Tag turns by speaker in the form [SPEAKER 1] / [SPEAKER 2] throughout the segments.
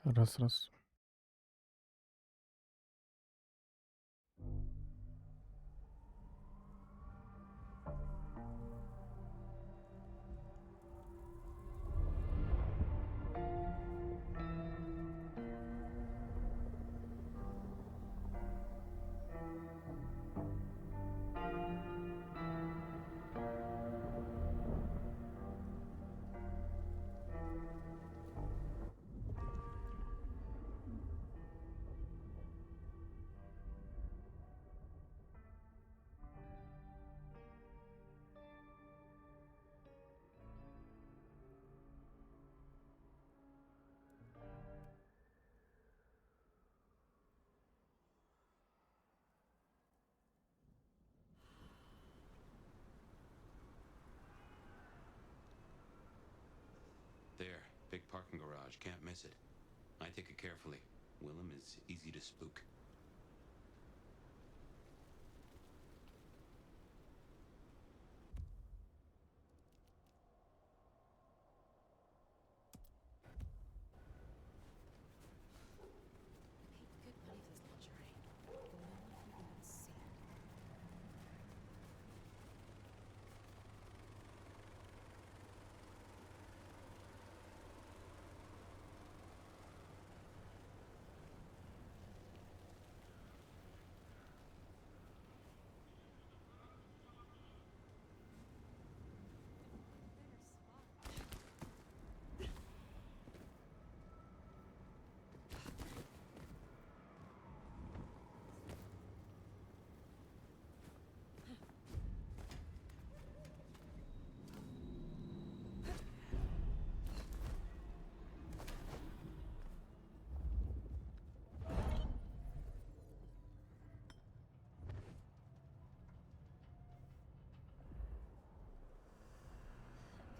[SPEAKER 1] 알았어, 알았어.
[SPEAKER 2] There, big parking garage, can't miss it. I take it carefully. Willem is easy to spook.
[SPEAKER 3] I paid good money for this lingerie. No one can even see it. Better spot.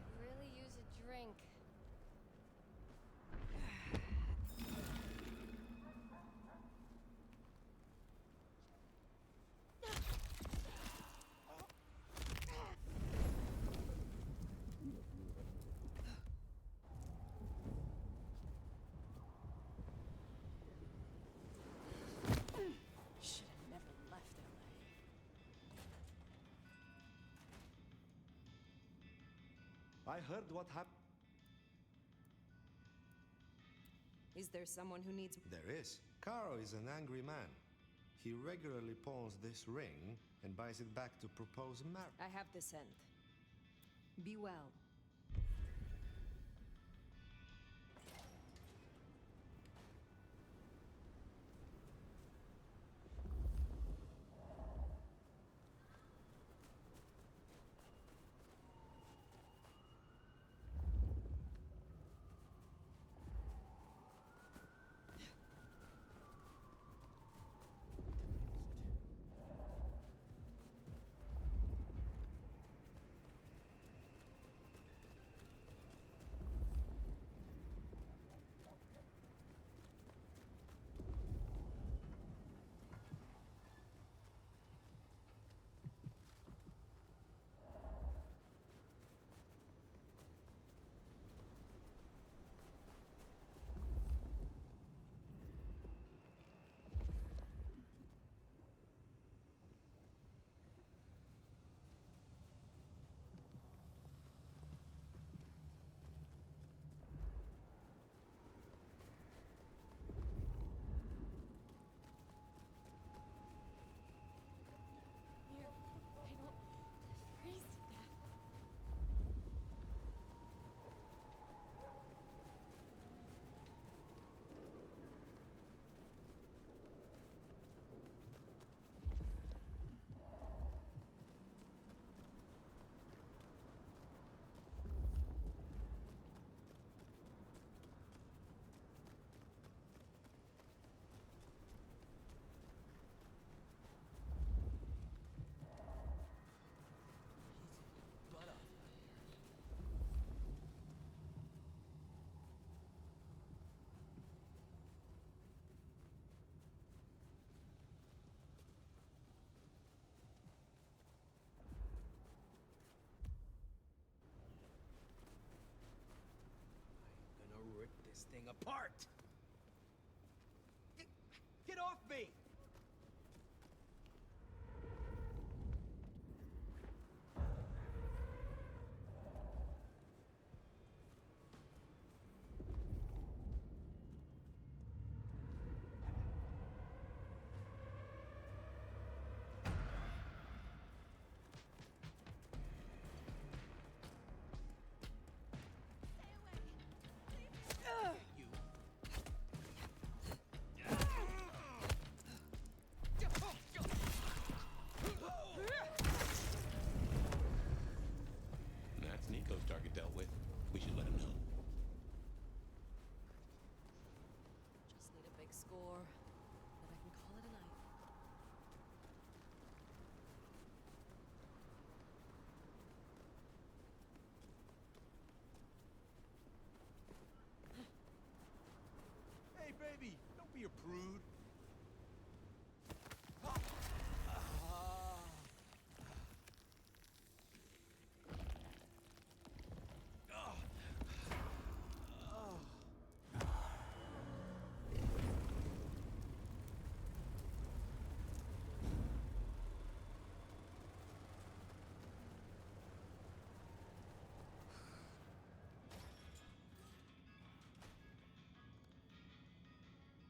[SPEAKER 3] Could really use a drink. Should have never left LA.
[SPEAKER 4] I heard what happened.
[SPEAKER 3] Is there someone who needs...
[SPEAKER 4] There is. Caro is an angry man. He regularly pawns this ring and buys it back to propose marriage.
[SPEAKER 3] I have the scent. Be well. Here, I don't freeze to death.
[SPEAKER 5] Gonna rip this thing apart.
[SPEAKER 1] me!
[SPEAKER 2] That's Nico's target dealt with. We should let him know.
[SPEAKER 3] Just need a big score, then I can call it a night.
[SPEAKER 1] Hey, baby, don't be a prude.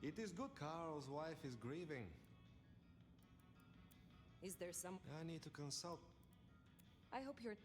[SPEAKER 4] It is good Carl's wife is grieving.
[SPEAKER 3] Is there some...
[SPEAKER 4] I need to consult.
[SPEAKER 3] I hope you're...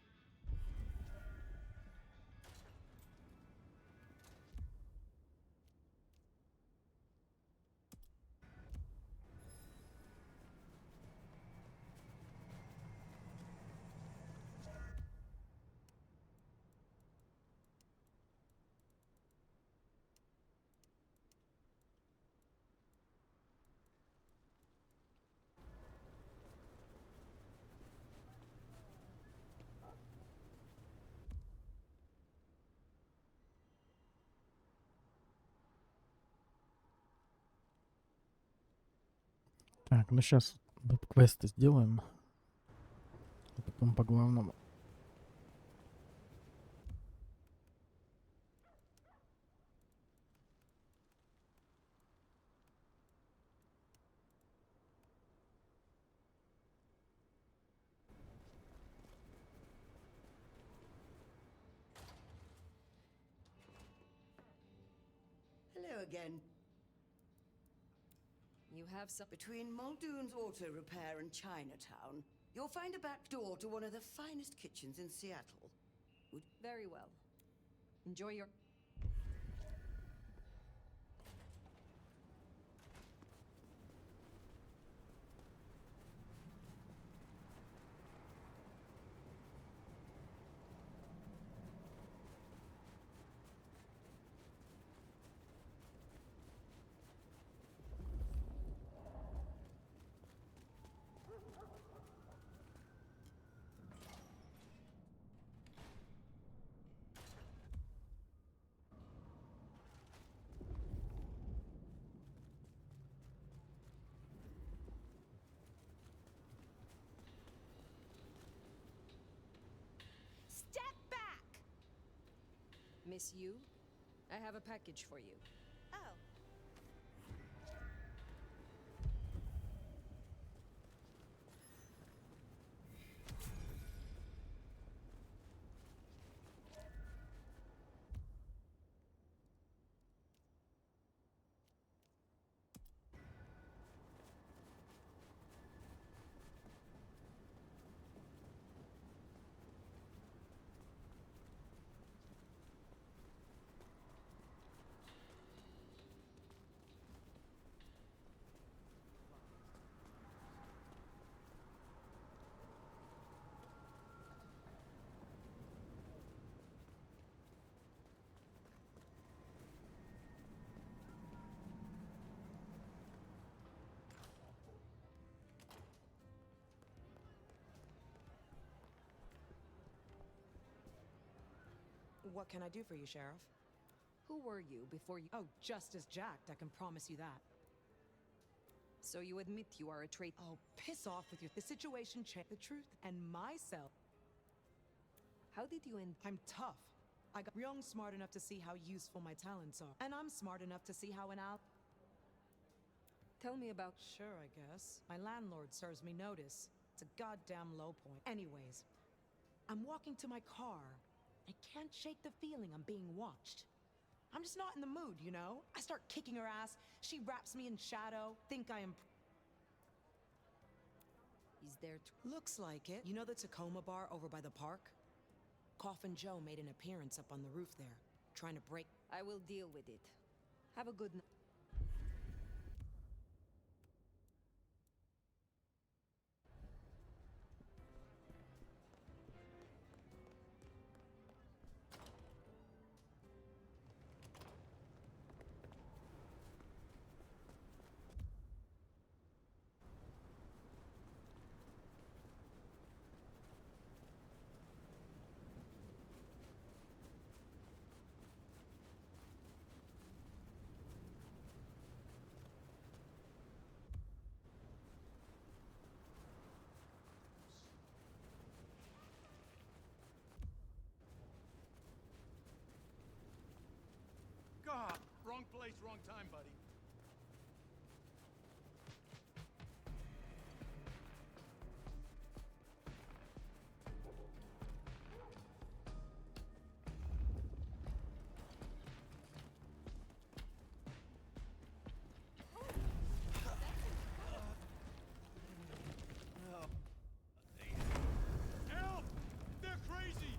[SPEAKER 5] Так, ну сейчас квесты сделаем. А потом по главному.
[SPEAKER 6] Hello again.
[SPEAKER 3] You have some...
[SPEAKER 6] Between Muldoon's Auto Repair and Chinatown, you'll find a back door to one of the finest kitchens in Seattle.
[SPEAKER 3] Very well. Enjoy your...
[SPEAKER 6] Step back!
[SPEAKER 3] Miss Yu, I have a package for you.
[SPEAKER 6] Oh.
[SPEAKER 7] What can I do for you, Sheriff?
[SPEAKER 3] Who were you before you...
[SPEAKER 7] Oh, just as jacked, I can promise you that.
[SPEAKER 3] So you admit you are a traitor?
[SPEAKER 7] Oh, piss off with you. The situation changed. The truth and myself.
[SPEAKER 3] How did you end...
[SPEAKER 7] I'm tough. I got young smart enough to see how useful my talents are. And I'm smart enough to see how an
[SPEAKER 3] Tell me about.
[SPEAKER 7] Sure, I guess. My landlord serves me notice. It's a goddamn low point. Anyways, I'm walking to my car. I can't shake the feeling I'm being watched. I'm just not in the mood, you know? I start kicking her ass. She wraps me in shadow. Think I am.
[SPEAKER 3] He's there to.
[SPEAKER 7] Looks like it. You know the Tacoma bar over by the park? Coffin Joe made an appearance up on the roof there, trying to break.
[SPEAKER 3] I will deal with it. Have a good night.
[SPEAKER 1] God, wrong place, wrong time, buddy. Help! They're crazy!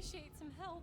[SPEAKER 3] appreciate some help.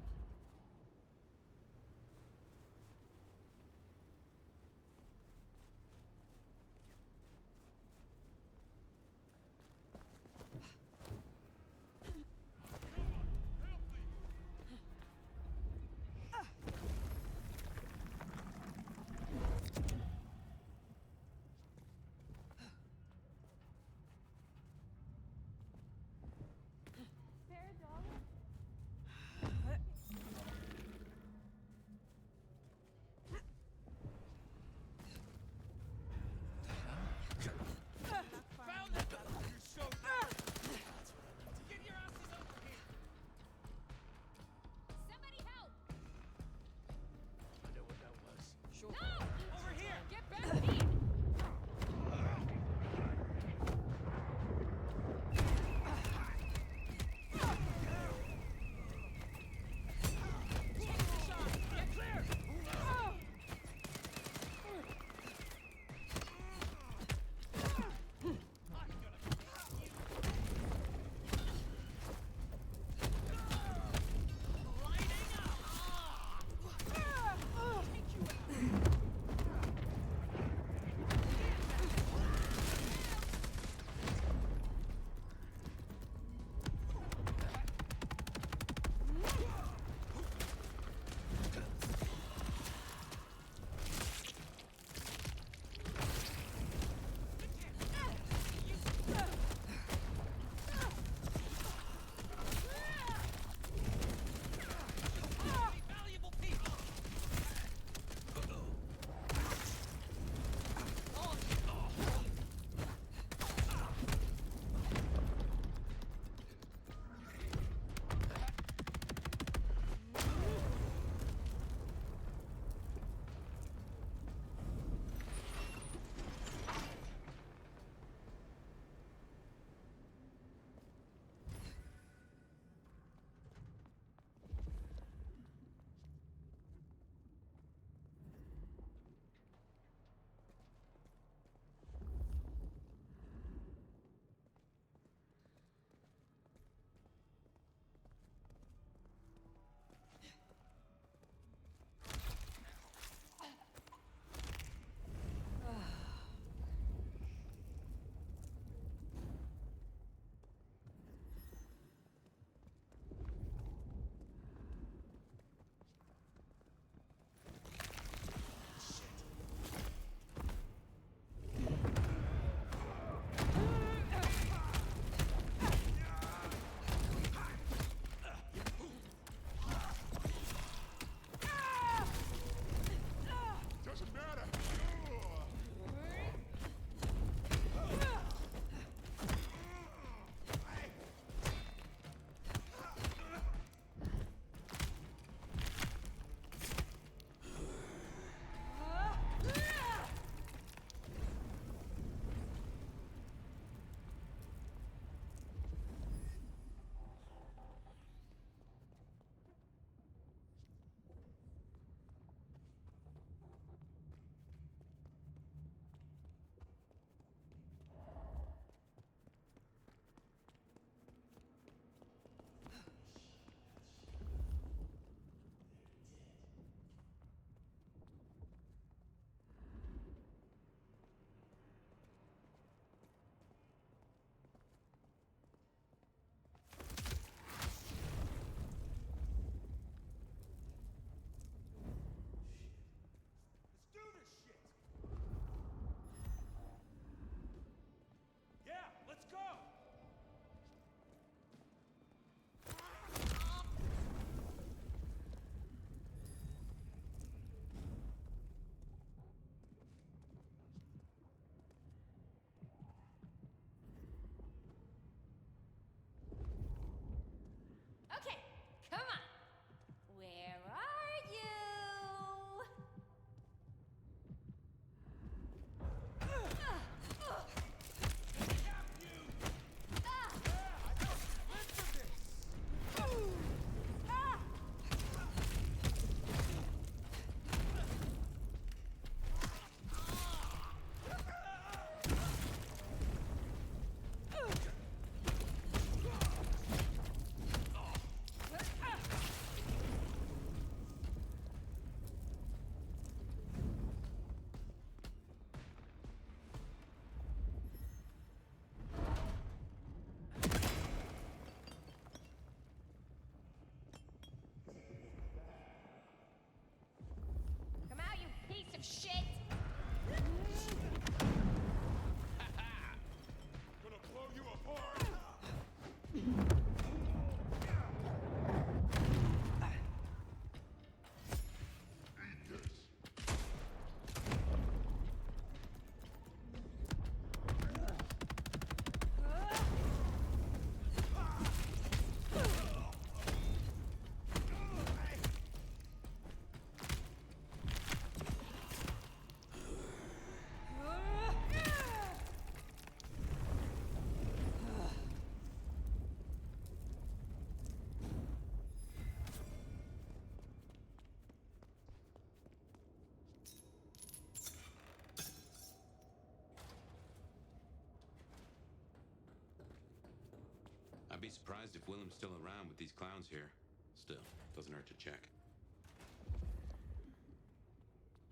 [SPEAKER 2] I'd be surprised if Willem's still around with these clowns here. Still, doesn't hurt to check.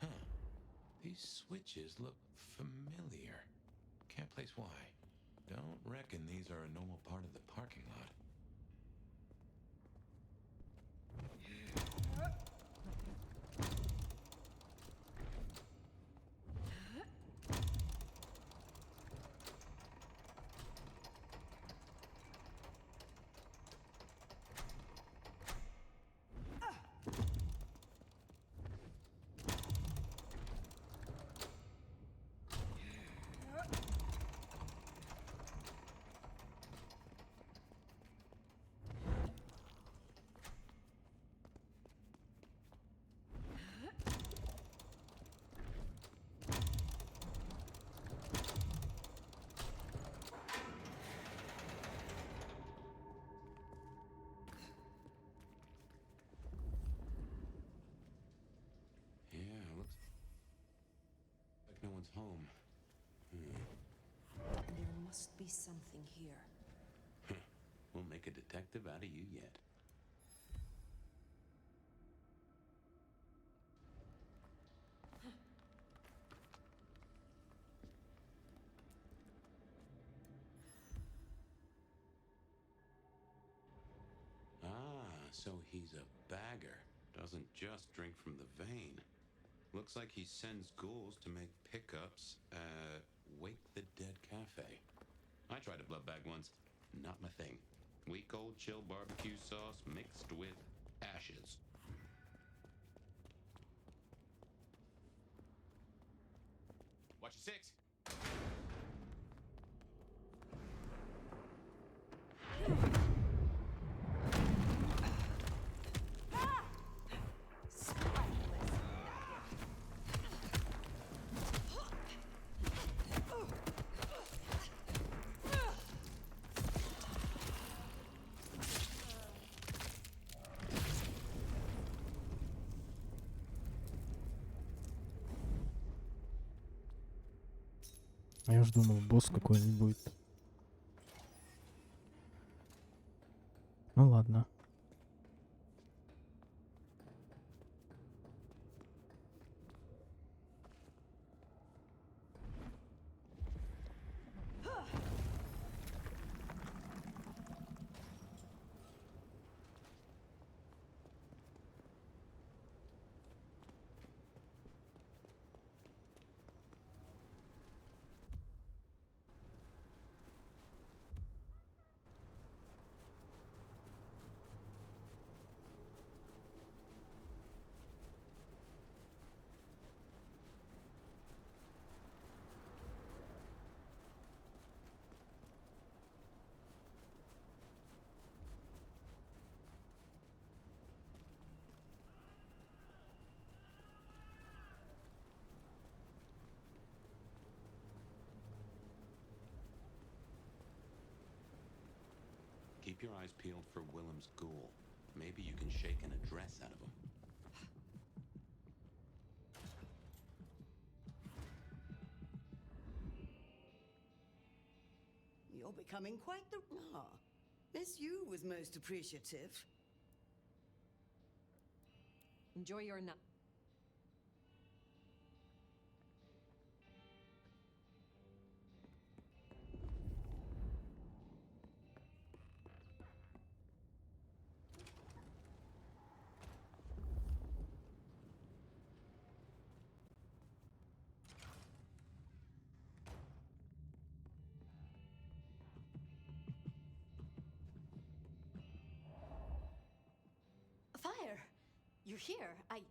[SPEAKER 2] Huh. These switches look familiar. Can't place why. Don't reckon these are a normal part of the parking lot. No one's home.
[SPEAKER 3] There must be something here.
[SPEAKER 2] We'll make a detective out of you yet. Ah, so he's a bagger. Doesn't just drink from the vein. Looks like he sends ghouls to make pickups at Wake the Dead Cafe. I tried a blood bag once. Not my thing. Weak old chill barbecue sauce mixed with ashes. Watch your six.
[SPEAKER 5] А я ж думал, босс какой-нибудь будет. Ну ладно.
[SPEAKER 2] Keep your eyes peeled for Willem's ghoul. Maybe you can shake an address out of him.
[SPEAKER 6] You're becoming quite the... Ah, Miss Yu was most appreciative.
[SPEAKER 3] Enjoy your night. here?
[SPEAKER 7] I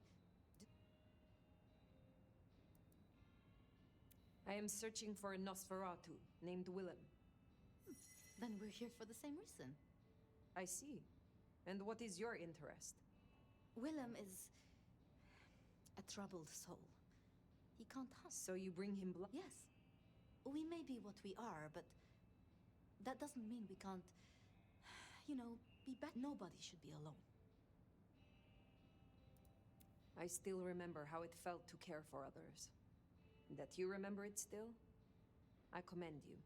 [SPEAKER 7] am searching for a Nosferatu named Willem.
[SPEAKER 3] Then we're here for the same reason.
[SPEAKER 7] I see. And what is your interest?
[SPEAKER 3] Willem is a troubled soul. He can't hunt.
[SPEAKER 7] So you bring him blood?
[SPEAKER 3] Yes. We may be what we are, but that doesn't mean we can't, be better. Nobody should be alone.
[SPEAKER 7] I still remember how it felt to care for others. That you remember it still? I commend you.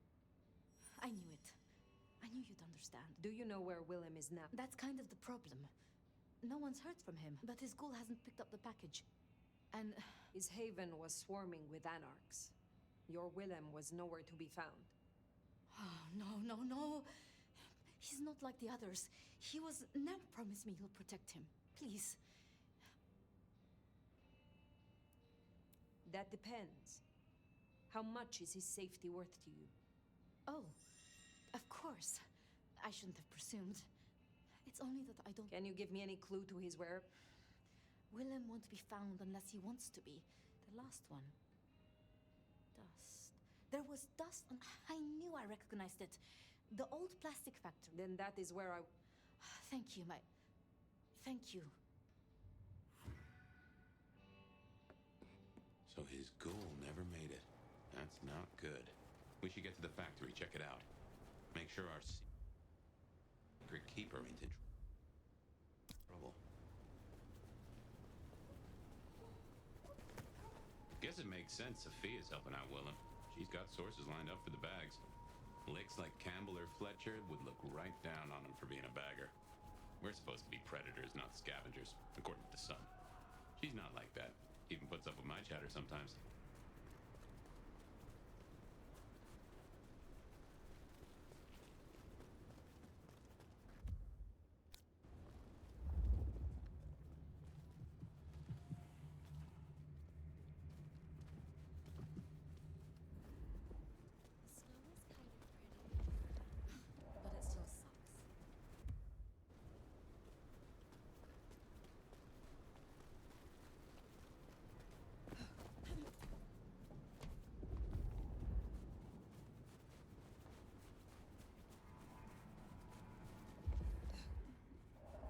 [SPEAKER 3] I knew it. I knew you'd understand.
[SPEAKER 7] Do you know where Willem is now?
[SPEAKER 3] That's kind of the problem. No one's heard from him, but his ghoul hasn't picked up the package. And
[SPEAKER 7] His haven was swarming with anarchs. Your Willem was nowhere to be found.
[SPEAKER 3] oh, no. He's not like the others. He was... Now promise me you'll protect him. Please.
[SPEAKER 7] That depends. How much is his safety worth to you?
[SPEAKER 3] Oh, of course. I shouldn't have presumed. It's only that I don't...
[SPEAKER 7] Can you give me any clue to his where?
[SPEAKER 3] Willem won't be found unless he wants to be. The last one. Dust. There was dust, and I knew I recognized it. The old plastic factory.
[SPEAKER 7] Then that is where I...
[SPEAKER 3] Thank you, Thank you.
[SPEAKER 2] So his ghoul never made it. That's not good. We should get to the factory, check it out. Make sure our secret keeper ain't in trouble. Guess it makes sense Sophia's helping out Willem. She's got sources lined up for the bags. Licks like Campbell or Fletcher would look right down on him for being a bagger. We're supposed to be predators, not scavengers, according to the Sun. She's not like that. Even puts up with my chatter sometimes.
[SPEAKER 3] The snow is kind of pretty, but it still sucks.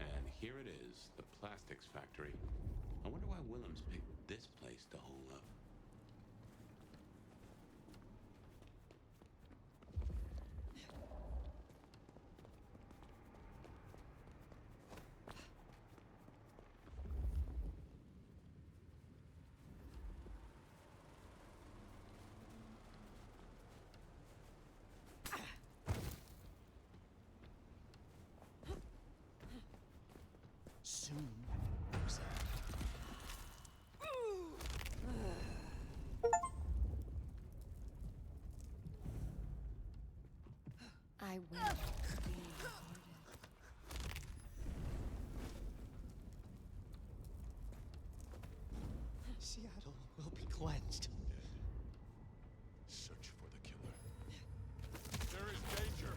[SPEAKER 2] And here it is, the plastics factory. I wonder why Willem's picked this place to hole up.
[SPEAKER 1] Soon, Rosa.
[SPEAKER 3] I will be recorded.
[SPEAKER 1] Seattle will be cleansed. Search for the killer. There is danger.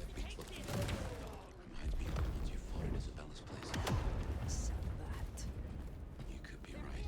[SPEAKER 2] These deadbeats look remind me of the ones you fought at Isabella's place.
[SPEAKER 3] So that.
[SPEAKER 2] You could be right.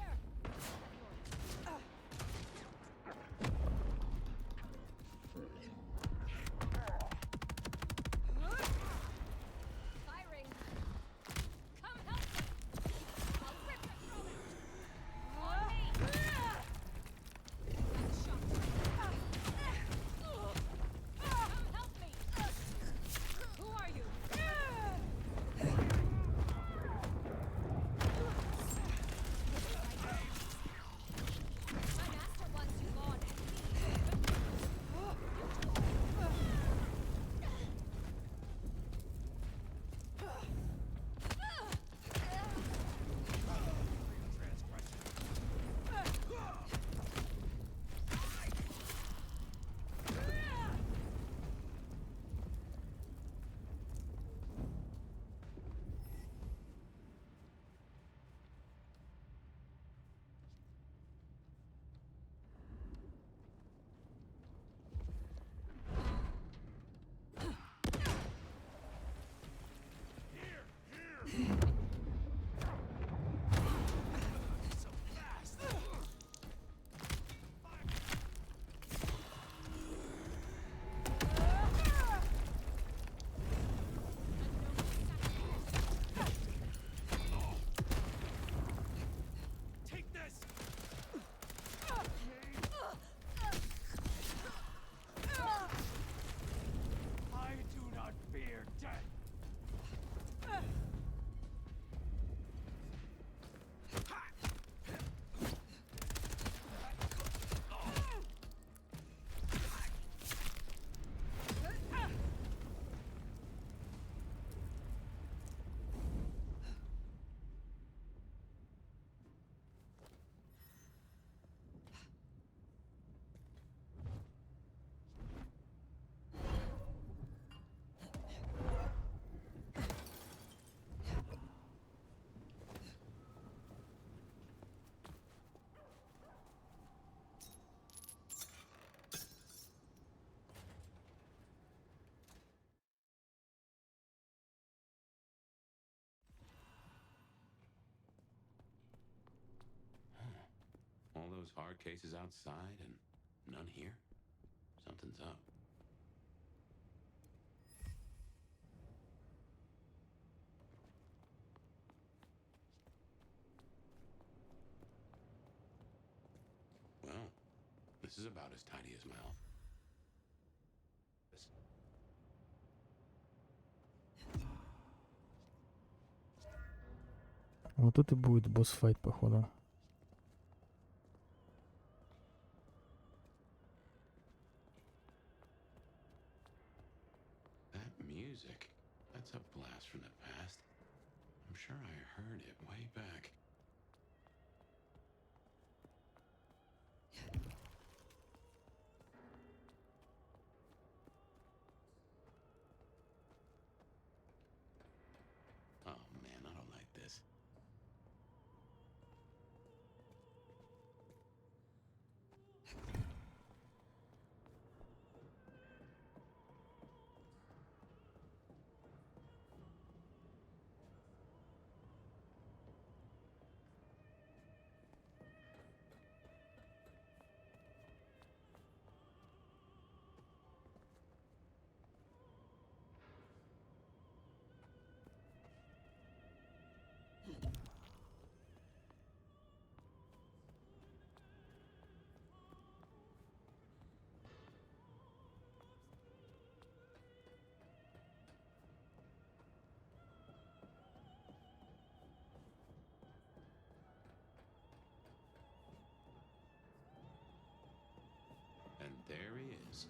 [SPEAKER 2] those hard cases outside and none here? Something's up. Well, this is about as tidy as my office.
[SPEAKER 5] Вот тут и будет босс-файт, походу.
[SPEAKER 2] That music, that's a blast from the past. I'm sure I heard it way back. Oh man, I don't like this. And there he is.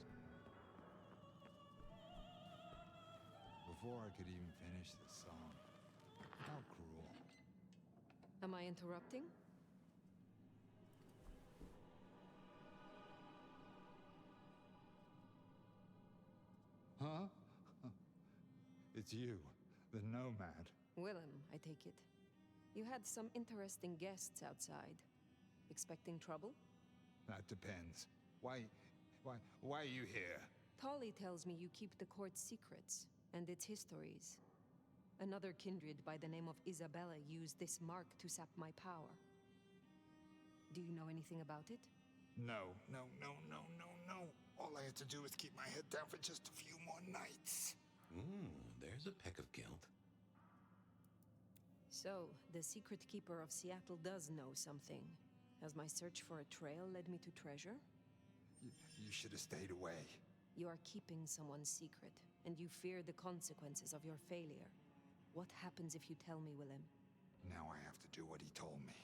[SPEAKER 8] Before I could even finish the song. How cruel.
[SPEAKER 9] Am I interrupting?
[SPEAKER 8] Huh? It's you, the nomad.
[SPEAKER 9] Willem, I take it. You had some interesting guests outside. Expecting trouble?
[SPEAKER 8] That depends. Why are you here?
[SPEAKER 9] Tolly tells me you keep the court's secrets and its histories. Another kindred by the name of Isabella used this mark to sap my power. Do you know anything about it?
[SPEAKER 8] No. All I had to do was keep my head down for just a few more nights.
[SPEAKER 2] There's a peck of guilt.
[SPEAKER 9] So, the secret keeper of Seattle does know something. Has my search for a trail led me to treasure?
[SPEAKER 8] You should have stayed away.
[SPEAKER 9] You are keeping someone's secret, and you fear the consequences of your failure. What happens if you tell me, Willem?
[SPEAKER 8] Now I have to do what he told me.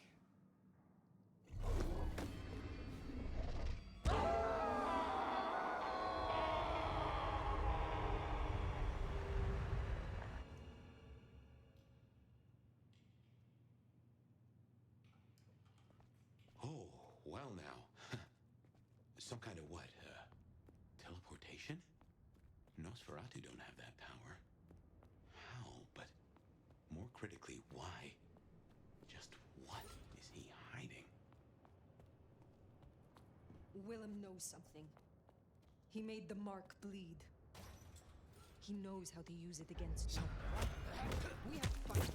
[SPEAKER 2] Oh, well now. Some kind of what? Teleportation? Nosferatu don't have that power. How? But more critically, why? Just what is he hiding?
[SPEAKER 9] Willem knows something. He made the mark bleed. He knows how to use it against you. We have fight.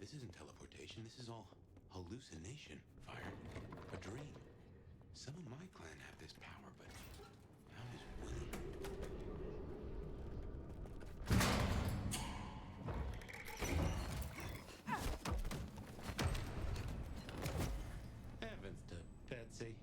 [SPEAKER 2] This isn't teleportation. This is all hallucination. Fire. A dream. Some of my clan have this power, but how is William? Heavens to Betsy.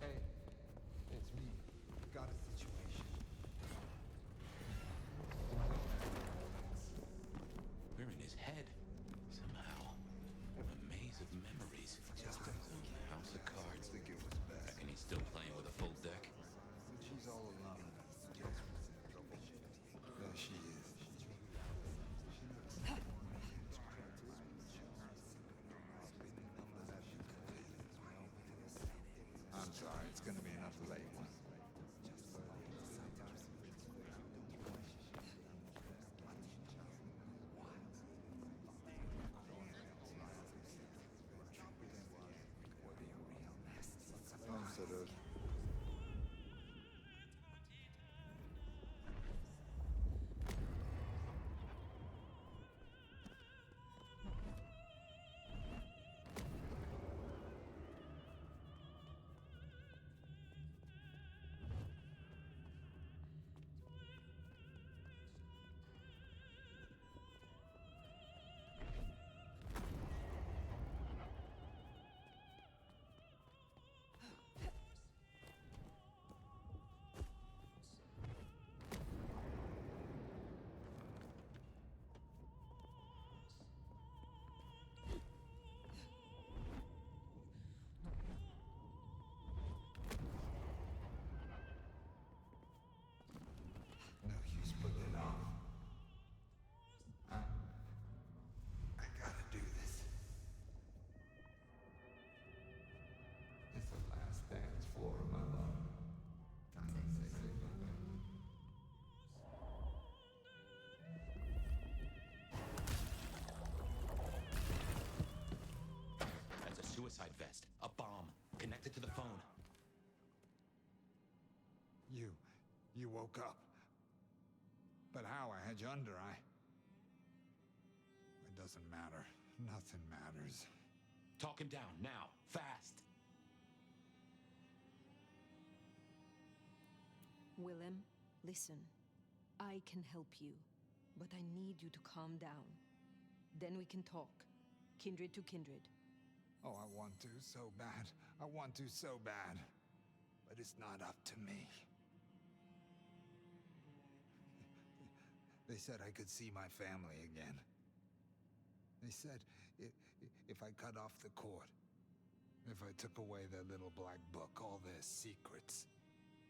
[SPEAKER 8] Hey, it's me. Got a situation.
[SPEAKER 2] We're in his head. Somehow. A maze of memories.
[SPEAKER 8] Just a
[SPEAKER 2] House of Cards.
[SPEAKER 8] think it was best.
[SPEAKER 2] Reckon he's still playing with a full deck?
[SPEAKER 8] She's all alone. There she is. I'm sorry, it's gonna be another late one. Understood. No use putting it off. I gotta do this. It's the last dance floor of my love. I'm gonna say goodbye.
[SPEAKER 2] That's a suicide vest. A bomb. Connected to the phone.
[SPEAKER 8] You woke up. But how? I had you under, It doesn't matter. Nothing matters.
[SPEAKER 2] Talk him down, now. Fast.
[SPEAKER 9] Willem, listen. I can help you, but I need you to calm down. Then we can talk. Kindred to kindred.
[SPEAKER 8] Oh, I want to so bad. I want to so bad. But it's not up to me. They said I could see my family again. They said if I cut off the cord, if I took away their little black book, all their secrets,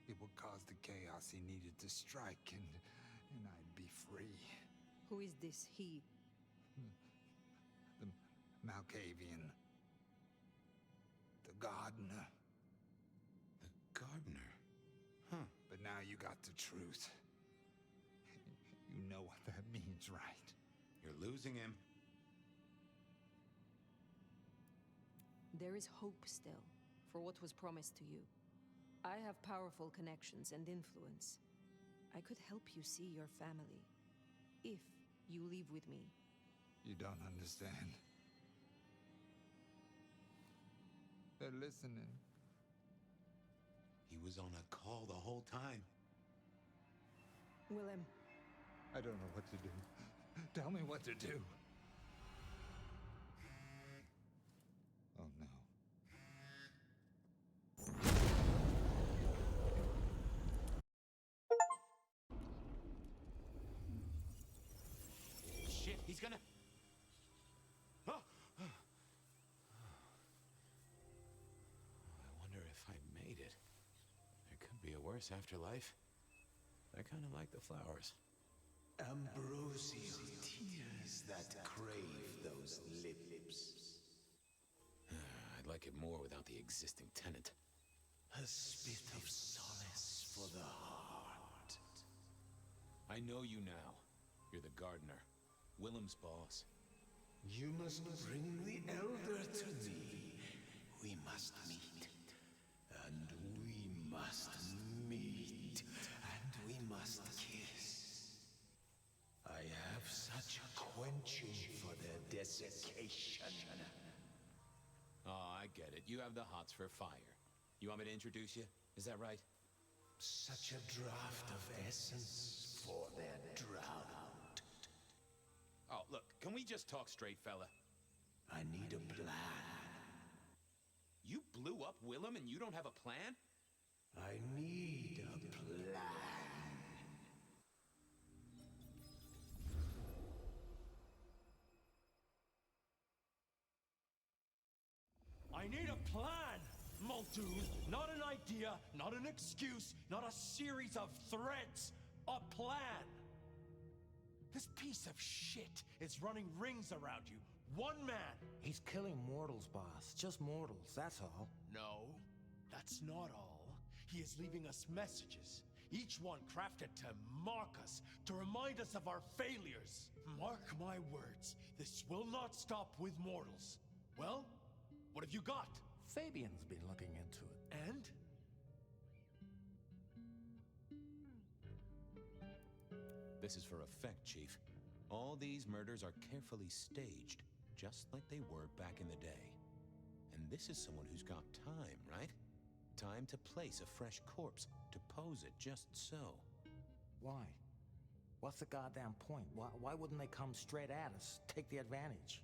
[SPEAKER 8] it would cause the chaos he needed to strike, and I'd be free.
[SPEAKER 9] Who is this he?
[SPEAKER 8] The Malkavian. The god gardener.
[SPEAKER 2] The gardener? Huh.
[SPEAKER 8] But now you got the truth. You know what that means, right?
[SPEAKER 2] You're losing him.
[SPEAKER 9] There is hope still for what was promised to you. I have powerful connections and influence. I could help you see your family, if you leave with me.
[SPEAKER 8] You don't understand. They're listening.
[SPEAKER 2] He was on a call the whole time.
[SPEAKER 9] Willem,
[SPEAKER 8] I don't know what to do. Tell me what to do. Oh no.
[SPEAKER 2] Shit, he's gonna... Oh! I wonder if I made it. There could be a worse afterlife. I kind of like the flowers.
[SPEAKER 10] Ambrosial tears that crave those lips.
[SPEAKER 2] I'd like it more without the existing tenant.
[SPEAKER 10] A spit of solace for the heart.
[SPEAKER 2] I know you now. You're the gardener. Willem's boss.
[SPEAKER 10] You must bring the elder to me. We must meet. And we must meet. And we must kiss. I have such a quenching for their desiccation.
[SPEAKER 2] Oh, I get it. You have the hots for fire. You want me to introduce you? Is that right?
[SPEAKER 10] Such a draught of essence for their drought.
[SPEAKER 2] Oh, look, can we just talk straight, fella?
[SPEAKER 10] I need a plan.
[SPEAKER 2] You blew up Willem and you don't have a plan?
[SPEAKER 10] I need a plan.
[SPEAKER 1] I need a plan, Muldoon. Not an idea, not an excuse, not a series of threats. A plan. This piece of shit is running rings around you. One man.
[SPEAKER 11] He's killing mortals, boss. Just mortals, that's all.
[SPEAKER 1] No, that's not all. He is leaving us messages, each one crafted to mark us, to remind us of our failures. Mark my words, this will not stop with mortals. Well, what have you got?
[SPEAKER 11] Fabian's been looking into it.
[SPEAKER 1] And?
[SPEAKER 2] This is for effect, Chief. All these murders are carefully staged, just like they were back in the day. And this is someone who's got time, right? Time to place a fresh corpse, to pose it just so.
[SPEAKER 11] Why? What's the goddamn point? Why wouldn't they come straight at us? Take the advantage.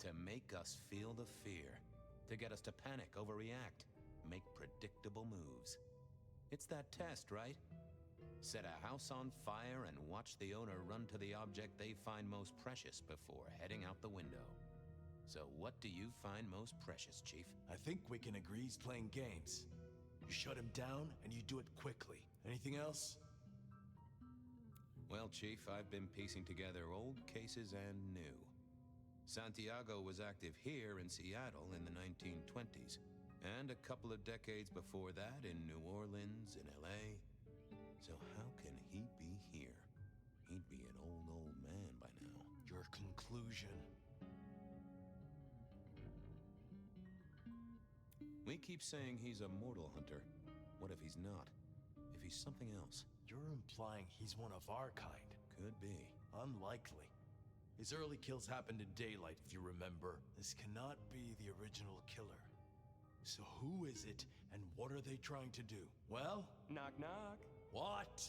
[SPEAKER 2] To make us feel the fear. To get us to panic, overreact, make predictable moves. It's that test, right? Set a house on fire and watch the owner run to the object they find most precious before heading out the window. So what do you find most precious, Chief?
[SPEAKER 1] I think we can agree he's playing games. You shut him down and you do it quickly. Anything else?
[SPEAKER 2] Well, Chief, I've been piecing together old cases and new. Santiago was active here in Seattle in the 1920s, and a couple of decades before that in New Orleans, in LA. So how can he be here? He'd be an old man by now.
[SPEAKER 1] Your conclusion.
[SPEAKER 2] We keep saying he's a mortal hunter. What if he's not? If he's something else?
[SPEAKER 1] You're implying he's one of our kind.
[SPEAKER 2] Could be.
[SPEAKER 1] Unlikely. His early kills happened in daylight, if you remember. This cannot be the original killer. So who is it, and what are they trying to do? Well?
[SPEAKER 12] Knock, knock.
[SPEAKER 1] What?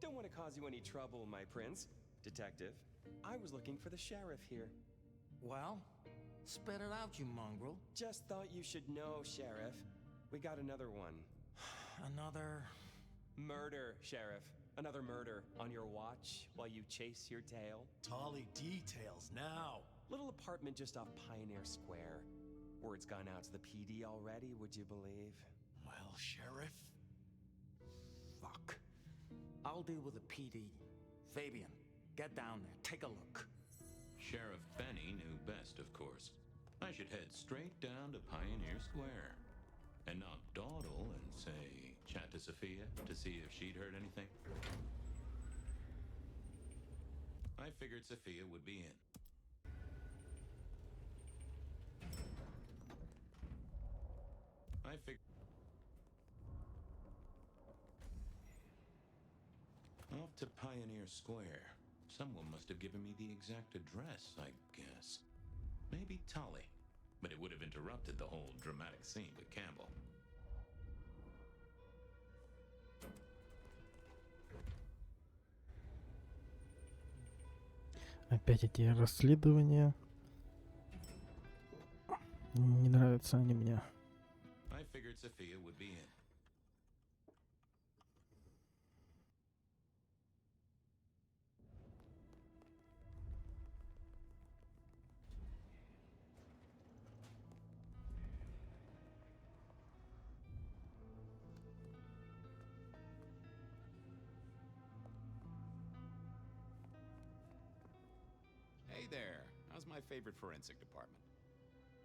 [SPEAKER 12] Don't want to cause you any trouble, my prince. Detective, I was looking for the sheriff here.
[SPEAKER 11] Well, spit it out, you mongrel.
[SPEAKER 12] Just thought you should know, Sheriff. We got another one.
[SPEAKER 11] Another...
[SPEAKER 12] Murder, Sheriff. Another murder on your watch while you chase your tail.
[SPEAKER 1] Tolly details now.
[SPEAKER 12] Little apartment just off Pioneer Square. Word's gone out to the PD already, would you believe?
[SPEAKER 1] Well, Sheriff?
[SPEAKER 11] Fuck. I'll deal with the PD. Fabian, get down there, take a look.
[SPEAKER 2] Sheriff Benny knew best, of course. I I should head straight down to Pioneer Square and knock dawdle and say, chat to Sophia to see if she'd heard anything. I figured Sophia would be in. I figured. Off to Pioneer Square. Someone must have given me the exact address, I guess. Maybe Tolly. But it would have interrupted the whole dramatic scene with Campbell.
[SPEAKER 5] Опять эти расследования. Не нравятся они мне.
[SPEAKER 2] I figured Sophia would be in.
[SPEAKER 13] Hey there. How's my favorite forensic department?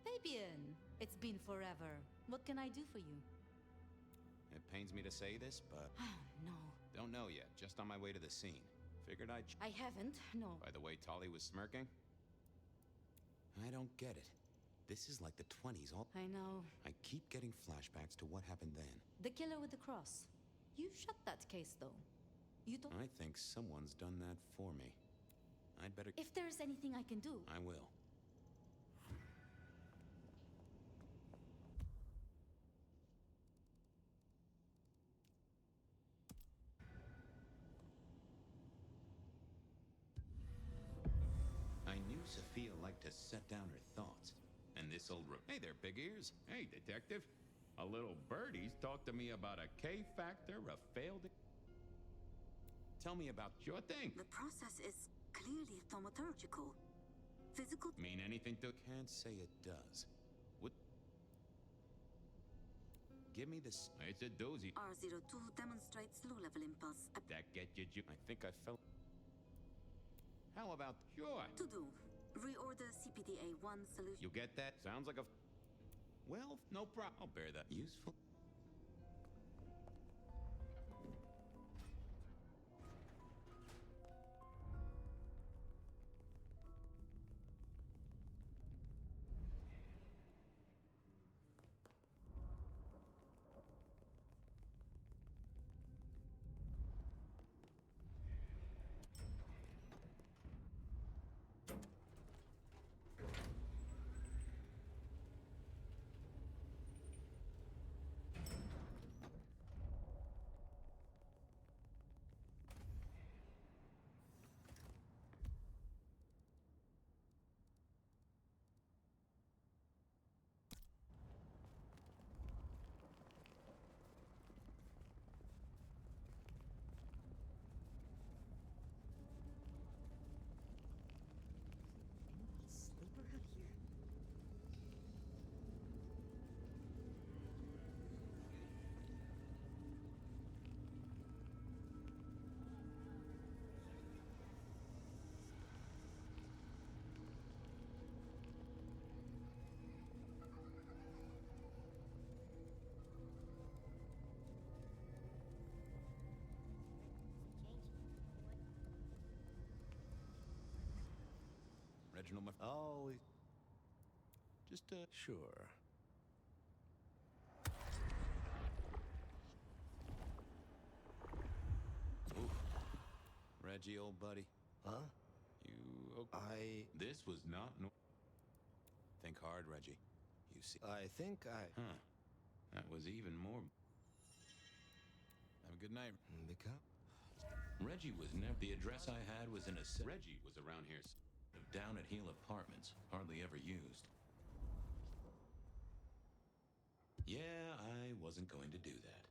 [SPEAKER 3] Fabian, it's been forever. What can I do for you?
[SPEAKER 13] It pains me to say this, but
[SPEAKER 3] No.
[SPEAKER 13] don't know yet. Just on my way to the scene. Figured I'd...
[SPEAKER 3] I haven't, no.
[SPEAKER 13] By the way Tolly was smirking? I don't get it. This is like the 20s all...
[SPEAKER 3] I know.
[SPEAKER 13] I keep getting flashbacks to what happened then.
[SPEAKER 3] The killer with the cross. You shut that case, though. You don't...
[SPEAKER 13] I think someone's done that for me. I'd better...
[SPEAKER 3] If there's anything I can do...
[SPEAKER 13] I will.
[SPEAKER 2] I knew Sophia liked to set down her thoughts. And this old...
[SPEAKER 13] Hey there, big ears. Hey, detective. A little birdie's talked to me about a K-factor, a failed... Tell me about your thing.
[SPEAKER 14] The process is clearly thaumaturgical. Physical...
[SPEAKER 13] Mean anything to... Can't say it does. What? Give me this... It's a doozy.
[SPEAKER 14] R02 demonstrates low-level impulse.
[SPEAKER 13] That get you... I think I fell... How about your...
[SPEAKER 14] To do. Reorder CPDA-1 solution.
[SPEAKER 13] You get that? Sounds like a... Well, no problem. I'll bear that.
[SPEAKER 2] Useful.
[SPEAKER 13] Reginald, my...
[SPEAKER 4] Oh,
[SPEAKER 13] Just,
[SPEAKER 4] sure.
[SPEAKER 13] Oof. Reggie, old buddy.
[SPEAKER 4] Huh?
[SPEAKER 13] You...
[SPEAKER 2] This was not...
[SPEAKER 13] Think hard, Reggie. You see...
[SPEAKER 4] I think I...
[SPEAKER 2] Huh. That was even more...
[SPEAKER 13] Have a good night.
[SPEAKER 4] Because...
[SPEAKER 2] Reggie was never... The address I had was in a... Reggie was around here... Down at Heel Apartments. Hardly ever used. Yeah, I wasn't going to do that.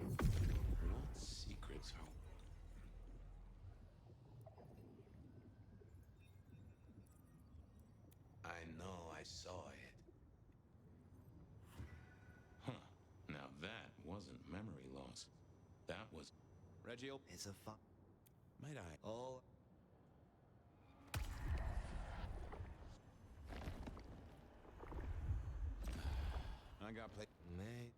[SPEAKER 2] What secrets are... I know, I saw it. Huh. Now that wasn't memory loss. That was...
[SPEAKER 13] Reggie,
[SPEAKER 4] It's a fun...
[SPEAKER 13] might I...
[SPEAKER 4] Oh...
[SPEAKER 13] I got play.
[SPEAKER 4] Mate.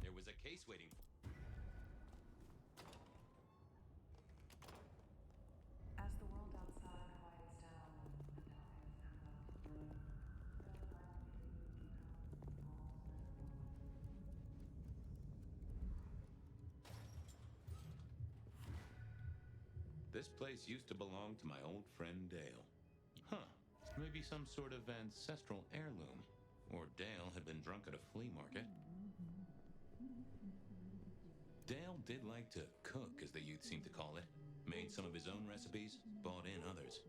[SPEAKER 2] There was a case waiting for.
[SPEAKER 15] As the world outside quiets down and darkness comes up to bloom,
[SPEAKER 2] This place used to belong to my old friend Dale. Huh. Maybe some sort of ancestral heirloom. Or Dale had been drunk at a flea market. Dale did like to cook, as the youth seem to call it. Made some of his own recipes, bought in others.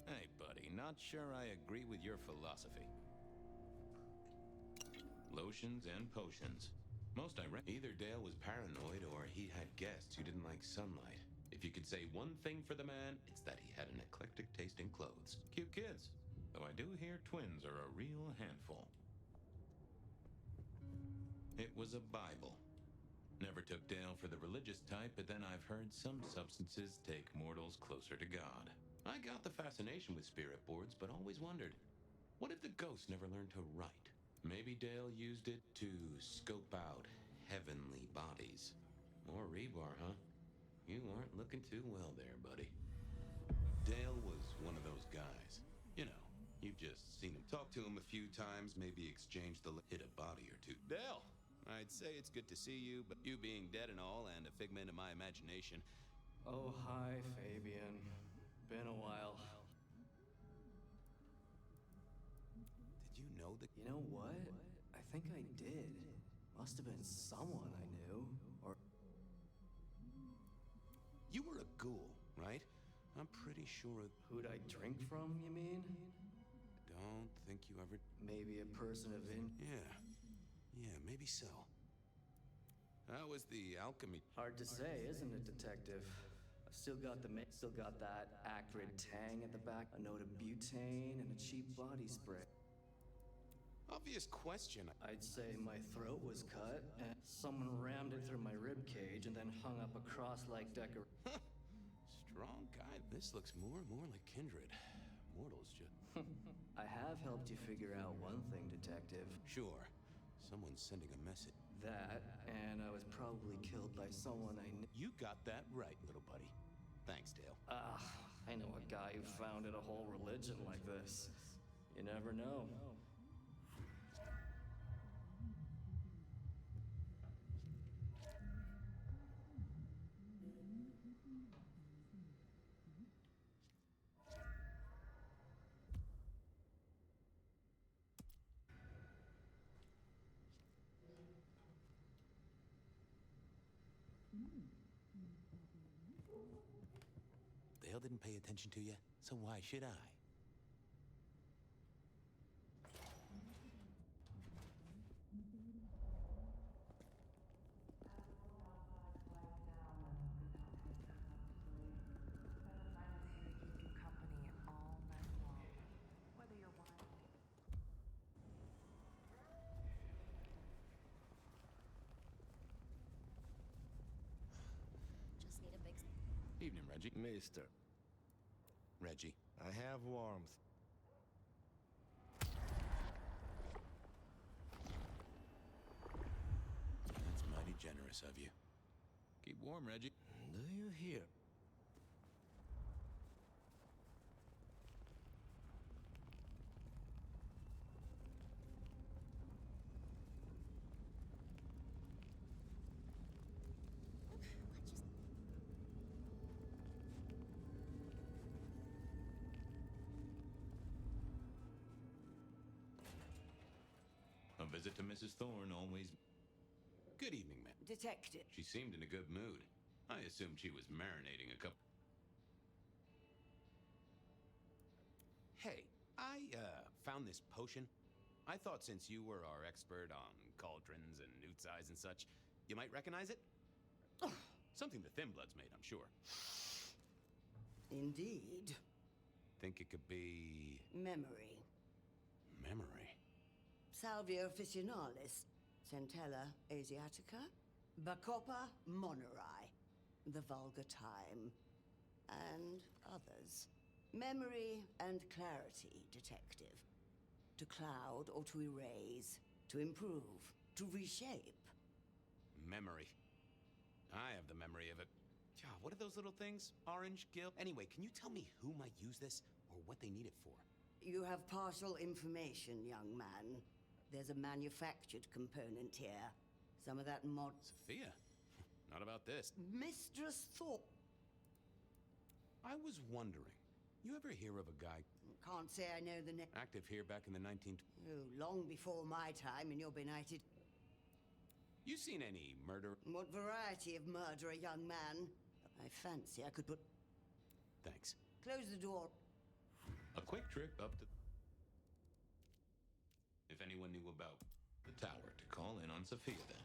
[SPEAKER 13] Hey, buddy, not sure I agree with your philosophy.
[SPEAKER 2] Lotions and potions. Most I read. Either Dale was paranoid or he had guests who didn't like sunlight. If you could say one thing for the man, it's that he had an eclectic taste in clothes. Cute kids. Though I do hear twins are a real handful. It was a Bible. Never took Dale for the religious type, but then I've heard some substances take mortals closer to God. I got the fascination with spirit boards, but always wondered, what if the ghost never learned to write? Maybe Dale used it to scope out heavenly bodies. More rebar, huh? You aren't looking too well there, buddy. Dale was one of those guys. You know, you've just seen him. Talk to him a few times, maybe exchange the hit a body or two.
[SPEAKER 13] Dale, I'd say it's good to see you, but you being dead and all and a figment of my imagination.
[SPEAKER 16] Oh, hi, Fabian. Been a while.
[SPEAKER 13] Did you know that?
[SPEAKER 16] You know what? I think I did. Must have been someone I knew. Or...
[SPEAKER 2] You were a ghoul, right? I'm pretty sure...
[SPEAKER 16] Who'd I drink from, you mean?
[SPEAKER 2] Don't think you ever...
[SPEAKER 16] Maybe a person of in...
[SPEAKER 2] Yeah, maybe so. How was the alchemy?
[SPEAKER 16] Hard to say, isn't it, Detective? I've still got that acrid tang at the back, a note of butane, and a cheap body spray.
[SPEAKER 13] Obvious question.
[SPEAKER 16] I'd say my throat was cut, and someone rammed it through my rib cage and then hung up a cross-like decor.
[SPEAKER 2] Strong guy. This looks more and more like kindred. Mortals just...
[SPEAKER 16] I have helped you figure out one thing, Detective.
[SPEAKER 2] Sure. Someone's sending a message.
[SPEAKER 16] That, and I was probably killed by someone I knew.
[SPEAKER 2] You got that right, little buddy. Thanks, Dale.
[SPEAKER 16] I know a guy who founded a whole religion like this. You never know.
[SPEAKER 2] Dale didn't pay attention to you, so why should I? Evening, Reggie.
[SPEAKER 4] Mister.
[SPEAKER 2] Reggie.
[SPEAKER 4] I have warmth.
[SPEAKER 2] That's mighty generous of you. Keep warm, Reggie.
[SPEAKER 4] Do you hear?
[SPEAKER 2] A visit to Mrs. Thorne always... Good evening, ma'am.
[SPEAKER 6] Detective.
[SPEAKER 2] She seemed in a good mood. I assumed she was marinating a couple... Hey, I, found this potion. I thought since you were our expert on cauldrons and newt eyes and such, you might recognize it? Something the Thin Bloods made, I'm sure.
[SPEAKER 6] Indeed.
[SPEAKER 2] Think it could be...
[SPEAKER 6] Memory.
[SPEAKER 2] Memory?
[SPEAKER 6] Salvia officinalis. Centella asiatica, Bacopa moneri, the vulgar time, and others. Memory and clarity, detective. To cloud or to erase, to improve, to reshape.
[SPEAKER 13] Memory. I have the memory of it. God, what are those little things? Orange, gill? Anyway, can you tell me who might use this or what they need it for?
[SPEAKER 6] You have partial information, young man. There's a manufactured component here. Some of that
[SPEAKER 13] Sophia? Not about this.
[SPEAKER 6] Mistress Thorpe.
[SPEAKER 13] I was wondering, you ever hear of a guy...
[SPEAKER 6] Can't say I know the name.
[SPEAKER 13] Active here back in the 19...
[SPEAKER 6] Oh, long before my time in your benighted...
[SPEAKER 13] You seen any murder?
[SPEAKER 6] What variety of murder, young man? I fancy I could put...
[SPEAKER 13] Thanks.
[SPEAKER 6] Close the door.
[SPEAKER 13] A quick trip up to... If anyone knew about the tower, to call in on Sophia then.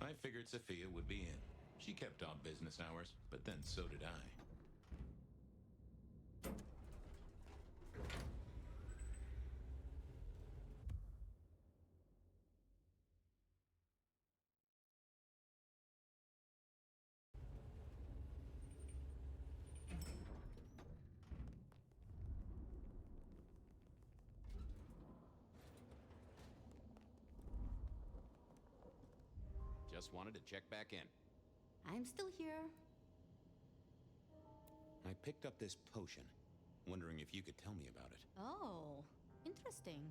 [SPEAKER 13] I figured Sophia would be in. She kept odd business hours, but then so did I. Just wanted to check back in.
[SPEAKER 3] I'm still here.
[SPEAKER 13] I picked up this potion, wondering if you could tell me about it.
[SPEAKER 3] Oh, interesting.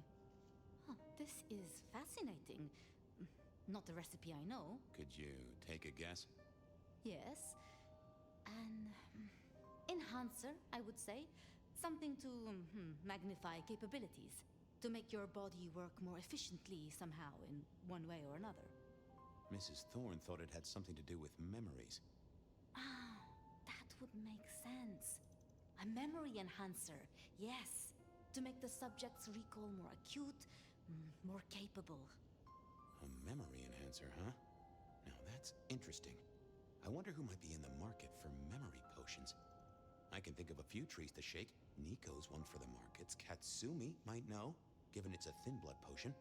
[SPEAKER 3] Huh, this is fascinating. Not the recipe I know.
[SPEAKER 13] Could you take a guess?
[SPEAKER 3] Yes. An enhancer, I would say. Something to magnify capabilities. To make your body work more efficiently somehow in one way or another.
[SPEAKER 13] Mrs. Thorne thought it had something to do with memories.
[SPEAKER 3] Ah, that would make sense. A memory enhancer, yes. To make the subject's recall more acute, more capable.
[SPEAKER 13] A memory enhancer, huh? Now that's interesting. I wonder who might be in the market for memory potions. I can think of a few trees to shake. Nico's one for the markets. Katsumi might know, given it's a thin blood potion.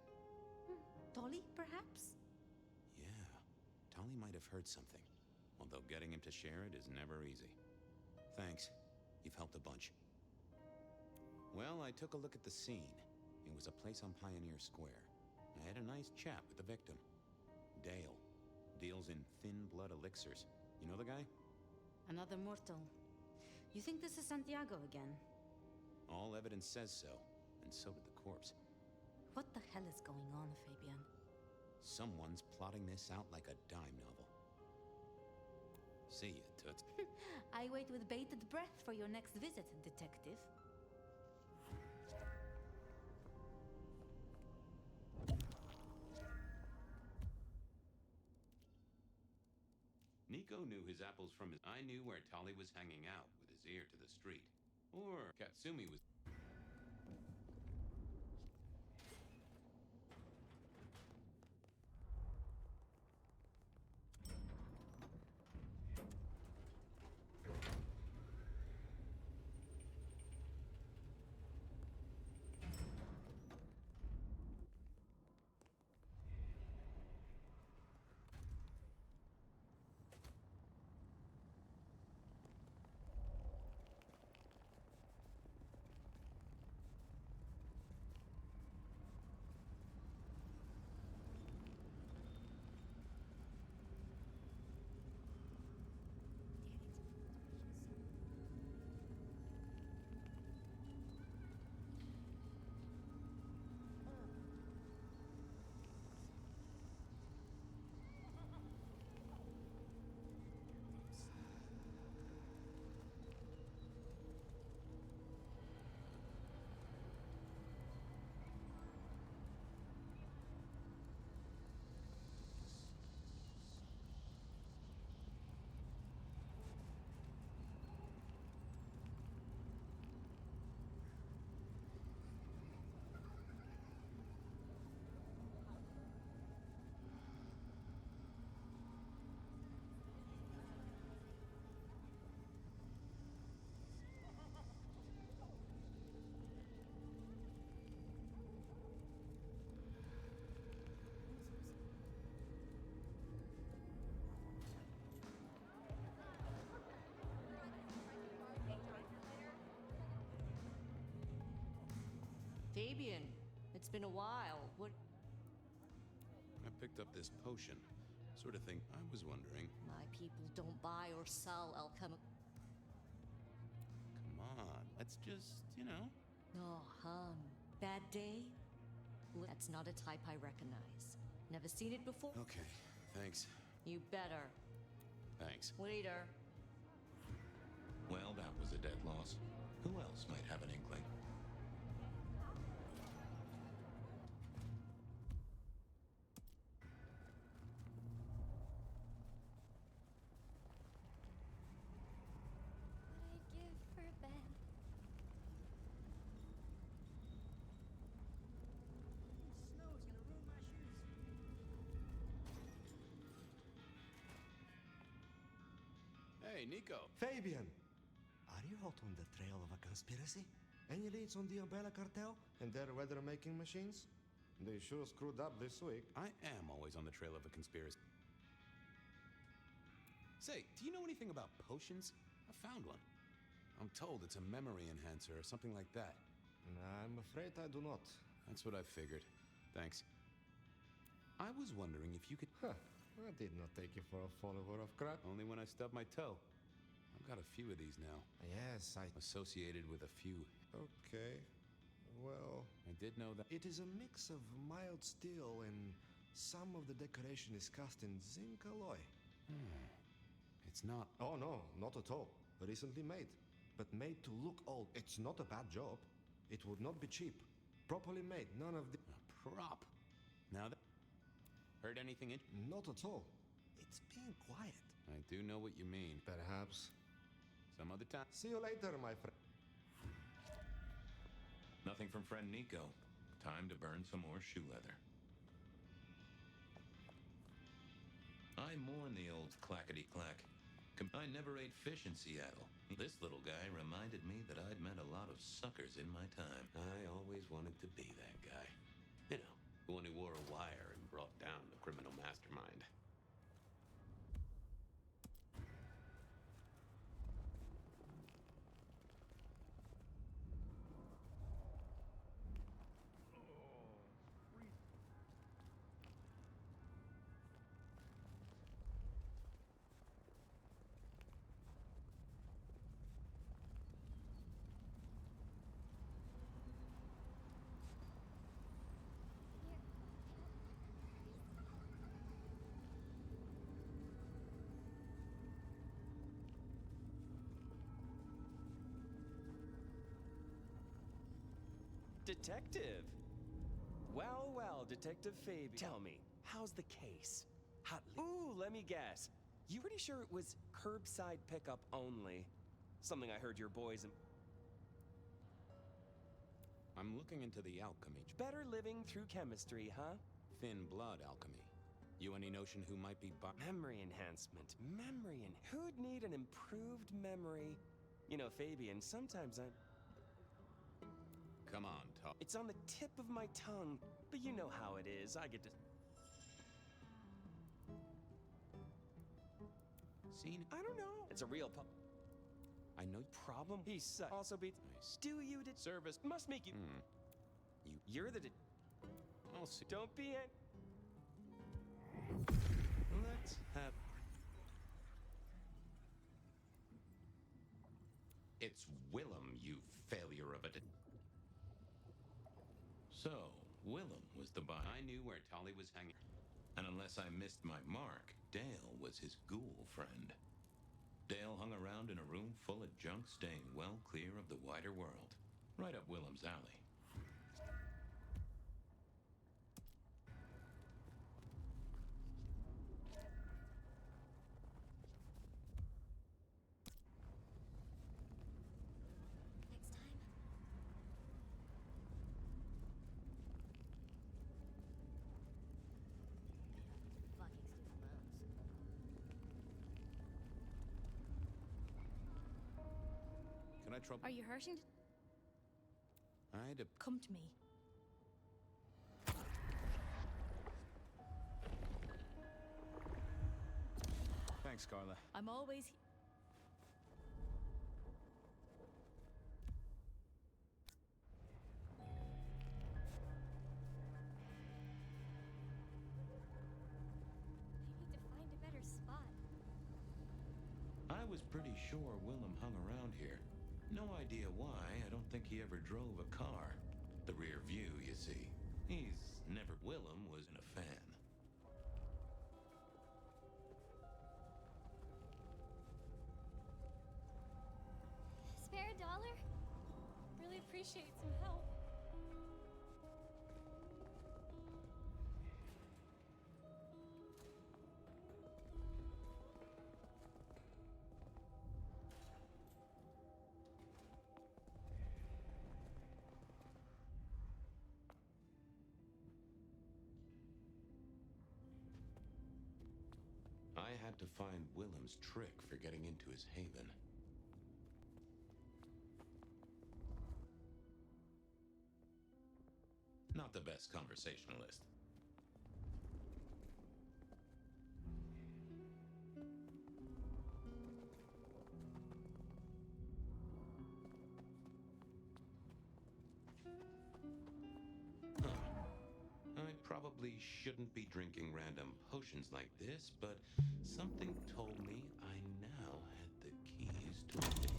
[SPEAKER 3] Tolly, perhaps?
[SPEAKER 13] Tolly might have heard something, although getting him to share it is never easy. Thanks. You've helped a bunch. Well, I took a look at the scene. It was a place on Pioneer Square. I had a nice chat with the victim. Dale. Deals in thin blood elixirs. You know the guy?
[SPEAKER 3] Another mortal. You think this is Santiago again?
[SPEAKER 13] All evidence says so, and so did the corpse.
[SPEAKER 3] What the hell is going on, Fabian?
[SPEAKER 13] Someone's plotting this out like a dime novel. See ya, Toots.
[SPEAKER 3] I wait with bated breath for your next visit, detective.
[SPEAKER 13] Nico knew his apples from his... I knew where Tolly was hanging out with his ear to the street. Or Katsumi was...
[SPEAKER 3] Fabian, it's been a while. What?
[SPEAKER 2] I picked up this potion. Sort of thing. I was wondering.
[SPEAKER 3] My people don't buy or sell alchemical.
[SPEAKER 2] Come on, let's just,
[SPEAKER 3] Oh, bad day? That's not a type I recognize. Never seen it before?
[SPEAKER 2] Okay, thanks.
[SPEAKER 3] You better.
[SPEAKER 2] Thanks.
[SPEAKER 3] Later.
[SPEAKER 13] Well, that was a dead loss. Who else might have an inkling?
[SPEAKER 2] Hey, Nico.
[SPEAKER 4] Fabian! Are you out on the trail of a conspiracy? Any leads on the Umbrella Cartel and their weather-making machines? They sure screwed up this week.
[SPEAKER 2] I am always on the trail of a conspiracy. Say, do you know anything about potions? I found one. I'm told it's a memory enhancer or something like that.
[SPEAKER 4] I'm afraid I do not.
[SPEAKER 2] That's what I figured. Thanks. I was wondering if you could...
[SPEAKER 4] Huh. I did not take you for a follower of crap.
[SPEAKER 2] Only when I stubbed my toe. I've got a few of these now.
[SPEAKER 4] Yes,
[SPEAKER 2] Associated with a few.
[SPEAKER 4] Okay. Well...
[SPEAKER 2] I did know that...
[SPEAKER 4] It is a mix of mild steel and some of the decoration is cast in zinc alloy.
[SPEAKER 2] It's not...
[SPEAKER 4] Oh no, not at all. Recently made. But made to look old. It's not a bad job. It would not be cheap. Properly made, none of the...
[SPEAKER 2] A prop. Now that... Heard anything in...
[SPEAKER 4] Not at all. It's being quiet.
[SPEAKER 2] I do know what you mean.
[SPEAKER 4] Perhaps.
[SPEAKER 2] Some other time.
[SPEAKER 4] See you later, my friend.
[SPEAKER 13] Nothing from friend Nico. Time to burn some more shoe leather. I mourn the old clackety-clack. I never ate fish in Seattle. This little guy reminded me that I'd met a lot of suckers in my time.
[SPEAKER 2] I always wanted to be that guy. The one who wore a wire and brought down the criminal mastermind.
[SPEAKER 12] Detective! Well, well, Detective Fabian. Tell me, how's the case? Ooh, let me guess. You pretty sure it was curbside pickup only? Something I heard your boys and...
[SPEAKER 2] I'm looking into the alchemy.
[SPEAKER 12] Better living through chemistry, huh?
[SPEAKER 2] Thin blood alchemy. You any notion who might be
[SPEAKER 12] Memory enhancement. Who'd need an improved memory? You know, Fabian, sometimes I...
[SPEAKER 2] Come on, talk.
[SPEAKER 12] It's on the tip of my tongue, but you know how it is. I get to...
[SPEAKER 2] Seen?
[SPEAKER 12] I don't know. It's a real
[SPEAKER 2] I know.
[SPEAKER 12] problem. He also beats...
[SPEAKER 2] Nice.
[SPEAKER 12] Do you did
[SPEAKER 2] Service
[SPEAKER 12] must make you... You're the...
[SPEAKER 2] I'll see.
[SPEAKER 12] Don't be it.
[SPEAKER 2] Let's have... It's Willem, you failure of a...
[SPEAKER 13] So, Willem was the buy.
[SPEAKER 2] I knew where Tolly was hanging.
[SPEAKER 13] And unless I missed my mark, Dale was his ghoul friend. Dale hung around in a room full of junk staying well clear of the wider world. Right up Willem's alley.
[SPEAKER 2] Can I trouble?
[SPEAKER 17] Are you hurting?
[SPEAKER 2] I'd have...
[SPEAKER 17] Come to me.
[SPEAKER 18] Thanks, Carla.
[SPEAKER 17] I'm always...
[SPEAKER 2] I was pretty sure Willem hung around here. No idea why. I don't think he ever drove a car. The rear view, you see. He's never... Willem wasn't a fan.
[SPEAKER 17] Spare a dollar? Really appreciate some help.
[SPEAKER 2] I had to find Willem's trick for getting into his haven. Not the best conversationalist. Huh. I probably shouldn't be drinking random potions like this, but something told me I now had the keys to victory.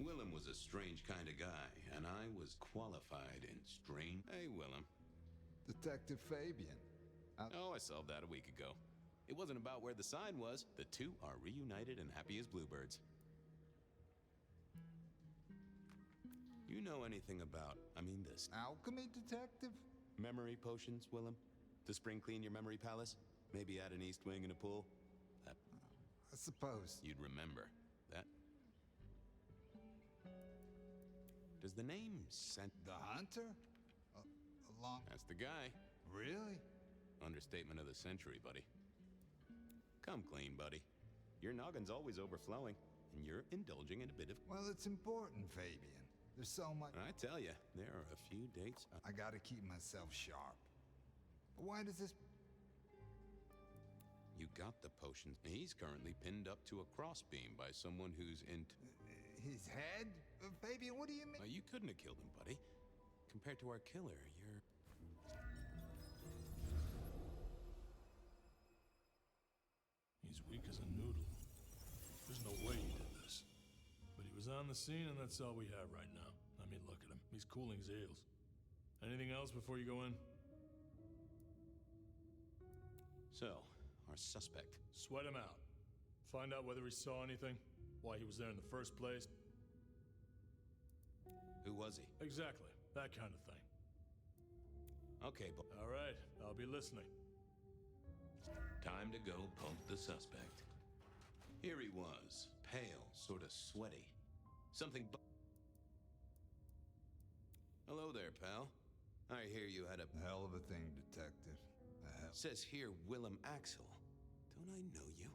[SPEAKER 2] Willem was a strange kind of guy, and I was qualified in strange... Hey, Willem.
[SPEAKER 8] Detective Fabian.
[SPEAKER 18] Oh, I solved that a week ago. It wasn't about where the sign was. The two are reunited and happy as bluebirds.
[SPEAKER 2] You know anything about, this...
[SPEAKER 8] Alchemy detective?
[SPEAKER 18] Memory potions, Willem? To spring clean your memory palace? Maybe add an east wing and a pool?
[SPEAKER 8] I suppose.
[SPEAKER 18] You'd remember that. Does the name scent...
[SPEAKER 8] The Hunter? Along...
[SPEAKER 18] That's the guy.
[SPEAKER 8] Really?
[SPEAKER 18] Understatement of the century, buddy. Come clean, buddy. Your noggin's always overflowing, and you're indulging in a bit of...
[SPEAKER 8] Well, it's important, Fabian. There's so much...
[SPEAKER 18] I tell you, there are a few dates...
[SPEAKER 8] I gotta keep myself sharp. But why does this...
[SPEAKER 2] You got the potion. He's currently pinned up to a crossbeam by someone who's into...
[SPEAKER 8] His head? Fabian, what do you mean?
[SPEAKER 2] You couldn't have killed him, buddy. Compared to our killer, you're...
[SPEAKER 19] He's weak as a noodle. There's no way he did this. But he was on the scene, and that's all we have right now. I mean, look at him. He's cooling his heels. Anything else before you go in?
[SPEAKER 2] So, our suspect.
[SPEAKER 19] Sweat him out. Find out whether he saw anything, why he was there in the first place.
[SPEAKER 2] Who was he?
[SPEAKER 19] Exactly. That kind of thing.
[SPEAKER 2] Okay, but...
[SPEAKER 19] All right. I'll be listening.
[SPEAKER 2] Time to go pump the suspect. Here he was. Pale, sort of sweaty. Something... Hello there, pal. I hear you had a...
[SPEAKER 8] Hell of a thing, detective.
[SPEAKER 2] Says here Willem Axel. Don't I know you?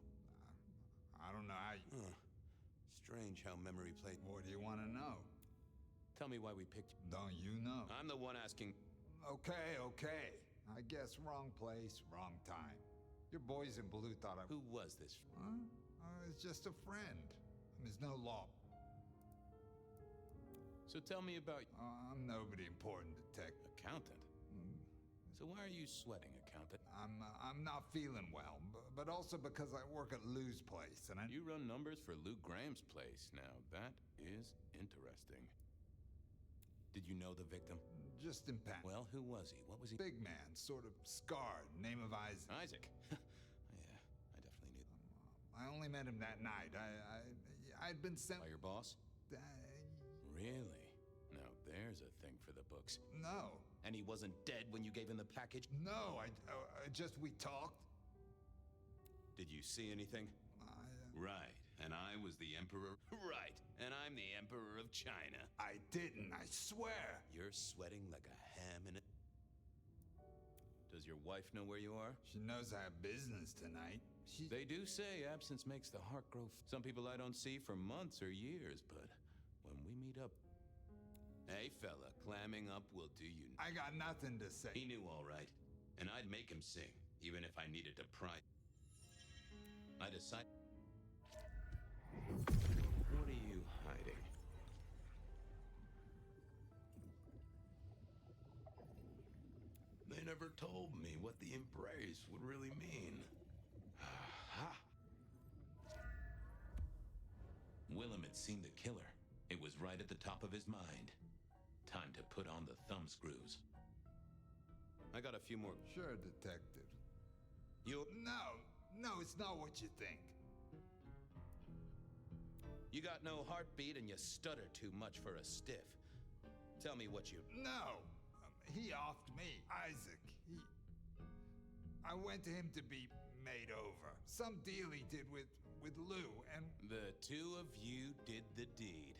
[SPEAKER 8] I don't know how you...
[SPEAKER 2] Strange how memory played...
[SPEAKER 8] What do you want to know?
[SPEAKER 2] Tell me why we picked you.
[SPEAKER 8] Don't you know?
[SPEAKER 2] I'm the one asking...
[SPEAKER 8] Okay. I guess wrong place, wrong time. Your boys in blue thought I...
[SPEAKER 2] Who was this?
[SPEAKER 8] Huh? It's just a friend. There's no law.
[SPEAKER 2] So tell me about...
[SPEAKER 8] I'm nobody important, detective.
[SPEAKER 2] Accountant? So why are you sweating, accountant?
[SPEAKER 8] I'm not feeling well, but also because I work at Lou's place, and
[SPEAKER 2] You run numbers for Lou Graham's place. Now, that is interesting. Did you know the victim?
[SPEAKER 8] Just in passing.
[SPEAKER 2] Well, who was he? What was he?
[SPEAKER 8] Big man, sort of scarred, name of Isaac.
[SPEAKER 2] Isaac? Yeah, I definitely knew.
[SPEAKER 8] I only met him that night. I'd been sent...
[SPEAKER 2] By your boss? Really? Now, there's a thing for the books.
[SPEAKER 8] No.
[SPEAKER 18] And he wasn't dead when you gave him the package?
[SPEAKER 8] No, we talked.
[SPEAKER 18] Did you see anything? Right, and I was the Emperor. Right, and I'm the Emperor of China.
[SPEAKER 8] I didn't, I swear.
[SPEAKER 18] You're sweating like a ham in a... Does your wife know where you are?
[SPEAKER 8] She knows I have business tonight.
[SPEAKER 18] They do say absence makes the heart grow. Some people I don't see for months or years, but when we meet up... Hey, fella, clamming up will do you...
[SPEAKER 8] I got nothing to say.
[SPEAKER 18] He knew all right, and I'd make him sing, even if I needed to pry. I decided... What are you hiding? They never told me what the embrace would really mean. Ha! Willem had seen the killer. It was right at the top of his mind. Time to put on the thumb screws. I got a few more...
[SPEAKER 8] Sure, detective.
[SPEAKER 18] You...
[SPEAKER 8] No, it's not what you think.
[SPEAKER 18] You got no heartbeat and you stutter too much for a stiff. Tell me what you...
[SPEAKER 8] No! He offed me. Isaac, I went to him to be made over. Some deal he did with Lou, and...
[SPEAKER 18] The two of you did the deed.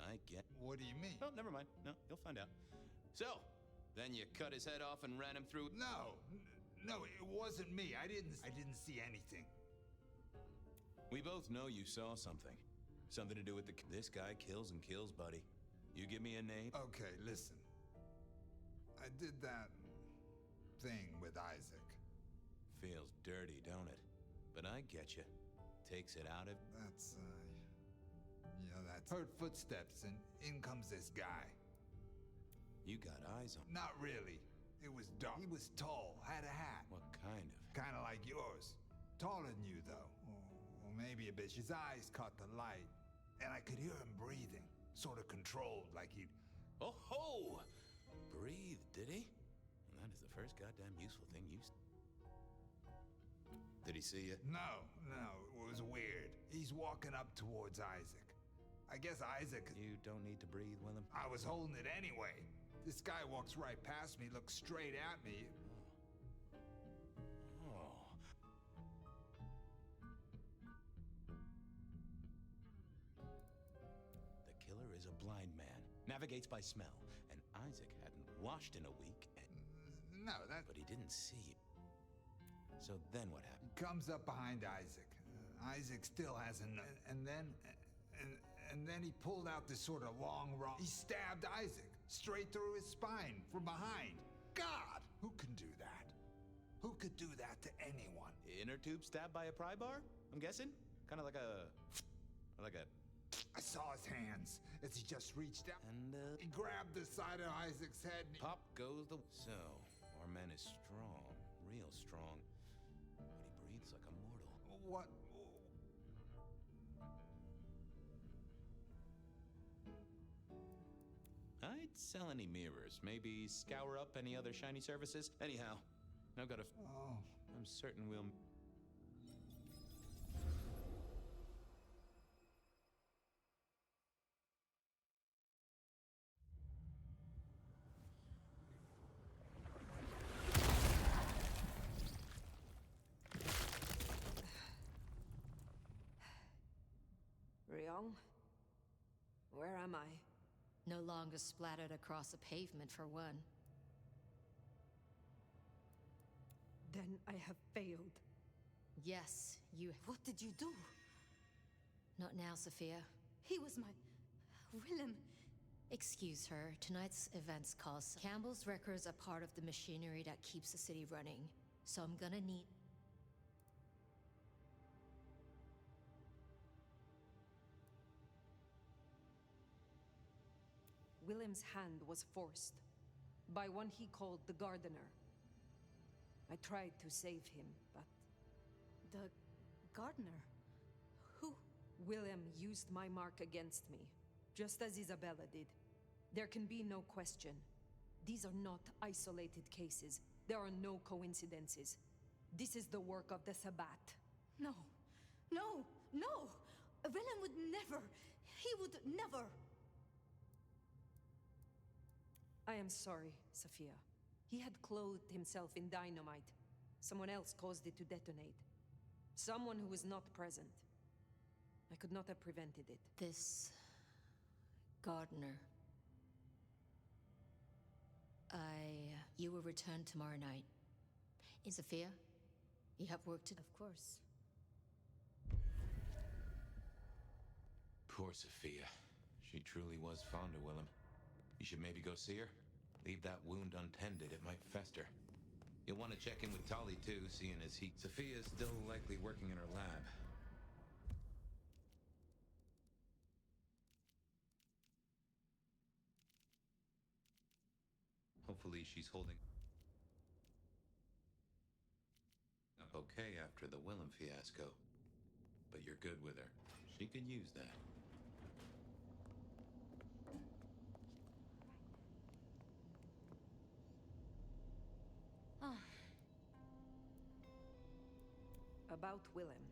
[SPEAKER 18] I get...
[SPEAKER 8] What do you mean?
[SPEAKER 18] Oh, never mind. No, you'll find out. So, then you cut his head off and ran him through...
[SPEAKER 8] No, it wasn't me. I didn't see anything.
[SPEAKER 18] We both know you saw something. Something to do with the... This guy kills and kills, buddy. You give me a name?
[SPEAKER 8] Okay, listen. I did that thing with Isaac.
[SPEAKER 18] Feels dirty, don't it? But I get you. Takes it out of...
[SPEAKER 8] That's heard footsteps, and in comes this guy.
[SPEAKER 18] You got eyes on...
[SPEAKER 8] Not really. It was dark. He was tall, had a hat.
[SPEAKER 18] What kind of?
[SPEAKER 8] Kind of like yours. Taller than you, though. Or maybe a bit. His eyes caught the light, and I could hear him breathing. Sort of controlled, like he'd...
[SPEAKER 18] Oh ho! Breathe, did he? That is the first goddamn useful thing you... Did he see you?
[SPEAKER 8] No, it was weird. He's walking up towards Isaac. I guess Isaac...
[SPEAKER 18] You don't need to breathe, Willem.
[SPEAKER 8] I was holding it anyway. This guy walks right past me, looks straight at me.
[SPEAKER 18] Oh. The killer is a blind man, navigates by smell, and Isaac hadn't washed in a week, and...
[SPEAKER 8] No, that...
[SPEAKER 18] But he didn't see you. So then what happened?
[SPEAKER 8] He comes up behind Isaac. Isaac still hasn't... And then he pulled out this sort of long rod. He stabbed Isaac straight through his spine from behind. God! Who can do that? Who could do that to anyone?
[SPEAKER 18] Inner tube stabbed by a pry bar? I'm guessing? Kind of like a...
[SPEAKER 8] I saw his hands as he just reached out.
[SPEAKER 18] And,
[SPEAKER 8] he grabbed the side of Isaac's head and...
[SPEAKER 18] Pop goes the... So, our man is strong. Real strong. But he breathes like a mortal.
[SPEAKER 8] What?
[SPEAKER 18] I'd sell any mirrors. Maybe scour up any other shiny surfaces. Anyhow, I've got a...
[SPEAKER 8] Oh.
[SPEAKER 18] I'm certain we'll...
[SPEAKER 9] Ryong? Where am I?
[SPEAKER 3] No longer splattered across a pavement, for one.
[SPEAKER 7] Then I have failed.
[SPEAKER 3] Yes, you...
[SPEAKER 6] What did you do?
[SPEAKER 3] Not now, Sophia. He was my... Willem. Excuse her. Tonight's events cause... Campbell's records are part of the machinery that keeps the city running. So I'm gonna need...
[SPEAKER 9] Willem's hand was forced by one he called the Gardener. I tried to save him, but...
[SPEAKER 3] The Gardener? Who?
[SPEAKER 9] Willem used my mark against me, just as Isabella did. There can be no question. These are not isolated cases. There are no coincidences. This is the work of the Sabbat.
[SPEAKER 3] No. No! No! Willem would never... He would never...
[SPEAKER 9] I am sorry, Sophia. He had clothed himself in dynamite. Someone else caused it to detonate. Someone who was not present. I could not have prevented it.
[SPEAKER 20] This... gardener... You will return tomorrow night. Sophia, you have work to do.
[SPEAKER 3] Of course.
[SPEAKER 18] Poor Sophia. She truly was fond of Willem. You should maybe go see her. Leave that wound untended, it might fester. You'll want to check in with Tali too, seeing as Sophia's still likely working in her lab. Hopefully she's holding up okay after the Willem fiasco. But you're good with her. She could use that.
[SPEAKER 9] About Willem.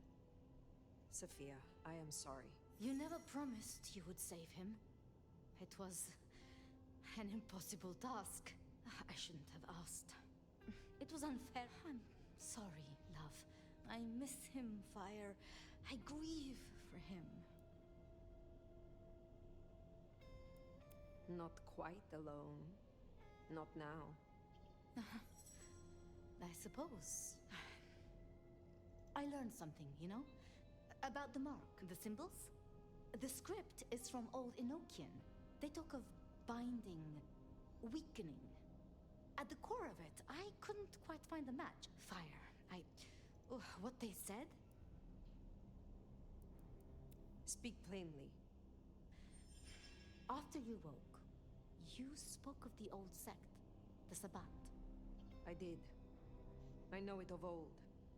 [SPEAKER 9] Sophia, I am sorry.
[SPEAKER 3] You never promised you would save him. It was an impossible task. I shouldn't have asked. It was unfair. I'm sorry, love. I miss him, Fire. I grieve for him.
[SPEAKER 9] Not quite alone. Not now.
[SPEAKER 3] I suppose. I learned something, you know? About the mark, the symbols. The script is from Old Enochian. They talk of binding, weakening. At the core of it, I couldn't quite find the match. Fire. What they said?
[SPEAKER 9] Speak plainly.
[SPEAKER 3] After you woke, you spoke of the old sect, the Sabbat.
[SPEAKER 9] I did. I know it of old.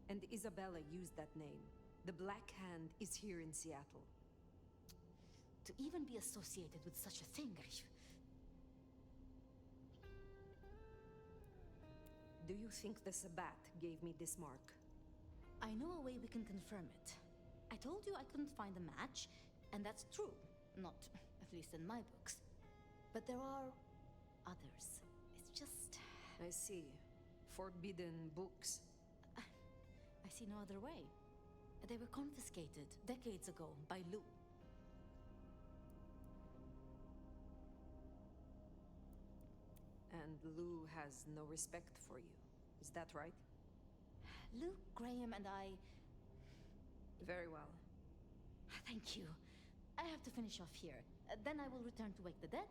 [SPEAKER 9] And Isabella used that name. The Black Hand is here in Seattle.
[SPEAKER 3] To even be associated with such a thing,
[SPEAKER 9] Do you think the Sabbat gave me this mark?
[SPEAKER 3] I know a way we can confirm it. I told you I couldn't find a match, and that's true. Not, at least in my books. But there are others. It's just...
[SPEAKER 9] I see. Forbidden books.
[SPEAKER 3] I see no other way. They were confiscated decades ago by Lou.
[SPEAKER 9] And Lou has no respect for you. Is that right?
[SPEAKER 3] Luke, Graham, and I...
[SPEAKER 9] Very well.
[SPEAKER 3] Thank you. I have to finish off here. Then I will return to wake the dead.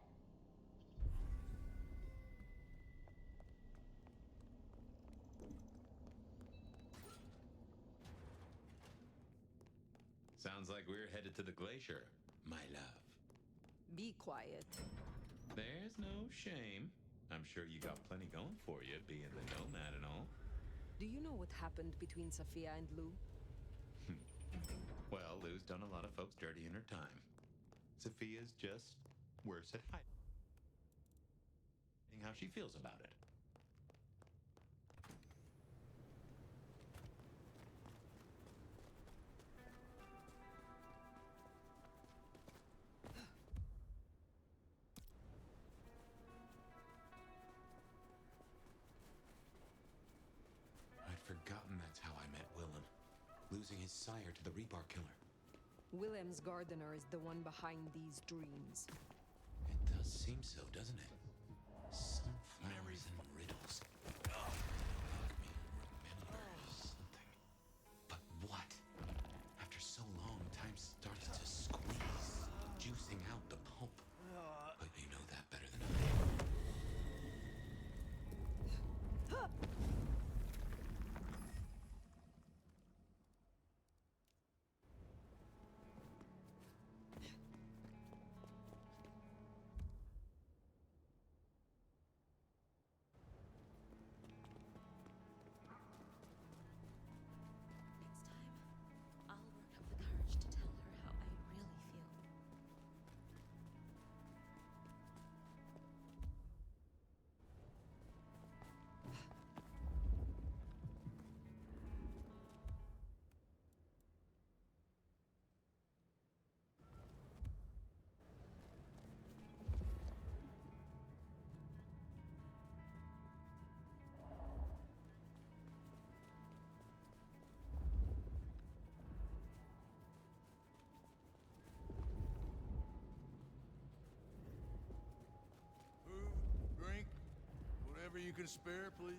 [SPEAKER 18] Sounds like we're headed to the glacier, my love.
[SPEAKER 9] Be quiet.
[SPEAKER 18] There's no shame. I'm sure you got plenty going for you, being the nomad and all.
[SPEAKER 9] Do you know what happened between Sophia and Lou?
[SPEAKER 18] Well, Lou's done a lot of folks dirty in her time. Sophia's just worse at hiding how she feels about it. I'd forgotten that's how I met Willem. Losing his sire to the rebar killer.
[SPEAKER 9] Willem's gardener is the one behind these dreams.
[SPEAKER 18] It does seem so, doesn't it? Sunflowers and riddles. Make me remember something. But what? After so long, time starts to squeeze, juicing out the pulp. But you know that better than I.
[SPEAKER 19] Whatever you can spare, please.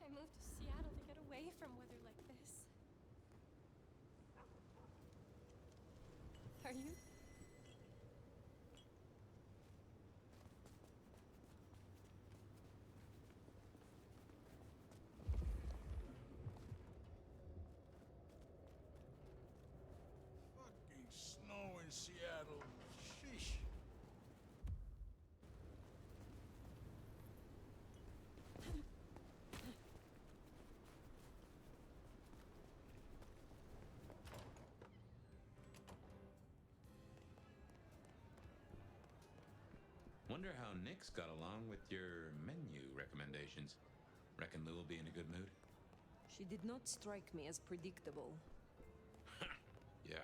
[SPEAKER 17] I moved to Seattle to get away from weather like this. Are you?
[SPEAKER 19] Fucking snow in Seattle. Sheesh.
[SPEAKER 13] Wonder how Nick's got along with your menu recommendations. Reckon Lou will be in a good mood?
[SPEAKER 9] She did not strike me as predictable.
[SPEAKER 13] Yeah.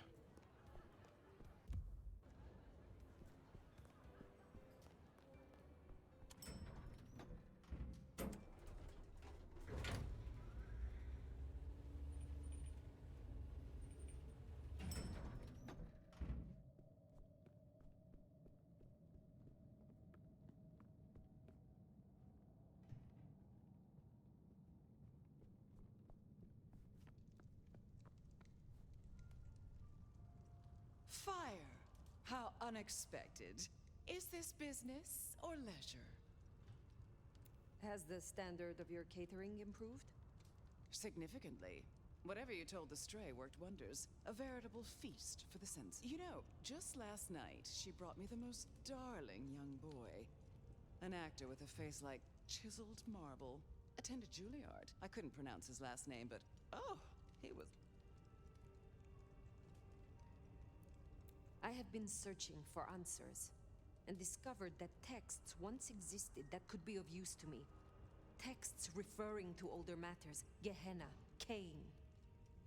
[SPEAKER 21] Fire! How unexpected. Is this business or leisure?
[SPEAKER 9] Has the standard of your catering improved?
[SPEAKER 21] Significantly. Whatever you told the stray worked wonders. A veritable feast for the senses. You know, just last night, she brought me the most darling young boy. An actor with a face like chiseled marble. Attended Juilliard. I couldn't pronounce his last name, but oh, he was...
[SPEAKER 9] I have been searching for answers, and discovered that texts once existed that could be of use to me. Texts referring to older matters, Gehenna, Cain.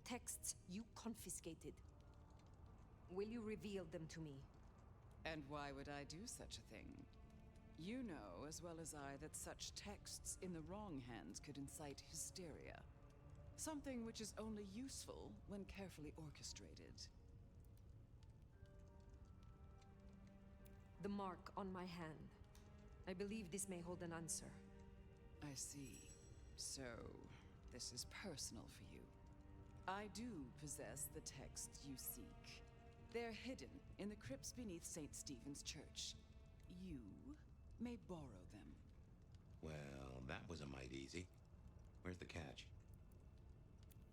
[SPEAKER 9] Texts you confiscated. Will you reveal them to me?
[SPEAKER 21] And why would I do such a thing? You know as well as I that such texts in the wrong hands could incite hysteria. Something which is only useful when carefully orchestrated.
[SPEAKER 9] The mark on my hand. I believe this may hold an answer.
[SPEAKER 21] I see. So, this is personal for you. I do possess the texts you seek. They're hidden in the crypts beneath St. Stephen's Church. You may borrow them.
[SPEAKER 13] Well, that was a mite easy. Where's the catch?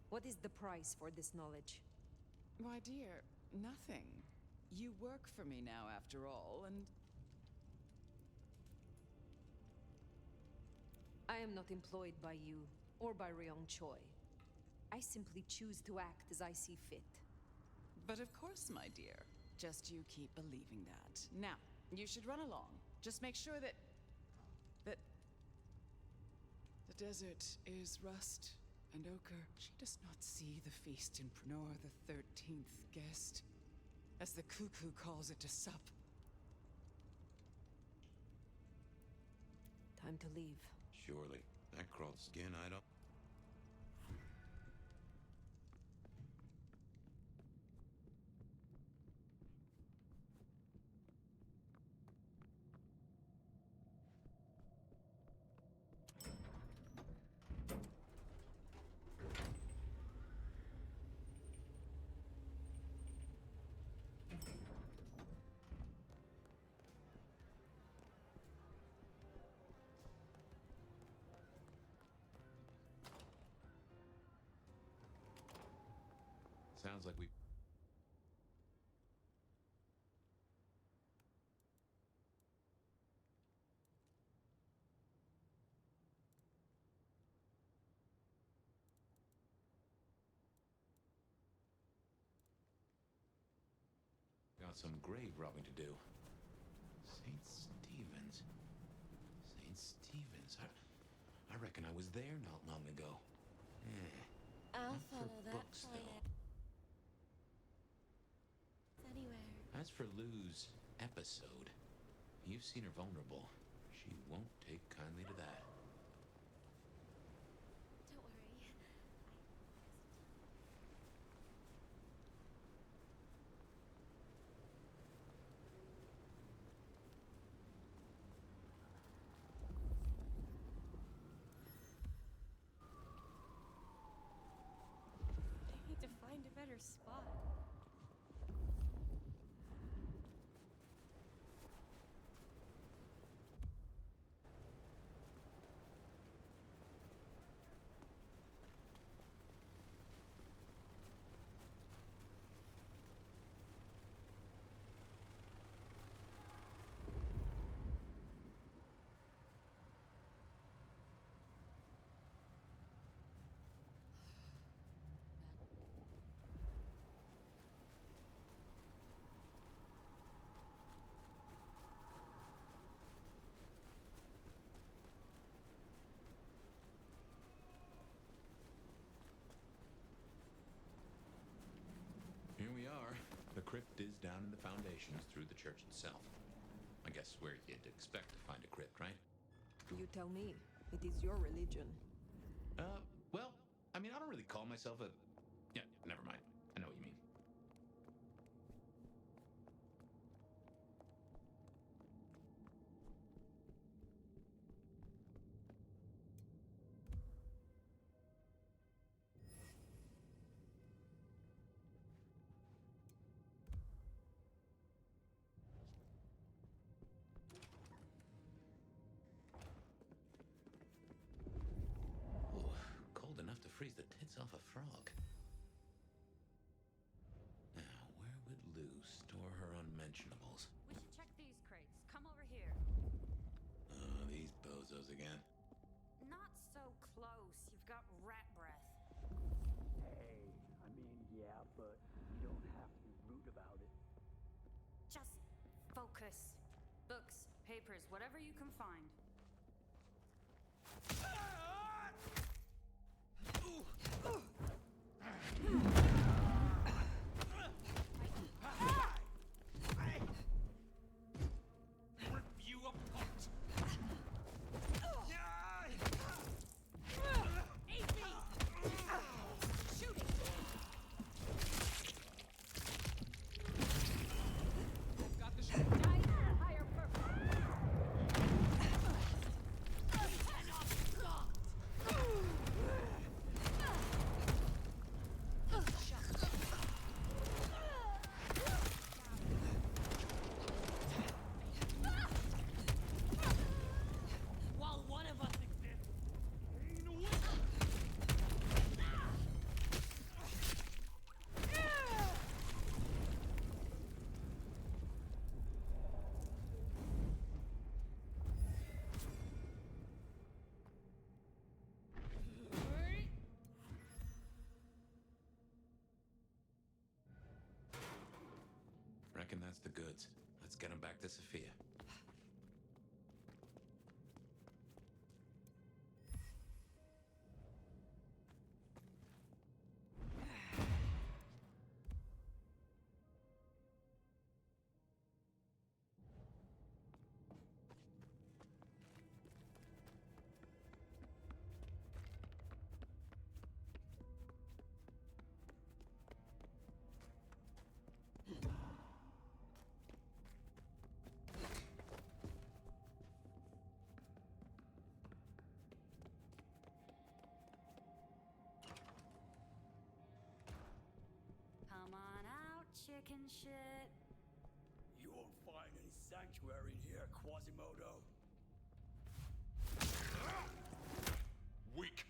[SPEAKER 9] What is the price for this knowledge?
[SPEAKER 21] My dear, nothing. You work for me now, after all, and...
[SPEAKER 9] I am not employed by you, or by Ryong Choi. I simply choose to act as I see fit.
[SPEAKER 21] But of course, my dear. Just you keep believing that. Now, you should run along. Just make sure that... The desert is rust and ochre. She does not see the feast in nor the 13th guest. As the cuckoo calls it to sup.
[SPEAKER 9] Time to leave.
[SPEAKER 13] Surely. That crawled skin, I don't... Sounds like we... Got some grave robbing to do. St. Stephen's. St. Stephen's. I reckon I was there not long ago.
[SPEAKER 17] I'll
[SPEAKER 13] Not for
[SPEAKER 17] follow that
[SPEAKER 13] books,
[SPEAKER 17] trail.
[SPEAKER 13] though.
[SPEAKER 17] Anywhere.
[SPEAKER 13] As for Lou's episode,
[SPEAKER 2] you've seen her vulnerable. She won't take kindly to that.
[SPEAKER 17] Don't worry. I need to find a better spot.
[SPEAKER 2] Here we are. The crypt is down in the foundations through the church itself. I guess where you'd expect to find a crypt, right?
[SPEAKER 9] You tell me. It is your religion.
[SPEAKER 2] Well, I mean, I don't really call myself a... Yeah, never mind. I know what you mean. Ooh, cold enough to freeze the tits off a frog. Now, where would Lou store her unmentionables?
[SPEAKER 10] We should check these crates. Come over here.
[SPEAKER 2] Oh, these bozos again.
[SPEAKER 10] Not so close. You've got rat breath.
[SPEAKER 22] Hey, I mean, yeah, but you don't have to be rude about it.
[SPEAKER 10] Just focus. Books, papers, whatever you can find.
[SPEAKER 22] Rip you apart!
[SPEAKER 10] Shooting!
[SPEAKER 22] I've got the shot.
[SPEAKER 10] Higher purpose.
[SPEAKER 22] While one of us exists, Kane wins.
[SPEAKER 2] Reckon that's the goods. Let's get them back to Sophia.
[SPEAKER 10] Come on out, chicken shit.
[SPEAKER 22] You won't find any sanctuary in here, Quasimodo.
[SPEAKER 18] Weak.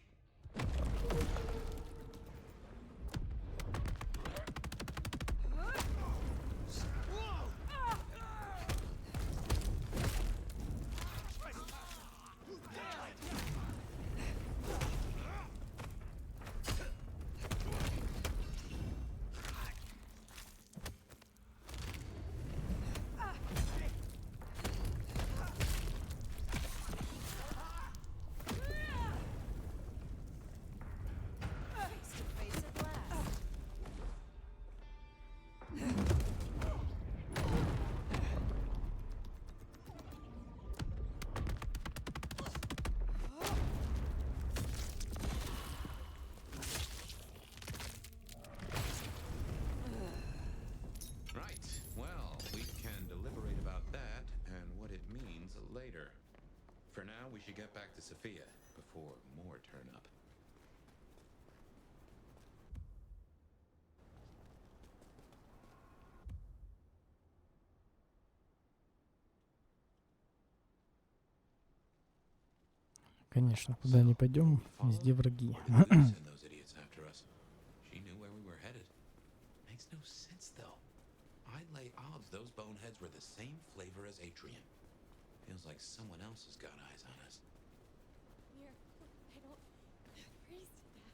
[SPEAKER 2] should get back to Sophia before more turn up.
[SPEAKER 5] Конечно, куда ни пойдем, везде враги.
[SPEAKER 2] Send those idiots after us. She knew where we were headed. Makes no sense, though. I lay odds those boneheads were the same flavor as Atrium. Feels like someone else has got eyes on us.
[SPEAKER 17] Mir, I don't freeze to death.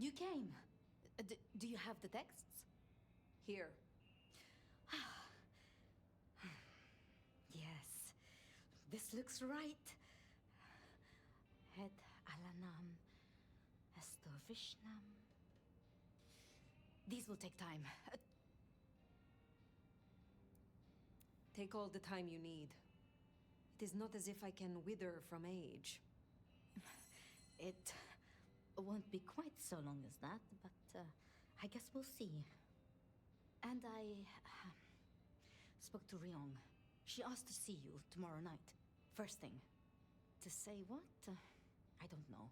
[SPEAKER 3] You came. Do you have the texts?
[SPEAKER 9] Here.
[SPEAKER 3] Yes. This looks right. Het Alanam Estovishnam. These will take time.
[SPEAKER 9] Take all the time you need. It is not as if I can wither from age.
[SPEAKER 3] It won't be quite so long as that, but I guess we'll see. And I spoke to Ryong. She asked to see you tomorrow night. First thing. To say what? I don't know.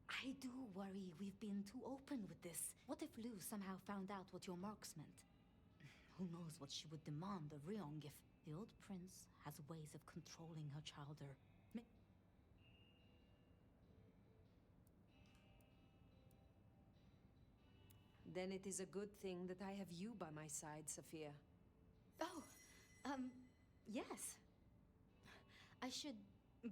[SPEAKER 3] I do worry we've been too open with this. What if Lu somehow found out what your marks meant? Who knows what she would demand of Ryong if the old prince has ways of controlling her childer.
[SPEAKER 9] Then it is a good thing that I have you by my side, Sophia.
[SPEAKER 3] Oh, yes. I should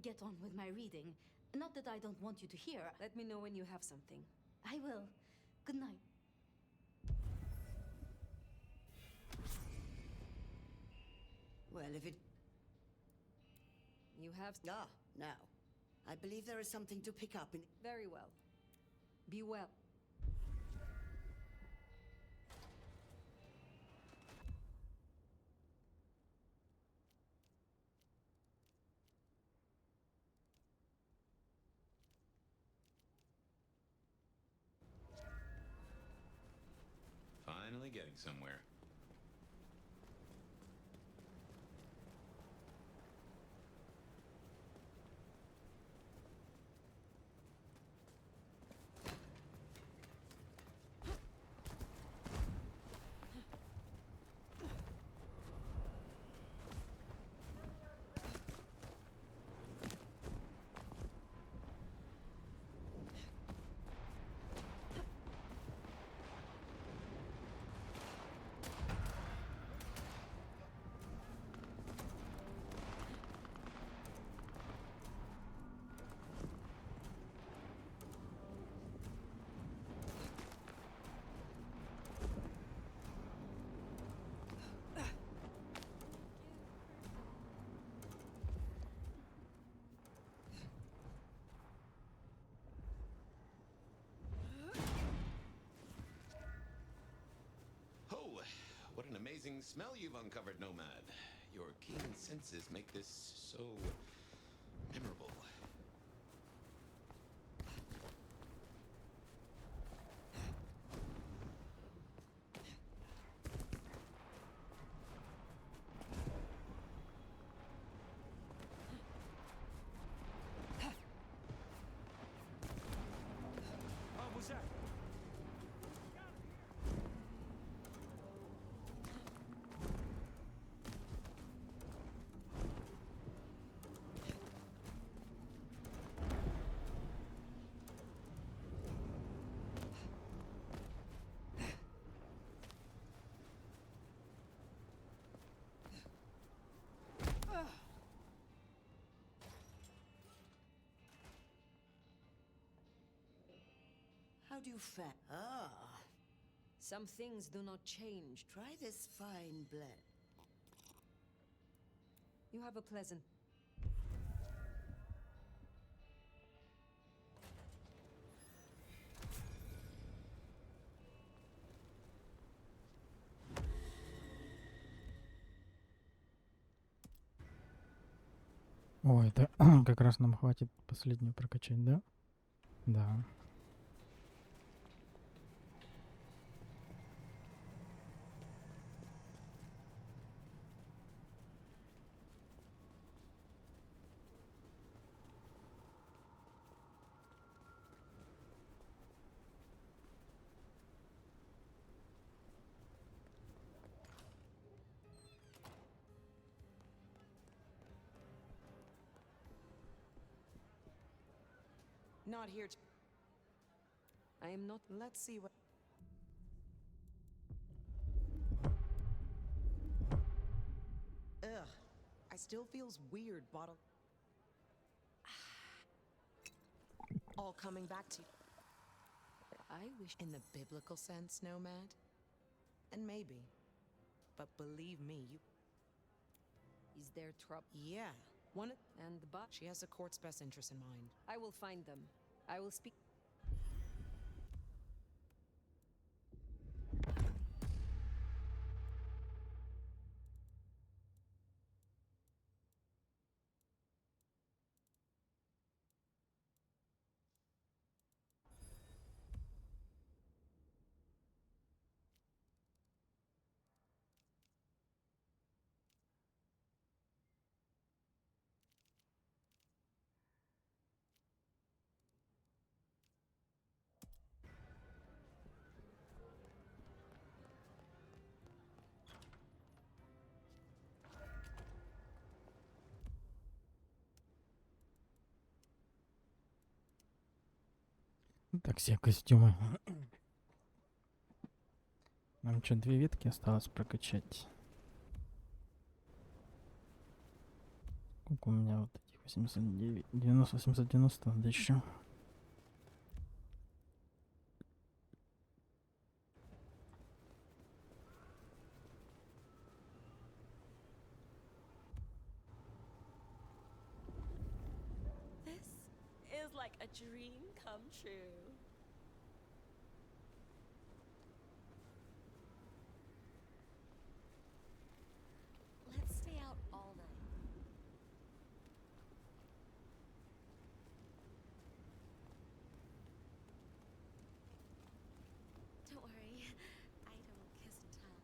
[SPEAKER 3] get on with my reading. Not that I don't want you to hear.
[SPEAKER 9] Let me know when you have something.
[SPEAKER 3] I will. Good night.
[SPEAKER 6] Well, if it...
[SPEAKER 9] You have...
[SPEAKER 6] Ah, now. I believe there is something to pick up in...
[SPEAKER 9] Very well. Be well.
[SPEAKER 2] Finally getting somewhere. What an amazing smell you've uncovered, Nomad. Your keen senses make this so memorable.
[SPEAKER 6] How do you Ah.
[SPEAKER 9] Some things do not change.
[SPEAKER 6] Try this fine blend.
[SPEAKER 9] You have a pleasant...
[SPEAKER 5] О, это как раз нам хватит последнюю прокачать, да? Да.
[SPEAKER 7] Not here to...
[SPEAKER 9] I am not...
[SPEAKER 7] Let's see what... Ugh. I still feels weird, bottle... All coming back to... I wish in the biblical sense, Nomad. And maybe. But believe me, you...
[SPEAKER 9] Is there trouble?
[SPEAKER 7] Yeah. One...
[SPEAKER 9] And but...
[SPEAKER 7] She has the court's best interests in mind.
[SPEAKER 9] I will find them. I will speak...
[SPEAKER 5] Так, все костюмы. Нам что, 2 ветки осталось прокачать? Сколько у меня вот этих 89, 90, 890, надо еще.
[SPEAKER 1] This is like a dream come true. Let's stay out all night. Don't worry, I don't kiss and tell.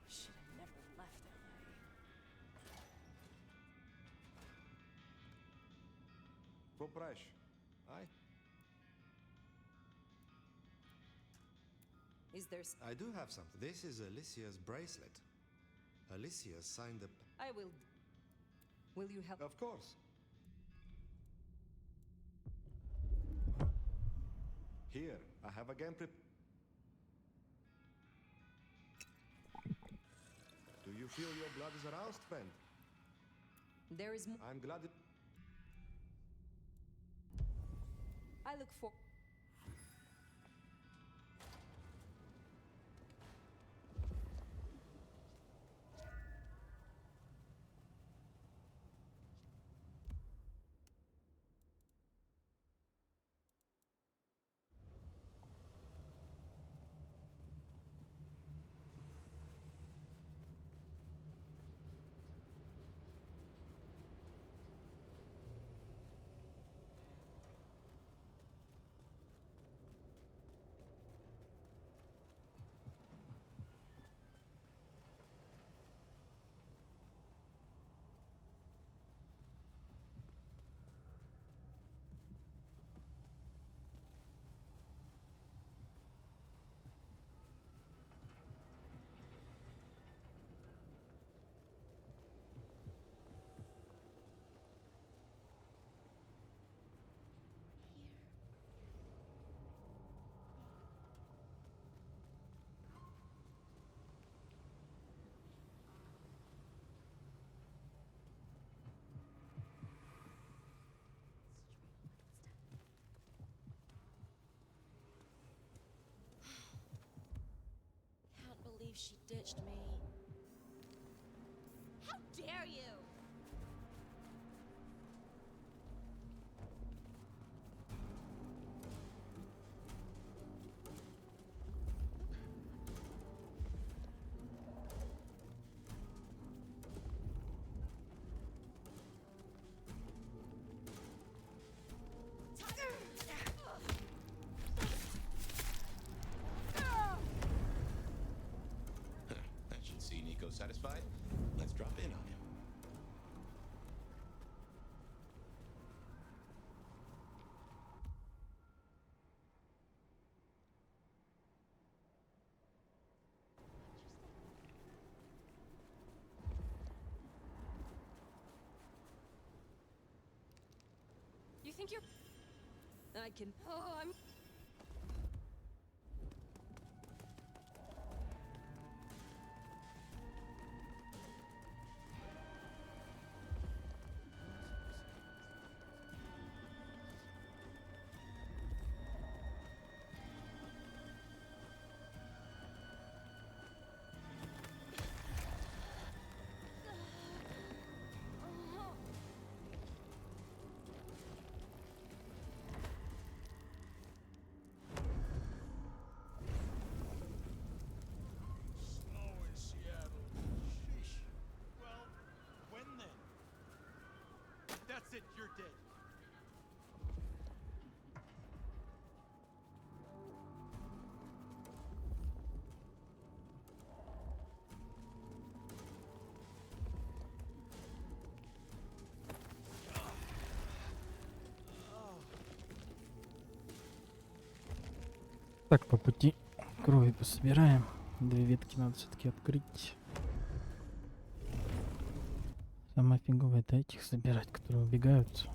[SPEAKER 1] Should have never left LA.
[SPEAKER 4] Popraš. Aye.
[SPEAKER 9] Is there...
[SPEAKER 4] I do have something. This is Alicia's bracelet. Alicia signed the...
[SPEAKER 9] I will... Will you help?
[SPEAKER 4] Of course. Here, I have again Do you feel your blood is aroused, friend?
[SPEAKER 9] There is more...
[SPEAKER 4] I'm glad it...
[SPEAKER 9] I look for...
[SPEAKER 1] ditched me. How dare you!
[SPEAKER 13] That should see Nico satisfied. Let's drop in on him.
[SPEAKER 1] You think you're... I can... Oh, I'm...
[SPEAKER 11] Snow in Seattle. Sheesh. Well, when then? That's it, you're dead.
[SPEAKER 5] Так, по пути крови пособираем. 2 ветки надо все-таки открыть. Самое фиговое это этих собирать, которые убегают.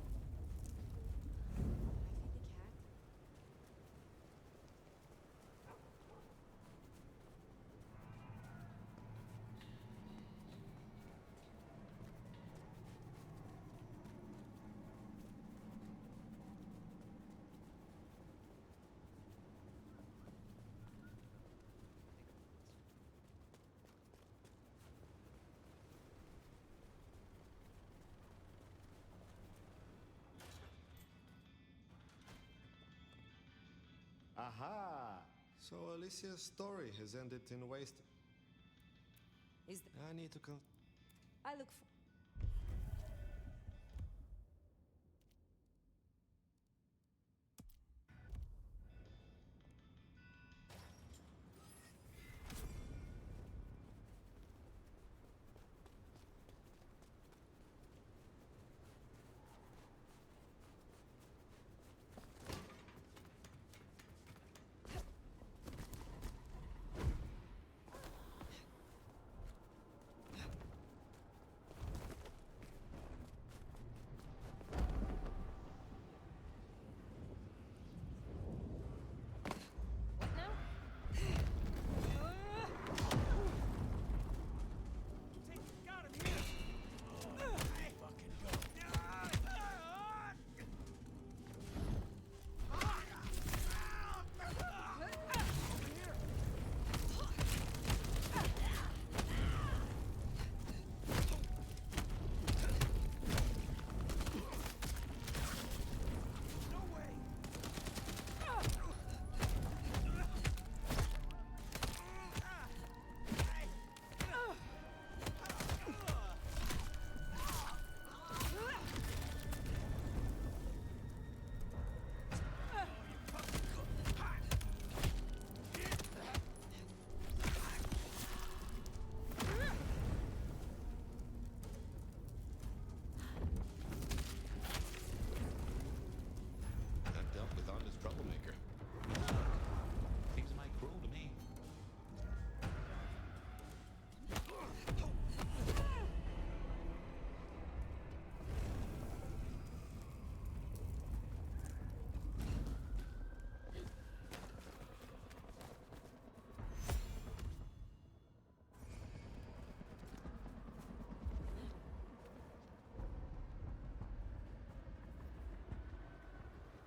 [SPEAKER 4] Aha! So Alicia's story has ended in waste. I need to
[SPEAKER 1] I look for...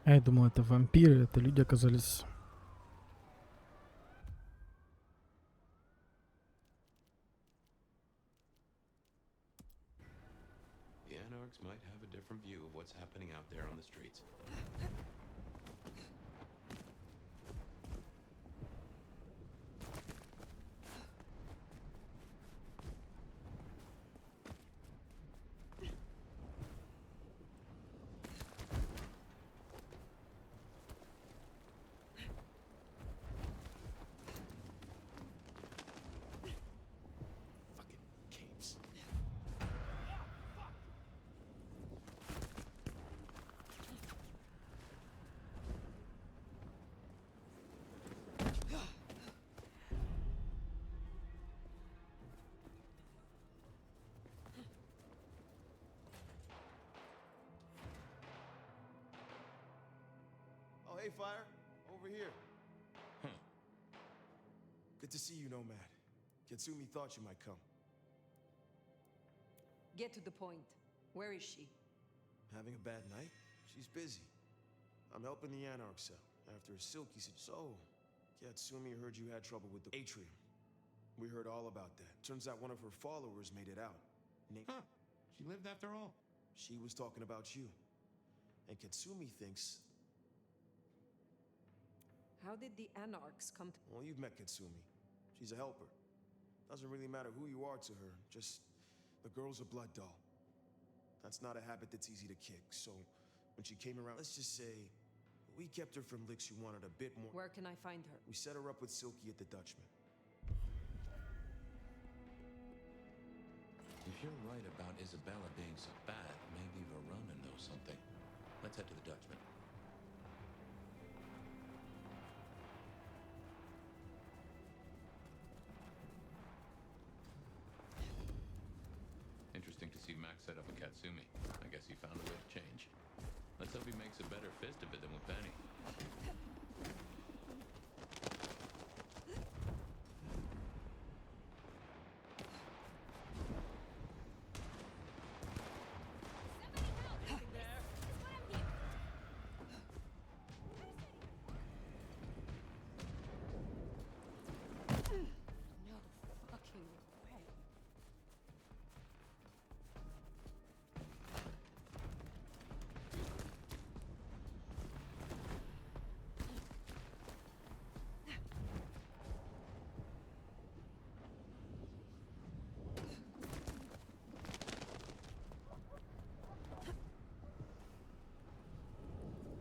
[SPEAKER 5] А я думал, это вампиры, это люди оказались.
[SPEAKER 14] Hey, Fire. Over here.
[SPEAKER 2] Huh.
[SPEAKER 14] Good to see you, Nomad. Katsumi thought you might come.
[SPEAKER 9] Get to the point. Where is she?
[SPEAKER 14] Having a bad night? She's busy. I'm helping the Anarch cell after a Silky So, Katsumi heard you had trouble with the Atrium. We heard all about that. Turns out one of her followers made it out.
[SPEAKER 2] Huh. She lived after all.
[SPEAKER 14] She was talking about you. And Katsumi thinks...
[SPEAKER 9] How did the Anarchs come to...
[SPEAKER 14] Well, you've met Katsumi. She's a helper. Doesn't really matter who you are to her, just... The girl's a blood doll. That's not a habit that's easy to kick, so... When she came around, let's just say... We kept her from licks you wanted a bit more.
[SPEAKER 9] Where can I find her?
[SPEAKER 14] We set her up with Silky at the Dutchman.
[SPEAKER 2] If you're right about Isabella being so bad, maybe Verona knows something. Let's head to the Dutchman. Interesting to see Max set up a Katsumi. I guess he found a way to change. Let's hope he makes a better fist of it than with Penny.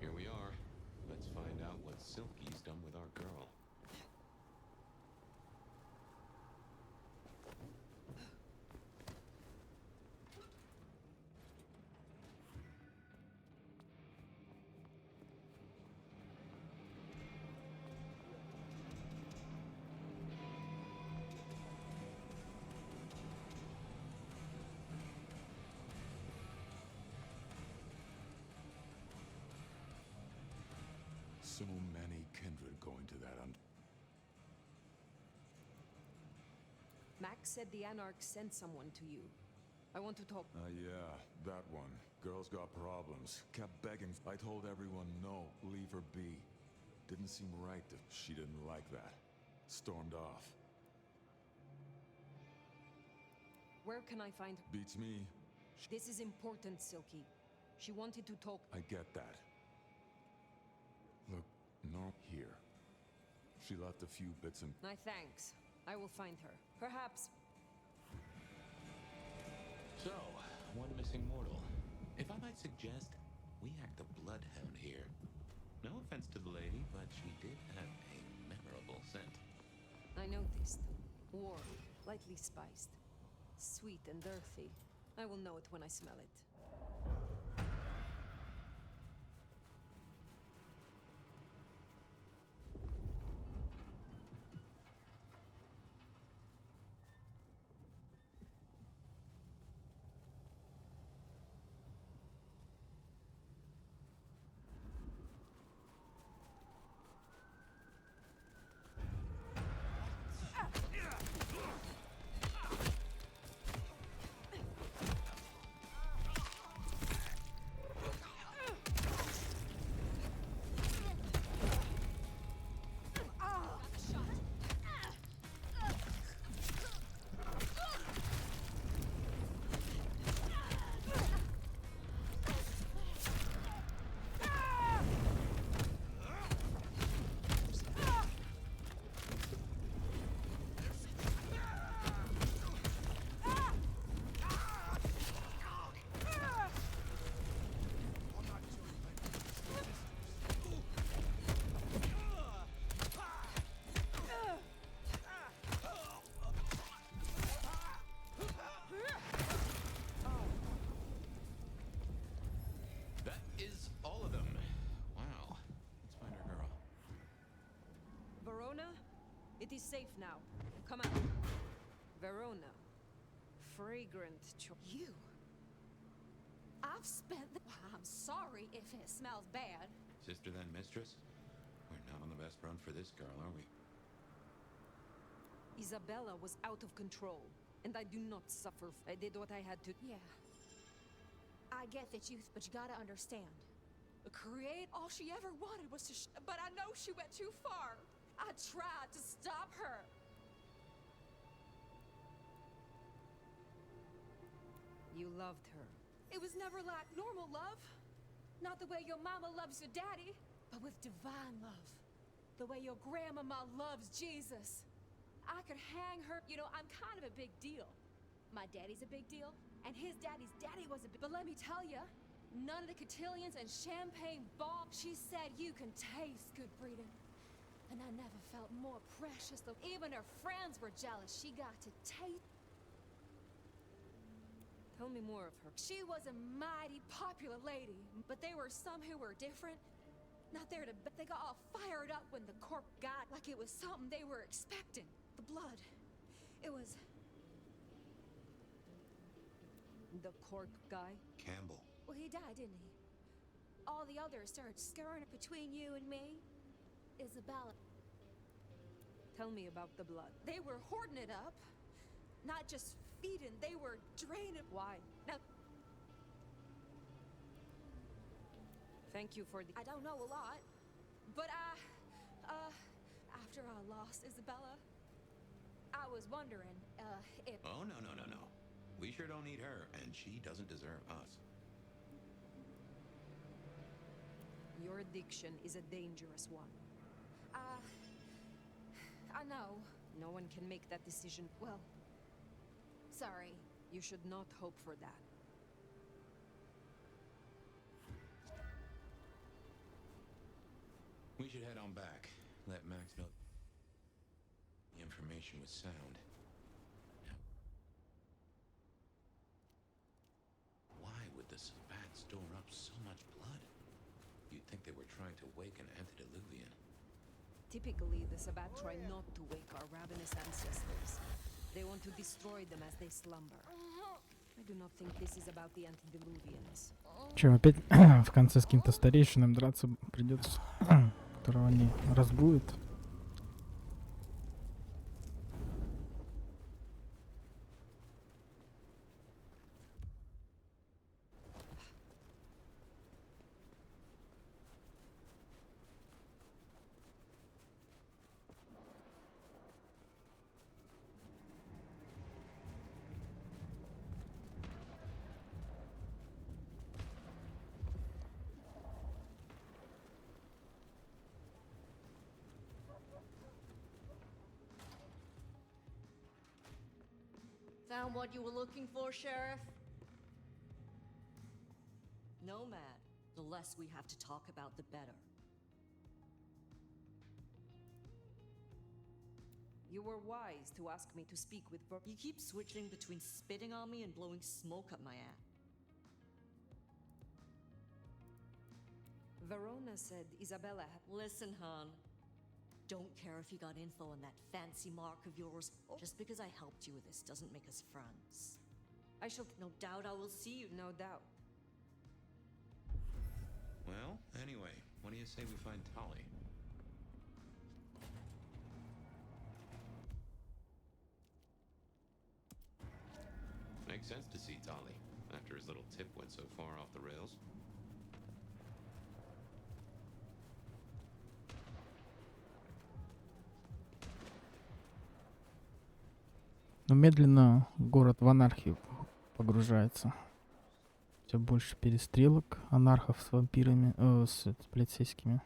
[SPEAKER 2] Here we are. Let's find out what Silky's done with our girl.
[SPEAKER 15] So many kindred going to that
[SPEAKER 9] Max said the Anarchs sent someone to you. I want to talk.
[SPEAKER 15] Yeah, that one. Girl's got problems. Kept begging. I told everyone no, leave her be. Didn't seem right that she didn't like that. Stormed off.
[SPEAKER 9] Where can I find her?
[SPEAKER 15] Beats me.
[SPEAKER 9] This is important, Silky. She wanted to talk.
[SPEAKER 15] I get that. Look, no, here. She left a few bits and...
[SPEAKER 9] My thanks. I will find her. Perhaps...
[SPEAKER 2] So, one missing mortal. If I might suggest, we act the bloodhound here. No offense to the lady, but she did have a memorable scent.
[SPEAKER 9] I noticed. Warm, lightly spiced. Sweet and earthy. I will know it when I smell it. It is safe now. Come out. Verona. Fragrant
[SPEAKER 3] You? I've spent the... I'm sorry if it smells bad.
[SPEAKER 2] Sister then mistress? front for this girl, are we?
[SPEAKER 9] Isabella was out of control, and I do not suffer. I did what I had to.
[SPEAKER 17] Yeah. I get that but you gotta understand. Create, all she ever wanted was to but I know she went too far. I tried to stop her.
[SPEAKER 9] You loved her.
[SPEAKER 17] It was never like normal love. Not the way your mama loves your daddy, but with divine love. The way your grandmama loves Jesus. I could hang her. You know, I'm kind of a big deal. My daddy's a big deal, and his daddy's daddy was a big... But let me tell you, none of the cotillions and champagne bomb. She said you can taste good breeding. And I never felt more precious, though even her friends were jealous. She got to taste.
[SPEAKER 9] Tell me more of her.
[SPEAKER 17] She was a mighty popular lady, but there were some who were different. Not there to... They got all fired up when the corp got like it was something they were expecting. The blood. It was...
[SPEAKER 9] The cork guy?
[SPEAKER 2] Campbell.
[SPEAKER 17] Well, he died, didn't he? All the others started scurrying between you and me. Isabella.
[SPEAKER 9] Tell me about the blood.
[SPEAKER 17] They were hoarding it up. Not just feeding, they were draining.
[SPEAKER 9] Why?
[SPEAKER 17] Now...
[SPEAKER 9] Thank you for the...
[SPEAKER 17] I don't know a lot, but after I lost Isabella, I was wondering, if...
[SPEAKER 2] Oh, no. We sure don't need her, and she doesn't deserve us.
[SPEAKER 9] Your addiction is a dangerous one.
[SPEAKER 17] I know.
[SPEAKER 9] No one can make that decision.
[SPEAKER 17] Well, sorry.
[SPEAKER 9] You should not hope for that.
[SPEAKER 2] We should head on back. Let Max know the information was sound. Why would the Sabbat store up so much blood? You'd think they were trying to wake an antediluvian.
[SPEAKER 9] Typically, the Sabbat try not to wake our ravenous ancestors. They want to destroy them as they slumber. I do not think this is about the antediluvians.
[SPEAKER 5] Че, опять в конце с каким-то старейшином драться придется, которого они разбуют?
[SPEAKER 12] Found what you were looking for, Sheriff? Nomad. The less we have to talk about, the better.
[SPEAKER 9] You were wise to ask me to speak with
[SPEAKER 12] You keep switching between spitting on me and blowing smoke up my ass.
[SPEAKER 9] Verona said Isabella had...
[SPEAKER 12] Listen, hon. Don't care if you got info on that fancy mark of yours. Just because I helped you with this doesn't make us friends.
[SPEAKER 9] I shall...
[SPEAKER 12] No doubt I will see you.
[SPEAKER 9] No doubt.
[SPEAKER 2] Well, anyway, what do you say we find Tolly? Makes sense to see Tolly, after his little tip went so far off the rails.
[SPEAKER 5] Но медленно город в анархию погружается. Все больше перестрелок анархов с вампирами, с полицейскими.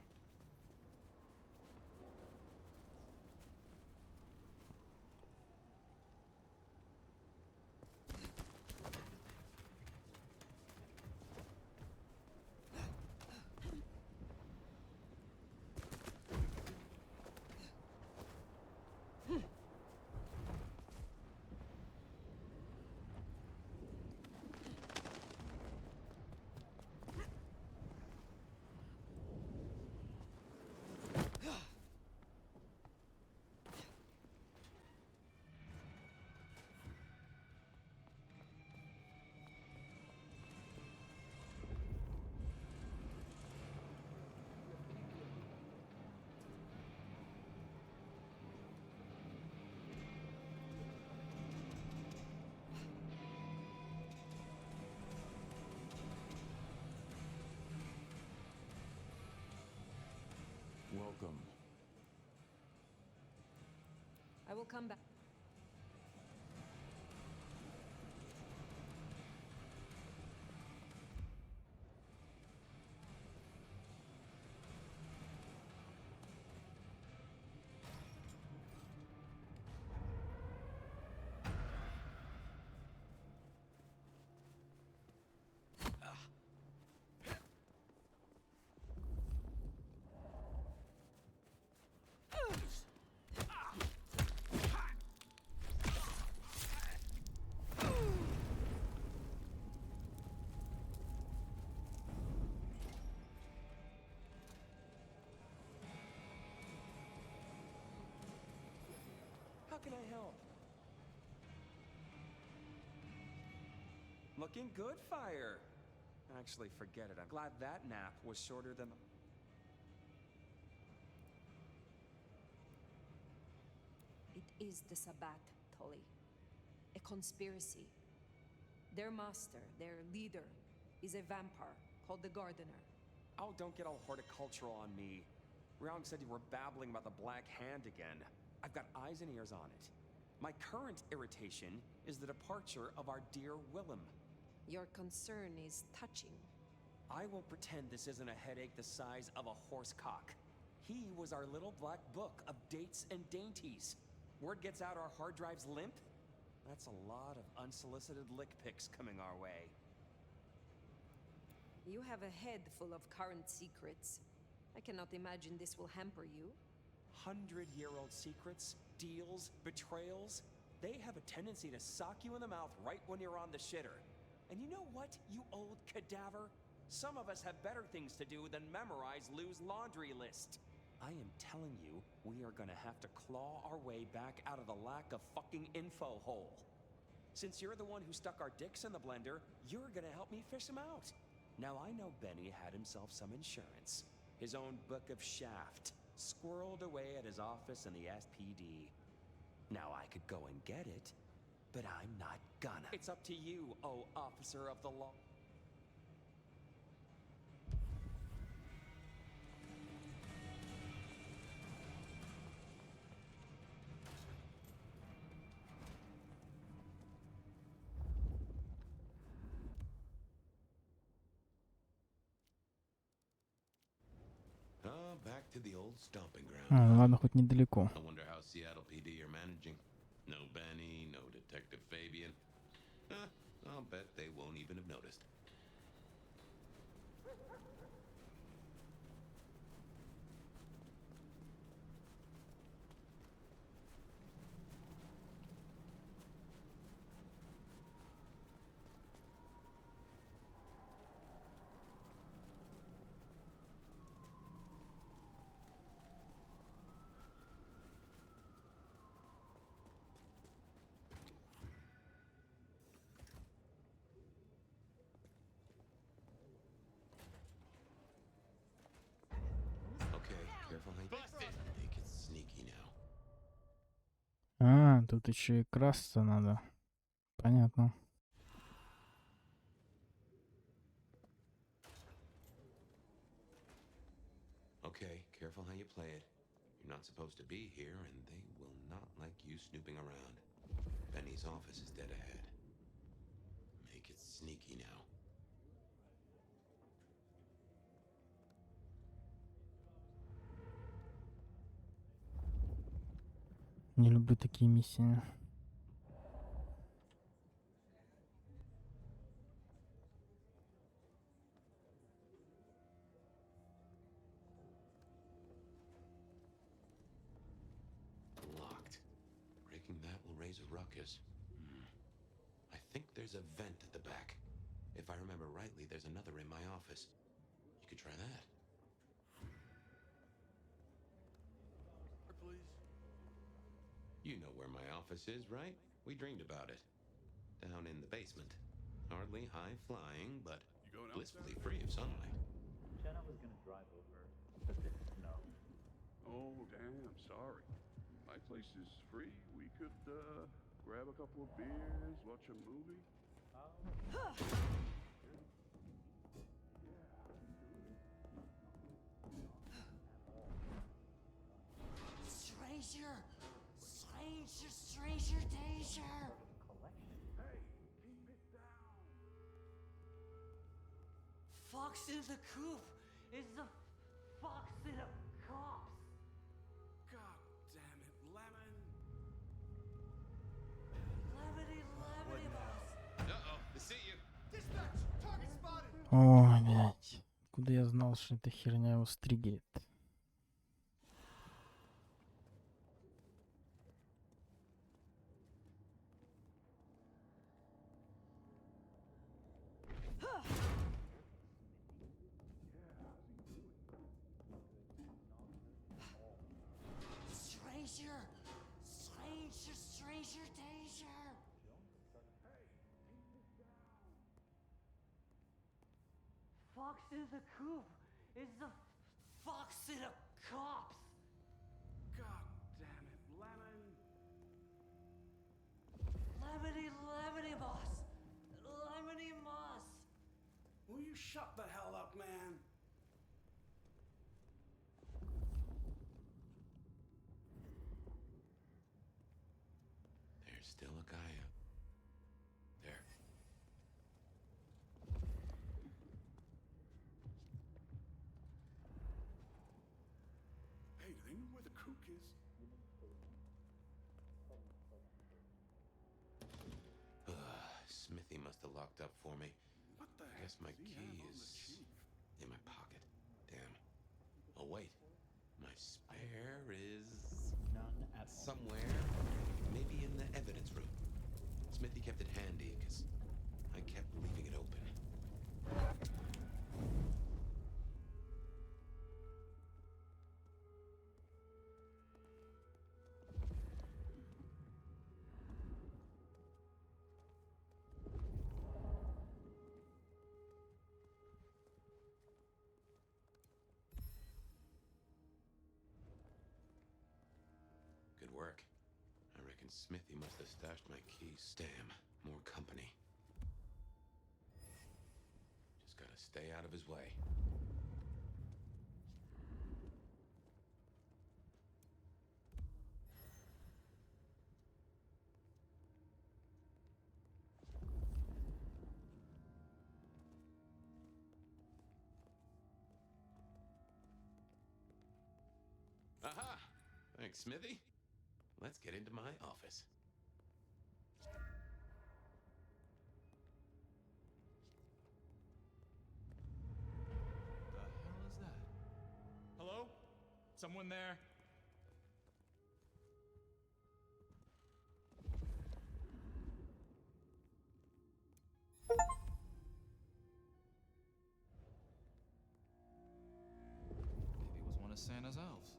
[SPEAKER 9] will come back.
[SPEAKER 8] How can I help? Looking good, Fire. Actually, forget it. I'm glad that nap was shorter than...
[SPEAKER 9] It is the Sabbat, Tully. A conspiracy. Their master, their leader, is a vampire called the Gardener.
[SPEAKER 8] Oh, don't get all horticultural on me. Ryong said you were babbling about the Black Hand again. I've got eyes and ears on it. My current irritation is the departure of our dear Willem.
[SPEAKER 9] Your concern is touching.
[SPEAKER 8] I will pretend this isn't a headache the size of a horse cock. He was our little black book of dates and dainties. Word gets out our hard drives limp? That's a lot of unsolicited lick pics coming our way.
[SPEAKER 9] You have a head full of current secrets. I cannot imagine this will hamper you.
[SPEAKER 8] 100-year-old secrets, deals, betrayals, they have a tendency to sock you in the mouth right when you're on the shitter. And you know what, you old cadaver? Some of us have better things to do than memorize Lou's laundry list. I am telling you, we are gonna have to claw our way back out of the lack of fucking info hole. Since you're the one who stuck our dicks in the blender, you're gonna help me fish them out. Now I know Benny had himself some insurance. His own book of Shaft, squirreled away at his office in the SPD. Now I could go and get it, but I'm not gonna. It's up to you, oh officer of the law.
[SPEAKER 2] Back to the old stomping ground.
[SPEAKER 5] Ладно, хоть недалеко.
[SPEAKER 2] I wonder how Seattle PD are managing. No Benny, no Detective Fabian. I'll bet they won't even have noticed. Make it sneaky now.
[SPEAKER 5] А, тут еще и красться надо. Понятно.
[SPEAKER 2] Okay, careful how you play it. You're not supposed to be here, and they will not like you snooping around. Benny's office is dead ahead. Make it sneaky now.
[SPEAKER 5] Не люблю такие миссии.
[SPEAKER 2] Locked. Breaking that will raise a ruckus. I think there's a vent at the back. If I remember rightly, there's another in my office. You could try that.
[SPEAKER 11] Please.
[SPEAKER 2] You know where my office is, right? We dreamed about it. Down in the basement. Hardly high-flying, but blissfully free of sunlight.
[SPEAKER 22] Jenna was gonna drive over, but this snow.
[SPEAKER 16] Oh, damn, sorry. My place is free. We could, grab a couple of beers, watch a movie.
[SPEAKER 6] Stranger!
[SPEAKER 12] Stranger danger!
[SPEAKER 11] Hey, keep it down.
[SPEAKER 12] Fox in the coop is the fox in a cops.
[SPEAKER 11] God damn it, Lemon.
[SPEAKER 12] Lemony boss.
[SPEAKER 2] Uh-oh, I see you.
[SPEAKER 11] Dispatch, target spotted.
[SPEAKER 5] Ой, блядь. Откуда я знал, что эта херня его стригет?
[SPEAKER 12] Stranger danger! Fox in the coop is the fox in a cops.
[SPEAKER 11] God damn it, Lemon.
[SPEAKER 12] Lemony boss. Lemony moss.
[SPEAKER 11] Will you shut the hell up, man?
[SPEAKER 2] There's still a guy up there.
[SPEAKER 11] Hey, do they know where the cook is?
[SPEAKER 2] Smithy must have locked up for me.
[SPEAKER 11] What the
[SPEAKER 2] I guess my
[SPEAKER 11] does he
[SPEAKER 2] key
[SPEAKER 11] have on the
[SPEAKER 2] is
[SPEAKER 11] chief?
[SPEAKER 2] in my pocket. Damn. Oh, wait. My spare is...
[SPEAKER 19] None at
[SPEAKER 2] somewhere. Maybe in the evidence room. Smithy kept it handy, because I kept leaving it open. Good work. I reckon Smithy must have stashed my keys. Damn, more company. Just gotta stay out of his way. Aha! Thanks, Smithy. Let's get into my office.
[SPEAKER 19] The hell is that? Hello? Someone there? Maybe it was one of Santa's elves.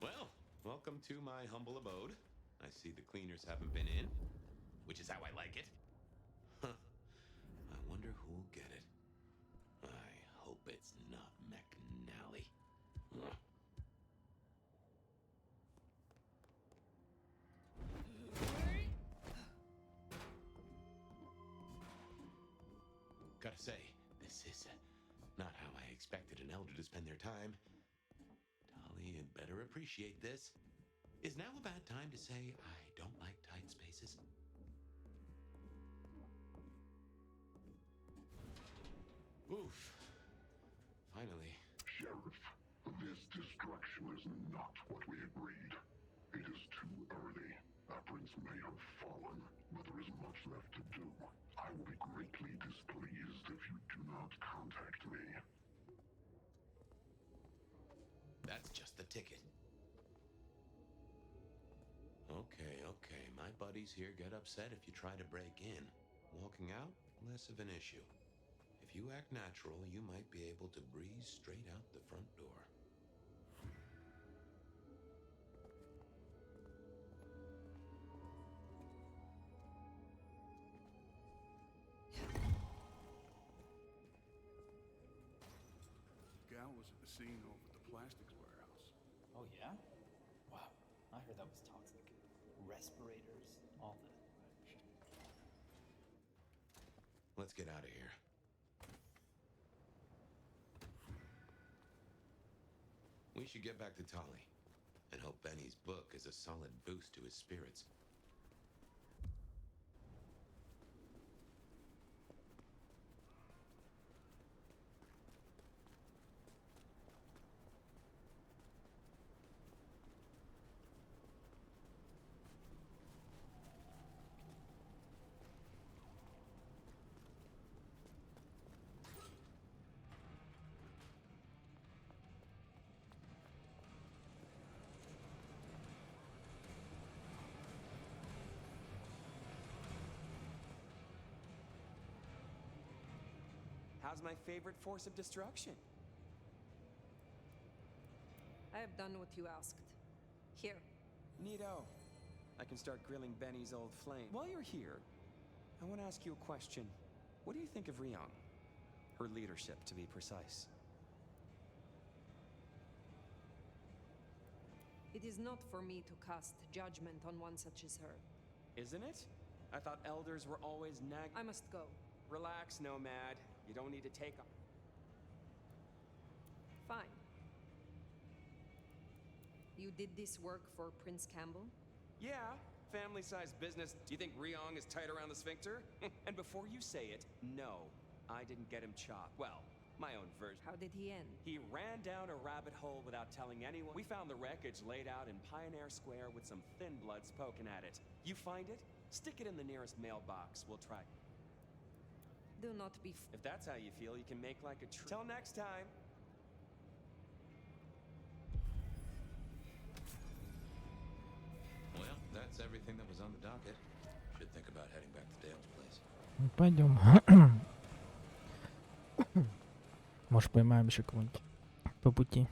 [SPEAKER 2] Well, welcome to my humble abode. I see the cleaners haven't been in, which is how I like it. Huh. I wonder who'll get it. I hope it's not McNally. Ugh. Gotta say, this is not how I expected an elder to spend their time. Dolly had better appreciate this. Is now a bad time to say I don't like tight spaces? Oof. Finally.
[SPEAKER 20] Sheriff, this destruction is not bloodlines may have fallen, but there isn't much left to do. I will be greatly displeased if you do not contact me.
[SPEAKER 2] That's just the ticket. Okay. My buddies here get upset if you try to break in. Walking out, less of an issue. If you act natural, you might be able to breeze straight out the front door.
[SPEAKER 11] Gal was at the scene over at the plastics warehouse.
[SPEAKER 22] Oh, yeah? Wow. I heard that was toxic. Respirators, all the shit.
[SPEAKER 2] Let's get out of here. We should get back to Tali and hope Benny's book is a solid boost to his spirits.
[SPEAKER 8] How's my favorite force of destruction?
[SPEAKER 9] I have done what you asked. Here.
[SPEAKER 8] Neato. I can start grilling Benny's old flame. While you're here, I want to ask you a question. What do you think of Ryong? Her leadership, to be precise.
[SPEAKER 9] It is not for me to cast judgment on one such as her.
[SPEAKER 8] Isn't it? I thought elders were always
[SPEAKER 9] I must go.
[SPEAKER 8] Relax, Nomad. You don't need to take off.
[SPEAKER 9] Fine. You did this work for Prince Campbell?
[SPEAKER 8] Yeah, family-sized business. Do you think Ryong is tight around the sphincter? And before you say it, no, I didn't get him chopped. Well, my own version.
[SPEAKER 9] How did he end?
[SPEAKER 8] He ran down a rabbit hole without telling anyone. We found the wreckage laid out in Pioneer Square with some thin bloods poking at it. You find it? Stick it in the nearest mailbox. We'll try.
[SPEAKER 9] Do not be
[SPEAKER 8] If that's how you feel, you can make like a Till next time.
[SPEAKER 2] Well, that's everything that was on the docket. Should think about heading back to Dale's place.
[SPEAKER 5] Пойдем. Может, поймаем еще кого-нибудь по пути.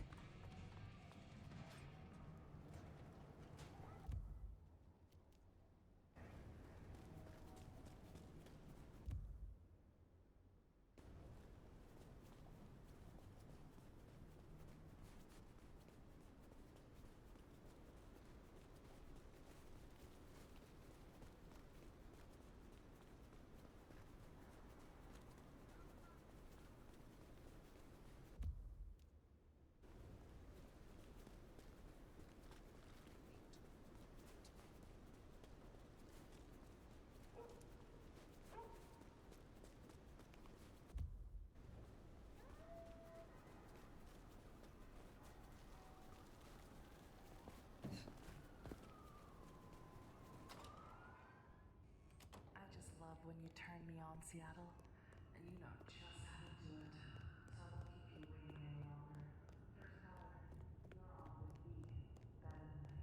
[SPEAKER 21] When you turn me on, Seattle, and you know just how to do it, so I won't keep you waiting any longer. There's no way you're on with me that night.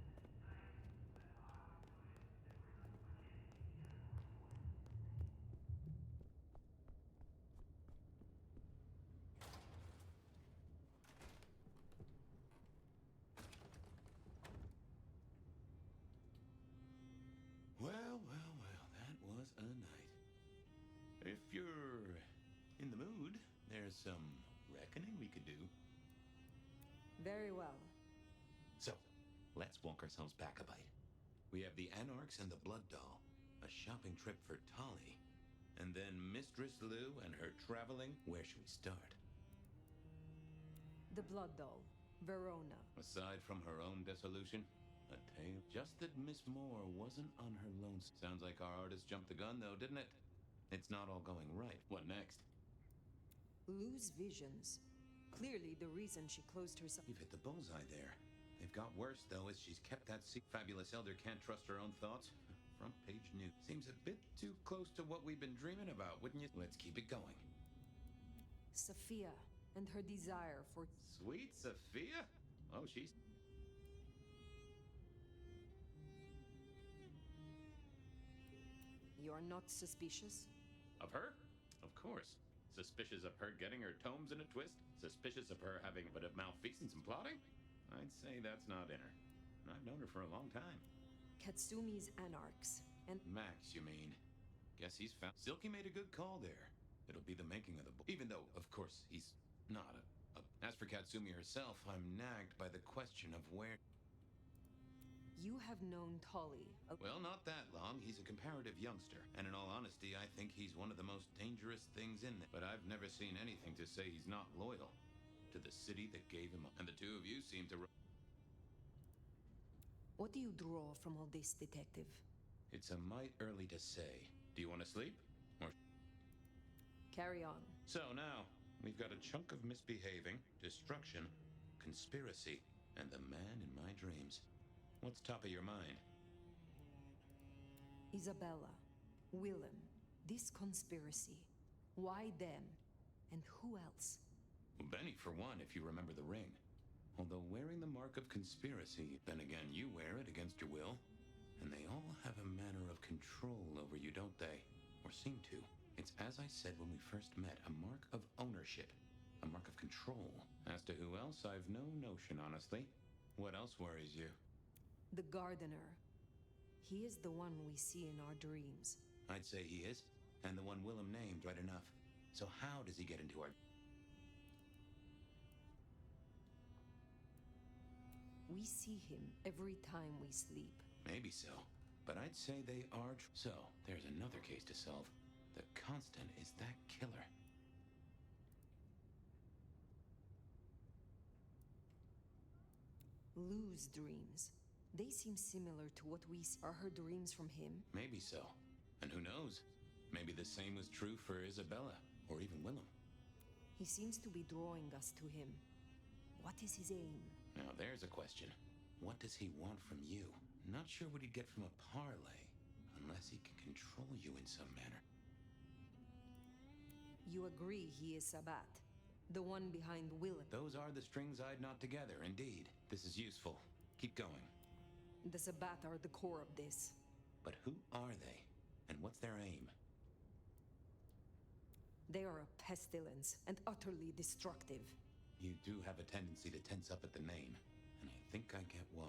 [SPEAKER 2] Well, that was a night. If you're in the mood, there's some reckoning we could do.
[SPEAKER 9] Very well.
[SPEAKER 2] So, let's walk ourselves back a bite. We have the Anarchs and the Blood Doll, a shopping trip for Tali, and then Mistress Lou and her traveling. Where should we start?
[SPEAKER 9] The Blood Doll, Verona.
[SPEAKER 2] Aside from her own dissolution, a tale. Just that Miss Moore wasn't on her lonesome. Sounds like our artist jumped the gun, though, didn't it? It's not all going right. What next?
[SPEAKER 9] Lou's visions. Clearly the reason she closed herself.
[SPEAKER 2] You've hit the bullseye there. They've got worse, though, as she's kept that fabulous elder can't trust her own thoughts. front page news. Seems a bit too close to what we've been dreaming about, wouldn't you? Let's keep it going.
[SPEAKER 9] Sophia and her desire for...
[SPEAKER 2] Sweet Sophia? Oh, she's...
[SPEAKER 9] You're not suspicious?
[SPEAKER 2] Of her? Of course. Suspicious of her getting her tomes in a twist? Suspicious of her having a bit of malfeasance and plotting? I'd say that's not in her. I've known her for a long time.
[SPEAKER 9] Katsumi's anarchs and...
[SPEAKER 2] Max, you mean? Guess he's found... Silky made a good call there. It'll be the making of the book. Even though, of course, he's not a... As for Katsumi herself, I'm nagged by the question of where...
[SPEAKER 9] You have known Tolly.
[SPEAKER 2] Well, not that long. He's a comparative youngster. And in all honesty, I think he's one of the most dangerous things in there. But I've never seen anything to say he's not loyal to the city that gave him up. And the two of you seem to...
[SPEAKER 9] What do you draw from all this, detective?
[SPEAKER 2] It's a mite early to say. Do you want to sleep? Or...
[SPEAKER 9] Carry on.
[SPEAKER 2] So now, we've got a chunk of misbehaving, destruction, conspiracy, and the man in my dreams. What's top of your mind?
[SPEAKER 9] Isabella, Willem, this conspiracy. Why them? And who else?
[SPEAKER 2] Well, Benny, for one, if you remember the ring. Although wearing the mark of conspiracy, then again, you wear it against your will. And they all have a manner of control over you, don't they? Or seem to. It's as I said when we first met, a mark of ownership. A mark of control. As to who else, I've no notion, honestly. What else worries you?
[SPEAKER 9] The gardener. He is the one we see in our dreams.
[SPEAKER 2] I'd say he is. And the one Willem named right enough. So how does he get into our...
[SPEAKER 9] We see him every time we sleep.
[SPEAKER 2] Maybe so. But I'd say they are... So, there's another case to solve. The constant is that killer.
[SPEAKER 9] Lou's dreams. They seem similar to what we see. Are her dreams from him?
[SPEAKER 2] Maybe so. And who knows? Maybe the same was true for Isabella, or even Willem.
[SPEAKER 9] He seems to be drawing us to him. What is his aim?
[SPEAKER 2] Now there's a question. What does he want from you? Not sure what he'd get from a parlay, unless he can control you in some manner.
[SPEAKER 9] You agree he is Sabat, the one behind Willem?
[SPEAKER 2] Those are the strings I'd knot together, indeed. This is useful. Keep going.
[SPEAKER 9] The Sabat are the core of this.
[SPEAKER 2] But who are they? And what's their aim?
[SPEAKER 9] They are a pestilence and utterly destructive.
[SPEAKER 2] You do have a tendency to tense up at the name, and I think I get why.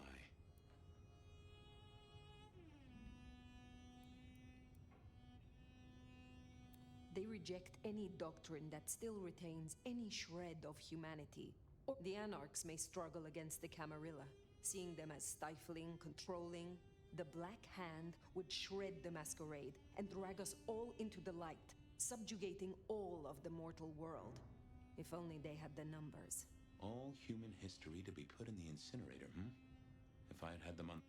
[SPEAKER 9] They reject any doctrine that still retains any shred of humanity. Or the Anarchs may struggle against the Camarilla, seeing them as stifling, controlling. The Black Hand would shred the masquerade and drag us all into the light, subjugating all of the mortal world. If only they had the numbers.
[SPEAKER 2] All human history to be put in the incinerator, If I had them on...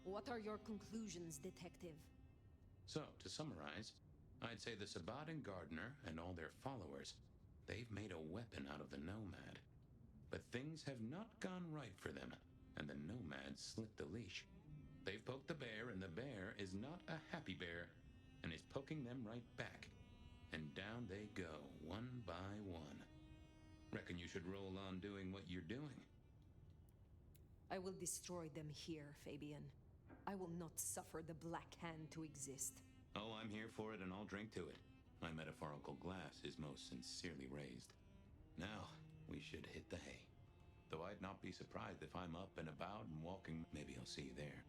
[SPEAKER 9] What are your conclusions, detective?
[SPEAKER 2] So, to summarize, I'd say the Sabat and Gardener and all their followers, they've made a weapon out of the Nomad. But things have not gone right for them, and the Nomad slit the leash. They've poked the bear, and the bear is not a happy bear, and is poking them right back. And down they go, one by one. Reckon you should roll on doing what you're doing.
[SPEAKER 9] I will destroy them here, Fabian. I will not suffer the Black Hand to exist.
[SPEAKER 2] Oh, I'm here for it, and I'll drink to it. My metaphorical glass is most sincerely raised. Now, we should hit the hay. Though I'd not be surprised if I'm up and about and walking. Maybe I'll see you there.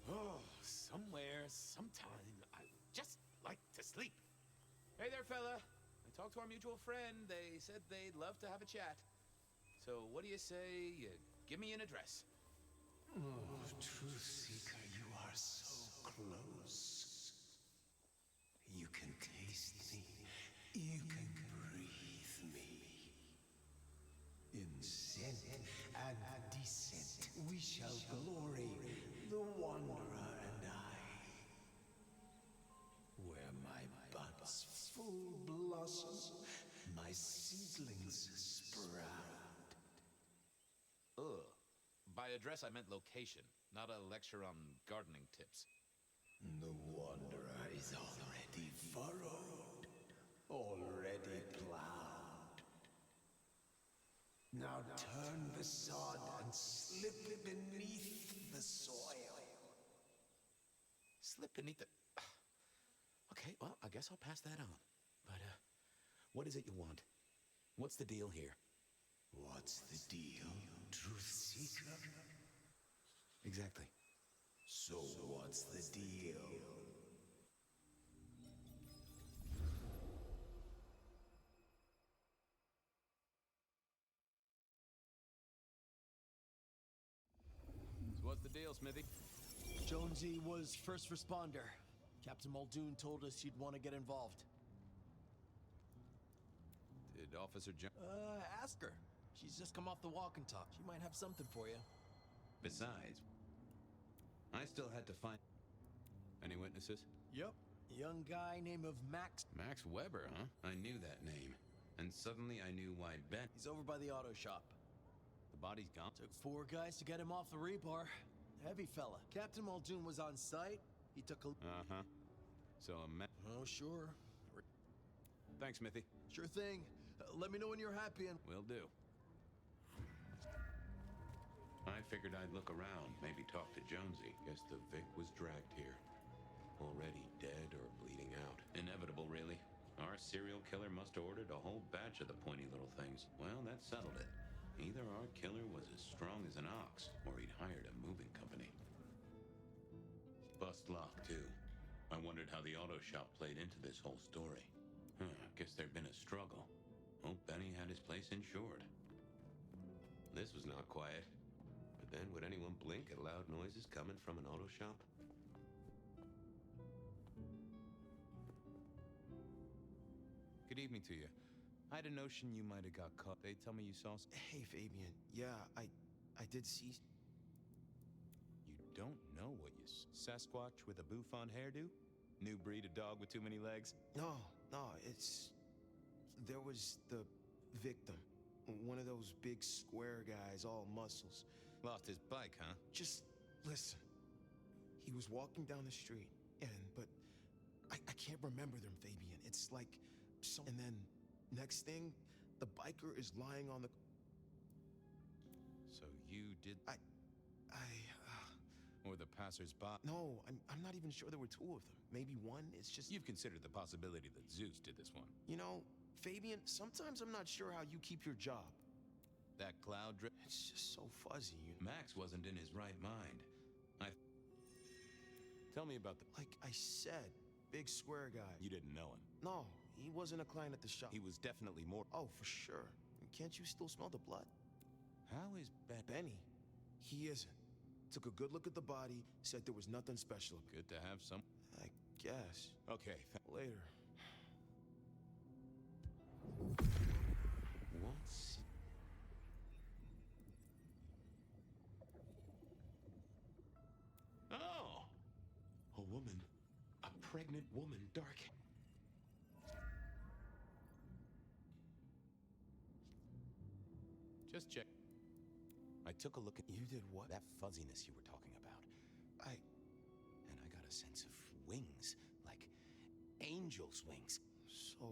[SPEAKER 10] Oh, somewhere, sometime, I just like to sleep. Hey there, fella. I talked to our mutual friend. They said they'd love to have a chat. So what do you say you give me an address?
[SPEAKER 18] Oh, Truth Seeker, you are so close. You can taste me. You can breathe me. In scent and descent, we shall glory, the Wanderer and I. Where my butt's full
[SPEAKER 10] address, I meant location, not a lecture on gardening tips.
[SPEAKER 18] The wanderer is already furrowed, already plowed. Now turn the sod and slip beneath the soil.
[SPEAKER 10] Slip beneath the... Okay, well, I guess I'll pass that on. But, what is it you want? What's the deal here?
[SPEAKER 18] What's the deal, Truth Seeker?
[SPEAKER 10] Exactly.
[SPEAKER 18] So what's the deal?
[SPEAKER 10] So what's the deal, Smithy?
[SPEAKER 7] Jonesy was first responder. Captain Muldoon told us you'd want to get involved.
[SPEAKER 10] Did Officer
[SPEAKER 7] Ask her. She's just come off the walk and talk. She might have something for you.
[SPEAKER 2] Besides, I still had to find... Any witnesses?
[SPEAKER 7] Yep. Young guy named of Max.
[SPEAKER 2] Max Weber, huh? I knew that name. And suddenly I knew why Ben...
[SPEAKER 7] He's over by the auto shop.
[SPEAKER 2] The body's gone?
[SPEAKER 7] Took 4 guys to get him off the rebar. Heavy fella. Captain Muldoon was on site. He took a...
[SPEAKER 2] Uh-huh. So
[SPEAKER 7] Oh, sure.
[SPEAKER 2] Thanks, Smithy.
[SPEAKER 7] Sure thing. Let me know when you're happy and...
[SPEAKER 2] Will do. I figured I'd look around, maybe talk to Jonesy. Guess the Vic was dragged here. Already dead or bleeding out. Inevitable, really. Our serial killer must have ordered a whole batch of the pointy little things. Well, that settled it. Either our killer was as strong as an ox, or he'd hired a moving company. Bust lock, too. I wondered how the auto shop played into this whole story. Guess there'd been a struggle. Oh, Benny had his place insured. This was not quiet. But then, would anyone blink at loud noises coming from an auto shop?
[SPEAKER 19] Good evening to you. I had a notion you might have got caught. They tell me you saw...
[SPEAKER 14] Hey, Fabian. Yeah, I did see...
[SPEAKER 19] You don't know what you... Sasquatch with a bouffant hairdo? New breed of dog with too many legs?
[SPEAKER 14] No, it's... There was the victim. One of those big square guys, all muscles.
[SPEAKER 19] Lost his bike, huh?
[SPEAKER 14] Just listen. He was walking down the street, but I can't remember them, Fabian. It's like and then next thing, the biker is lying on the...
[SPEAKER 19] So you did... Or the passers-by?
[SPEAKER 14] No, I'm not even sure there were 2 of them. Maybe one. It's just...
[SPEAKER 19] You've considered the possibility that Zeus did this one.
[SPEAKER 14] You know, Fabian, sometimes I'm not sure how you keep your job.
[SPEAKER 19] That cloud drip...
[SPEAKER 14] It's just so fuzzy.
[SPEAKER 2] Max wasn't in his right mind.
[SPEAKER 19] Tell me about the...
[SPEAKER 14] Like I said, big square guy.
[SPEAKER 19] You didn't know him?
[SPEAKER 14] No, he wasn't a client at the shop.
[SPEAKER 19] He was definitely more...
[SPEAKER 14] Oh, for sure. Can't you still smell the blood?
[SPEAKER 19] How is
[SPEAKER 14] Benny? He isn't. Took a good look at the body, said there was nothing special.
[SPEAKER 19] Good to have some...
[SPEAKER 14] I guess.
[SPEAKER 19] Okay,
[SPEAKER 14] later.
[SPEAKER 2] What's... Oh! A woman. A pregnant woman, dark...
[SPEAKER 19] Just check. I took a look at...
[SPEAKER 14] You did what?
[SPEAKER 19] That fuzziness you were talking about. And I got a sense of wings. Like angel's wings.
[SPEAKER 14] So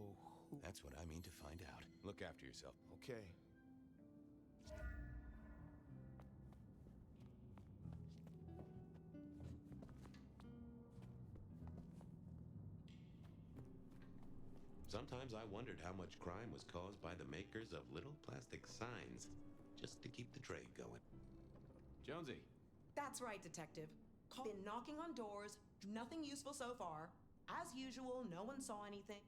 [SPEAKER 14] who...
[SPEAKER 19] That's what I mean to find out. Look after yourself.
[SPEAKER 14] Okay.
[SPEAKER 2] Sometimes I wondered how much crime was caused by the makers of little plastic signs, just to keep the trade going.
[SPEAKER 19] Jonesy.
[SPEAKER 13] That's right, Detective. Been knocking on doors, nothing useful so far. As usual, no one saw anything.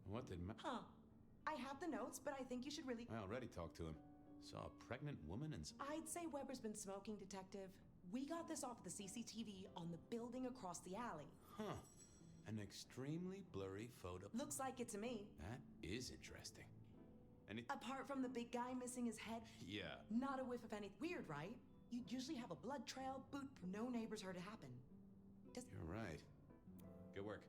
[SPEAKER 2] What did
[SPEAKER 13] Huh. I have the notes, but I think you should really...
[SPEAKER 2] I already talked to him. Saw a pregnant woman and...
[SPEAKER 13] I'd say Weber's been smoking, Detective. We got this off the CCTV on the building across the alley.
[SPEAKER 2] Huh. An extremely blurry photo.
[SPEAKER 13] Looks like it to me.
[SPEAKER 2] That is interesting.
[SPEAKER 13] Apart from the big guy missing his head,
[SPEAKER 2] yeah.
[SPEAKER 13] Not a whiff of anything. Weird, right? You'd usually have a blood trail, but no neighbors heard it happen.
[SPEAKER 2] You're right. Good work.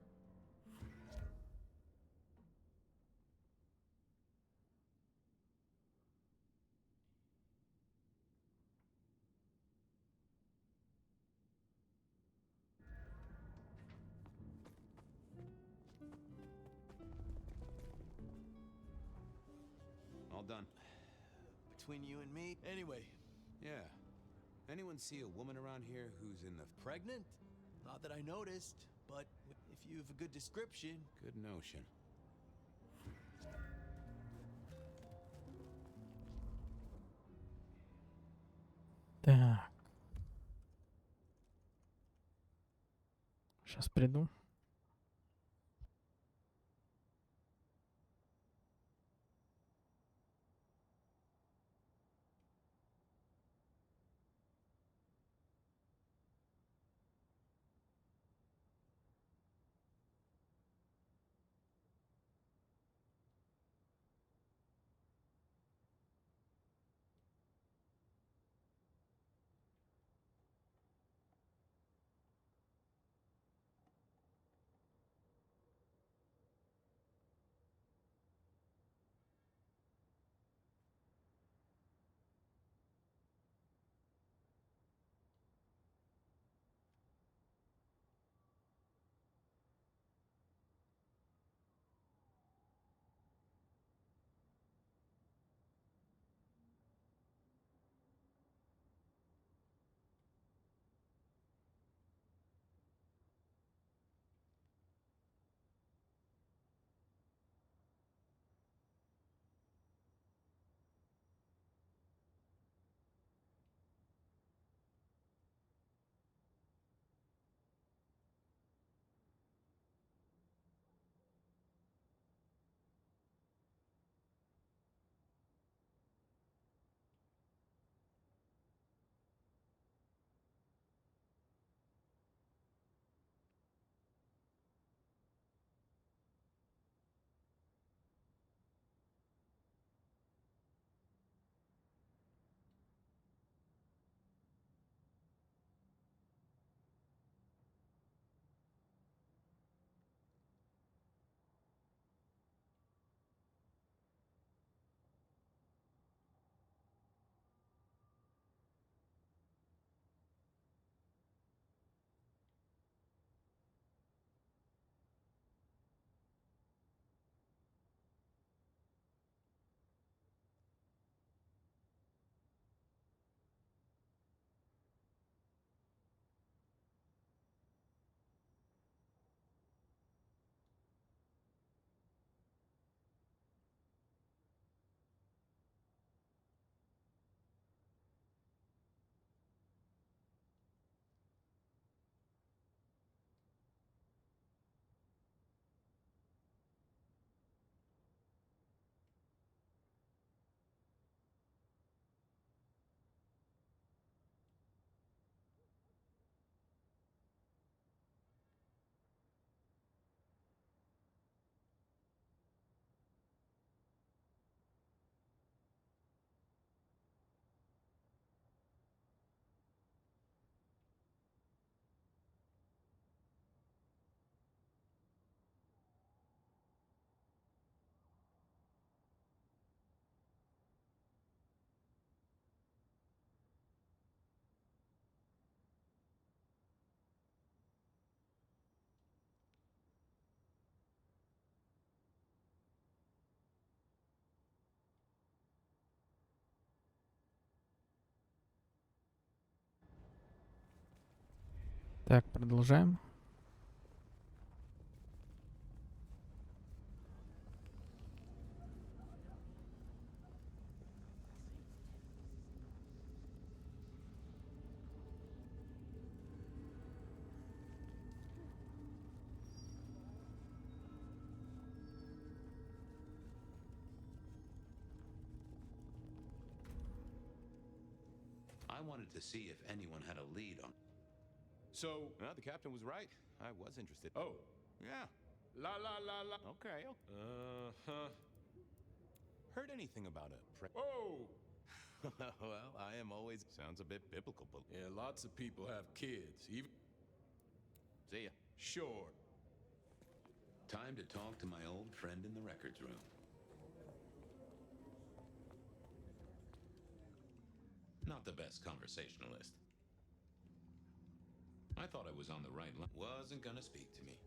[SPEAKER 7] between you and me. Anyway.
[SPEAKER 2] Yeah. Anyone see a woman around here who's in the...
[SPEAKER 7] Pregnant? Not that I noticed, but if you have a good description...
[SPEAKER 2] Good notion.
[SPEAKER 5] Так. Сейчас приду. Так, продолжаем.
[SPEAKER 2] I wanted to see if anyone had a lead on...
[SPEAKER 1] So, the captain was right. I was interested. Oh. Yeah. La la la la. Okay. Uh-huh. Heard anything about a
[SPEAKER 10] Whoa!
[SPEAKER 1] Well, I am always... Sounds a bit biblical, but...
[SPEAKER 10] Yeah, lots of people have kids, even...
[SPEAKER 1] See ya.
[SPEAKER 10] Sure.
[SPEAKER 2] Time to talk to my old friend in the records room. Not the best conversationalist. I thought I was on the right line. Wasn't gonna speak to me.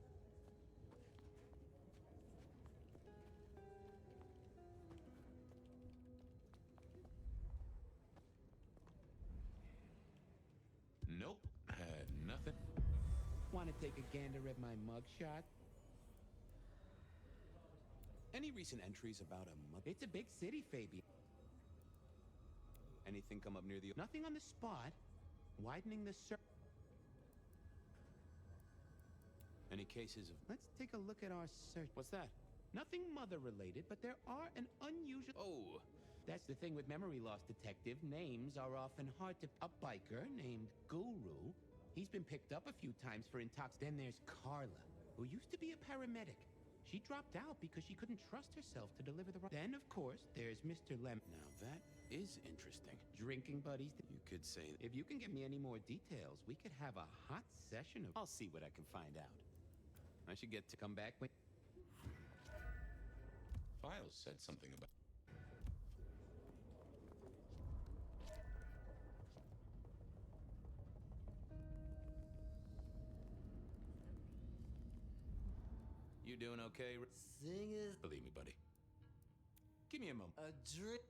[SPEAKER 10] Want to take a gander at my mugshot?
[SPEAKER 19] Any recent entries about a mug?
[SPEAKER 10] It's a big city, Fabian.
[SPEAKER 19] Anything come up near the...
[SPEAKER 10] Nothing on the spot. Widening the search.
[SPEAKER 19] Any cases of...
[SPEAKER 10] Let's take a look at our search.
[SPEAKER 19] What's that?
[SPEAKER 10] Nothing mother-related, but there are an unusual...
[SPEAKER 19] Oh.
[SPEAKER 10] That's the thing with memory loss, detective. Names are often hard to... A biker named Guru. He's been picked up a few times for intox. Then there's Carla, who used to be a paramedic. She dropped out because she couldn't trust herself to deliver the... Then, of course, there's Mr. Lem...
[SPEAKER 19] Now that is interesting.
[SPEAKER 10] Drinking buddies.
[SPEAKER 19] You could say...
[SPEAKER 10] If you can get me any more details, we could have a hot session of...
[SPEAKER 19] I'll see what I can find out. I should get to...
[SPEAKER 10] Come back when...
[SPEAKER 1] Files said something about...
[SPEAKER 19] You doing okay?
[SPEAKER 7] Singers.
[SPEAKER 19] Believe me, buddy. Give me a moment.
[SPEAKER 7] A drink.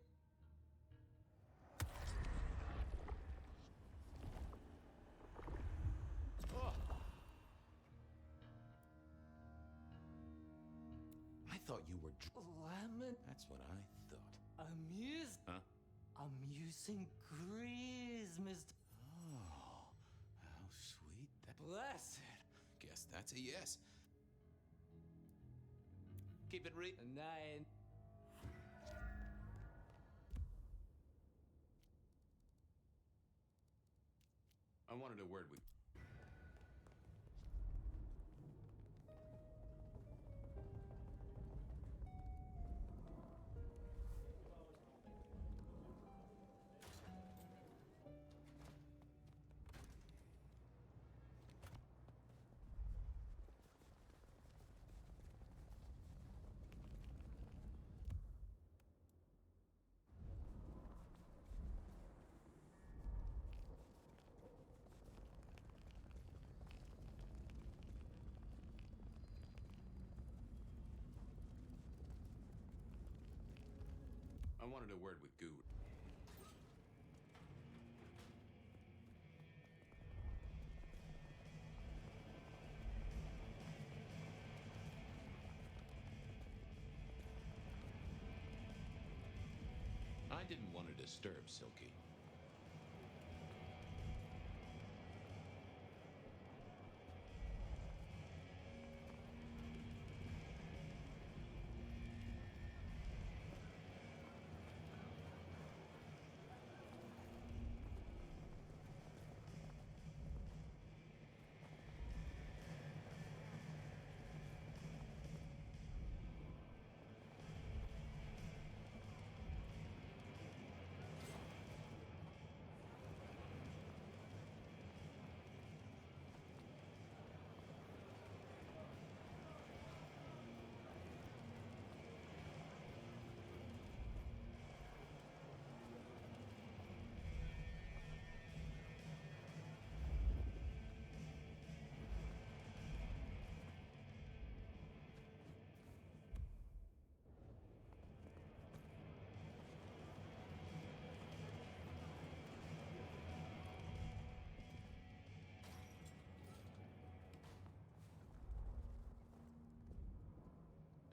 [SPEAKER 19] Oh. I thought you were...
[SPEAKER 7] Lemon.
[SPEAKER 19] That's what I thought. Huh?
[SPEAKER 7] Amusing Christmas.
[SPEAKER 19] Oh, how sweet that...
[SPEAKER 7] Blessed.
[SPEAKER 19] Guess that's a yes. Keep it re...
[SPEAKER 7] 9.
[SPEAKER 19] I wanted a word with... I wanted a word with Guru.
[SPEAKER 1] I didn't want to disturb Silky.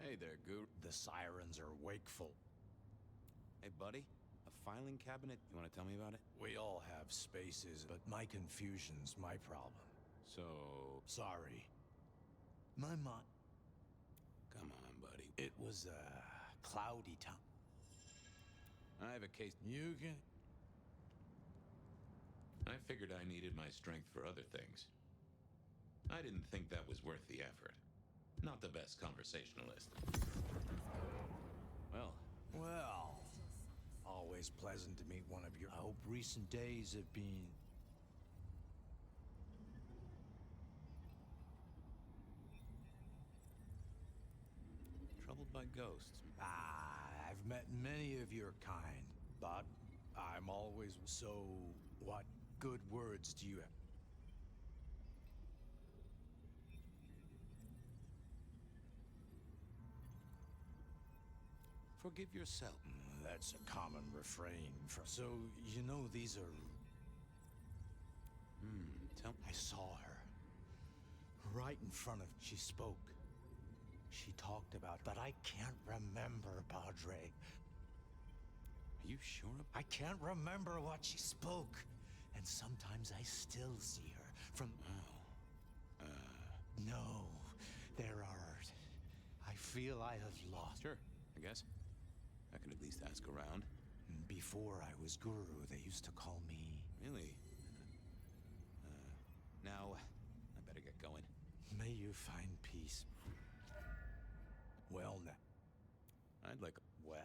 [SPEAKER 19] Hey there, Guru.
[SPEAKER 18] The sirens are wakeful.
[SPEAKER 19] Hey, buddy. A filing cabinet. You want to tell me about it?
[SPEAKER 18] We all have spaces, but my confusion's my problem.
[SPEAKER 19] So...
[SPEAKER 18] Sorry. My mind...
[SPEAKER 19] Come on, buddy.
[SPEAKER 18] It was a cloudy time.
[SPEAKER 19] I have a case...
[SPEAKER 18] You can...
[SPEAKER 1] I figured I needed my strength for other things. I didn't think that was worth the effort. Not the best conversationalist.
[SPEAKER 18] Well, always pleasant to meet one of your... I hope recent days have been...
[SPEAKER 19] Troubled by ghosts.
[SPEAKER 18] I've met many of your kind, but I'm always... So, what good words do you have?
[SPEAKER 19] Forgive yourself.
[SPEAKER 18] That's a common refrain from... So, you know these are...
[SPEAKER 19] Tell...
[SPEAKER 18] I saw her. right in front of she spoke. She talked about, but I can't remember, Padre.
[SPEAKER 2] Are you sure?
[SPEAKER 18] I can't remember what she spoke. And sometimes I still see her from...
[SPEAKER 2] Oh.
[SPEAKER 18] No, there are... I feel I have lost...
[SPEAKER 2] Sure, I guess. I can at least ask around.
[SPEAKER 18] Before I was guru, they used to call me...
[SPEAKER 2] Really? Now, I better get going.
[SPEAKER 18] May you find peace. Well, now...
[SPEAKER 2] I'd like...
[SPEAKER 18] Well...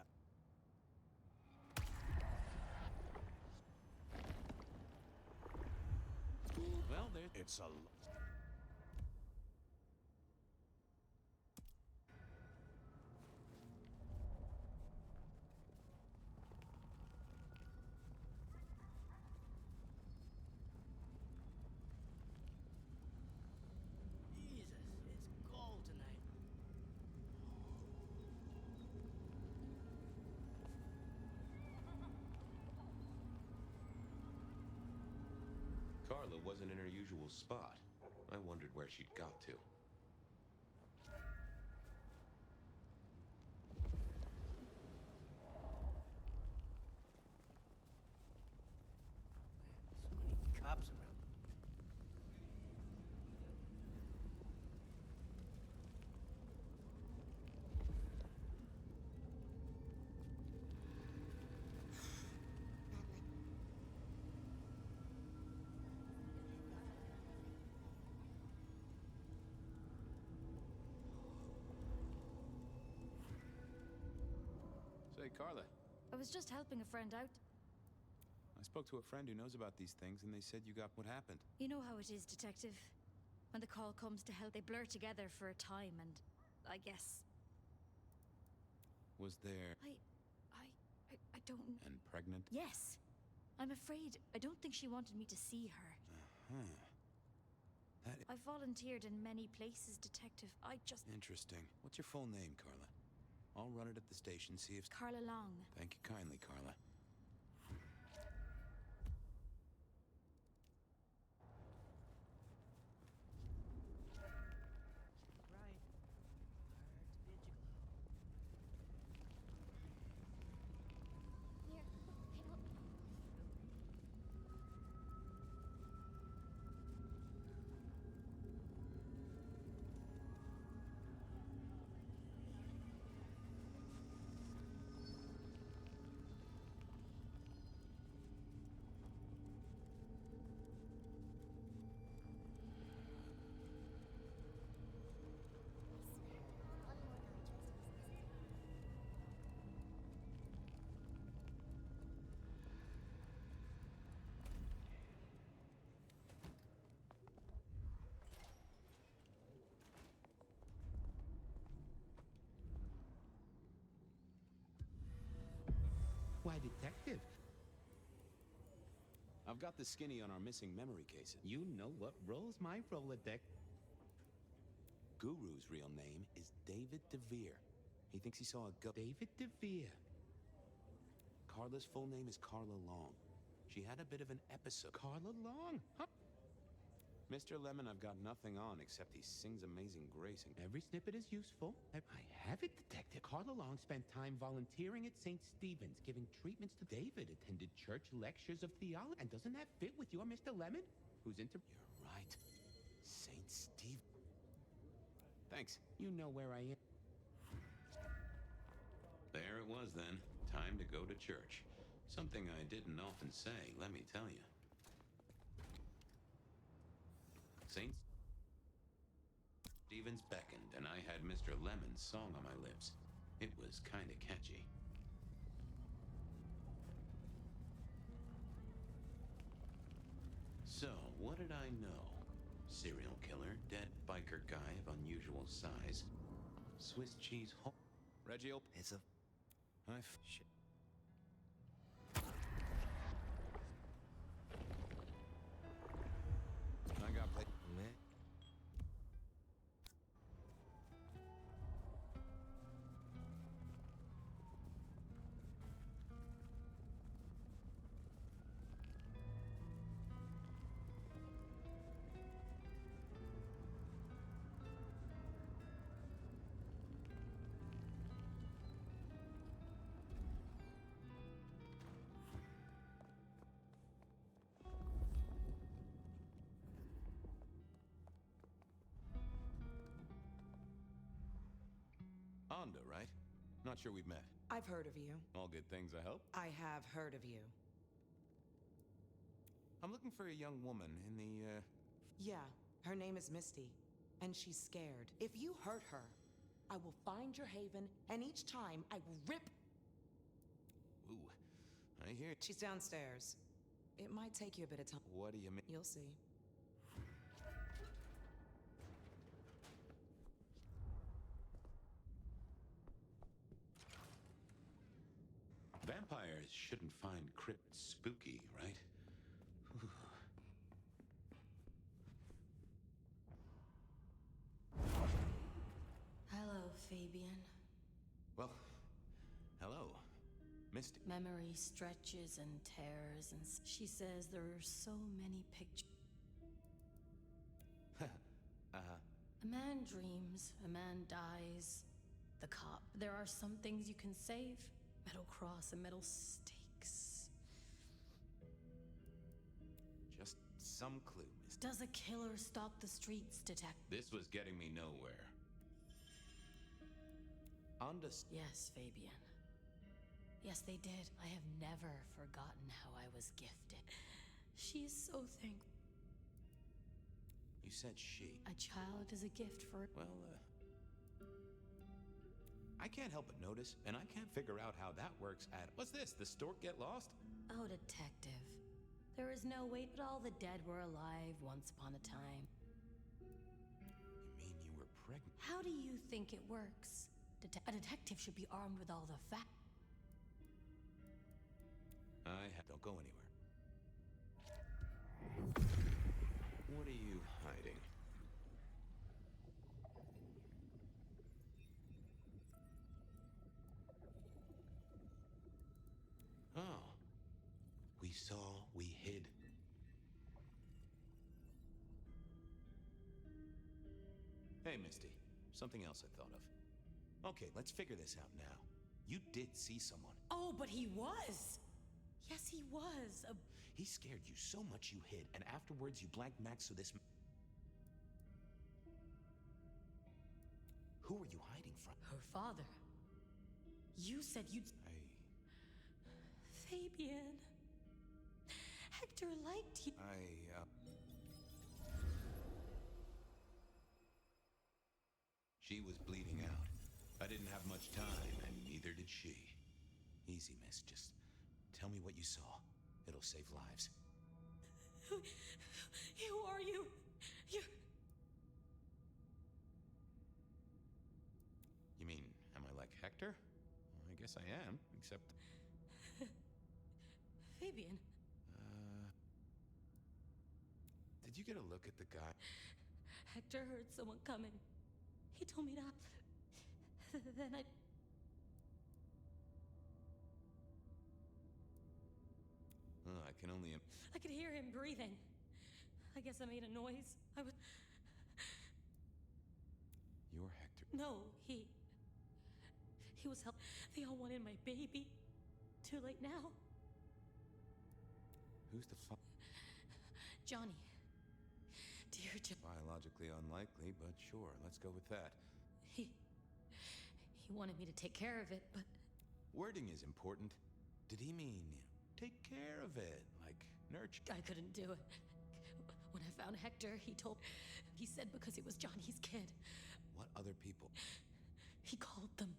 [SPEAKER 2] Well, there...
[SPEAKER 18] It's a...
[SPEAKER 4] Jesus, it's cold tonight.
[SPEAKER 2] Carla wasn't in her usual spot. I wondered where she'd got to.
[SPEAKER 4] So many cops around.
[SPEAKER 1] Say, Carla,
[SPEAKER 3] I was just helping a friend out.
[SPEAKER 1] I spoke to a friend who knows about these things, and they said you got what happened.
[SPEAKER 3] You know how it is, Detective. When the call comes to help, they blur together for a time, and I guess...
[SPEAKER 1] Was there...
[SPEAKER 3] I don't...
[SPEAKER 1] And pregnant?
[SPEAKER 3] Yes. I'm afraid. I don't think she wanted me to see her.
[SPEAKER 1] That...
[SPEAKER 3] I volunteered in many places, Detective. I just...
[SPEAKER 1] Interesting. What's your full name, Carla? I'll run it at the station, see if...
[SPEAKER 3] Carla Long.
[SPEAKER 1] Thank you kindly, Carla.
[SPEAKER 19] Why, Detective?
[SPEAKER 1] I've got the skinny on our missing memory cases.
[SPEAKER 19] You know what rolls my Rolodex.
[SPEAKER 1] Guru's real name is David DeVere. He thinks he saw a ghost.
[SPEAKER 19] David DeVere.
[SPEAKER 1] Carla's full name is Carla Long. She had a bit of an episode.
[SPEAKER 19] Carla Long? Huh?
[SPEAKER 1] Mr. Lemon, I've got nothing on except he sings Amazing Grace.
[SPEAKER 19] Every snippet is useful. I have it, Detective. Carla Long spent time volunteering at St. Stephen's, giving treatments to David, attended church lectures of theology. And doesn't that fit with your Mr. Lemon? Who's into...
[SPEAKER 1] You're right. St. Steve. Thanks.
[SPEAKER 19] You know where I am.
[SPEAKER 2] There it was then. Time to go to church. Something I didn't often say, let me tell you. St. Stephen's beckoned, and I had Mr. Lemon's song on my lips. It was kind of catchy. So, what did I know? Serial killer, dead biker guy of unusual size, Swiss cheese ho...
[SPEAKER 1] Reggie,
[SPEAKER 14] It's a...
[SPEAKER 1] Shit. I got play... Wanda, right? Not sure we've met.
[SPEAKER 13] I've heard of you.
[SPEAKER 1] All good things, I hope.
[SPEAKER 13] I have heard of you.
[SPEAKER 1] I'm looking for a young woman in the,
[SPEAKER 13] Yeah, her name is Misty, and she's scared. If you hurt her, I will find your haven, and each time I will rip.
[SPEAKER 1] Ooh, I hear.
[SPEAKER 13] She's downstairs. It might take you a bit of time.
[SPEAKER 1] What do you mean?
[SPEAKER 13] You'll see.
[SPEAKER 2] Vampires shouldn't find crypts spooky, right?
[SPEAKER 3] Hello, Fabian.
[SPEAKER 1] Well, hello, Misty.
[SPEAKER 3] Memory stretches and tears, and she says there are so many pictures. A man dreams, a man dies. The cop. There are some things you can save. Metal cross and metal stakes.
[SPEAKER 1] Just some clue, Misty.
[SPEAKER 3] Does a killer stalk the streets, detective?
[SPEAKER 2] This was getting me nowhere.
[SPEAKER 3] Yes, Fabian. Yes, they did. I have never forgotten how I was gifted. She is so thankful.
[SPEAKER 1] You said she.
[SPEAKER 3] A child is a gift for...
[SPEAKER 1] Well, I can't help but notice, and I can't figure out how that works at... What's this? The stork get lost?
[SPEAKER 3] Oh, detective. There is no way that all the dead were alive once upon a time.
[SPEAKER 1] You mean you were pregnant?
[SPEAKER 3] How do you think it works? A detective should be armed with all the facts.
[SPEAKER 1] Don't go anywhere. What are you hiding?
[SPEAKER 2] Oh. We saw, we hid.
[SPEAKER 1] Hey, Misty. Something else I thought of. Okay, let's figure this out now. You did see someone.
[SPEAKER 3] Oh, but he was! Yes, he was.
[SPEAKER 1] He scared you so much you hid, and afterwards you blanked Max so this... Who were you hiding from?
[SPEAKER 3] Her father. You said you'd... Fabian. Hector liked you.
[SPEAKER 2] She was bleeding out. I didn't have much time, and neither did she.
[SPEAKER 1] Easy, miss. Just tell me what you saw. It'll save lives.
[SPEAKER 3] Who are you? You're...
[SPEAKER 1] You mean, am I like Hector? Well, I guess I am, except...
[SPEAKER 3] Fabian.
[SPEAKER 1] Did you get a look at the guy?
[SPEAKER 3] Hector heard someone coming. He told me not. Then I
[SPEAKER 1] can only...
[SPEAKER 3] I could hear him breathing. I guess I made a noise. I was...
[SPEAKER 1] You're Hector.
[SPEAKER 3] No, he was help. They all wanted my baby. Too late now.
[SPEAKER 1] Who's the
[SPEAKER 3] Johnny. Dear Johnny.
[SPEAKER 1] Biologically unlikely, but sure, let's go with that.
[SPEAKER 3] He wanted me to take care of it, but...
[SPEAKER 1] Wording is important. Did he mean, take care of it, like nurture?
[SPEAKER 3] I couldn't do it. When I found Hector, he said because it was Johnny's kid.
[SPEAKER 1] What other people?
[SPEAKER 3] He called them.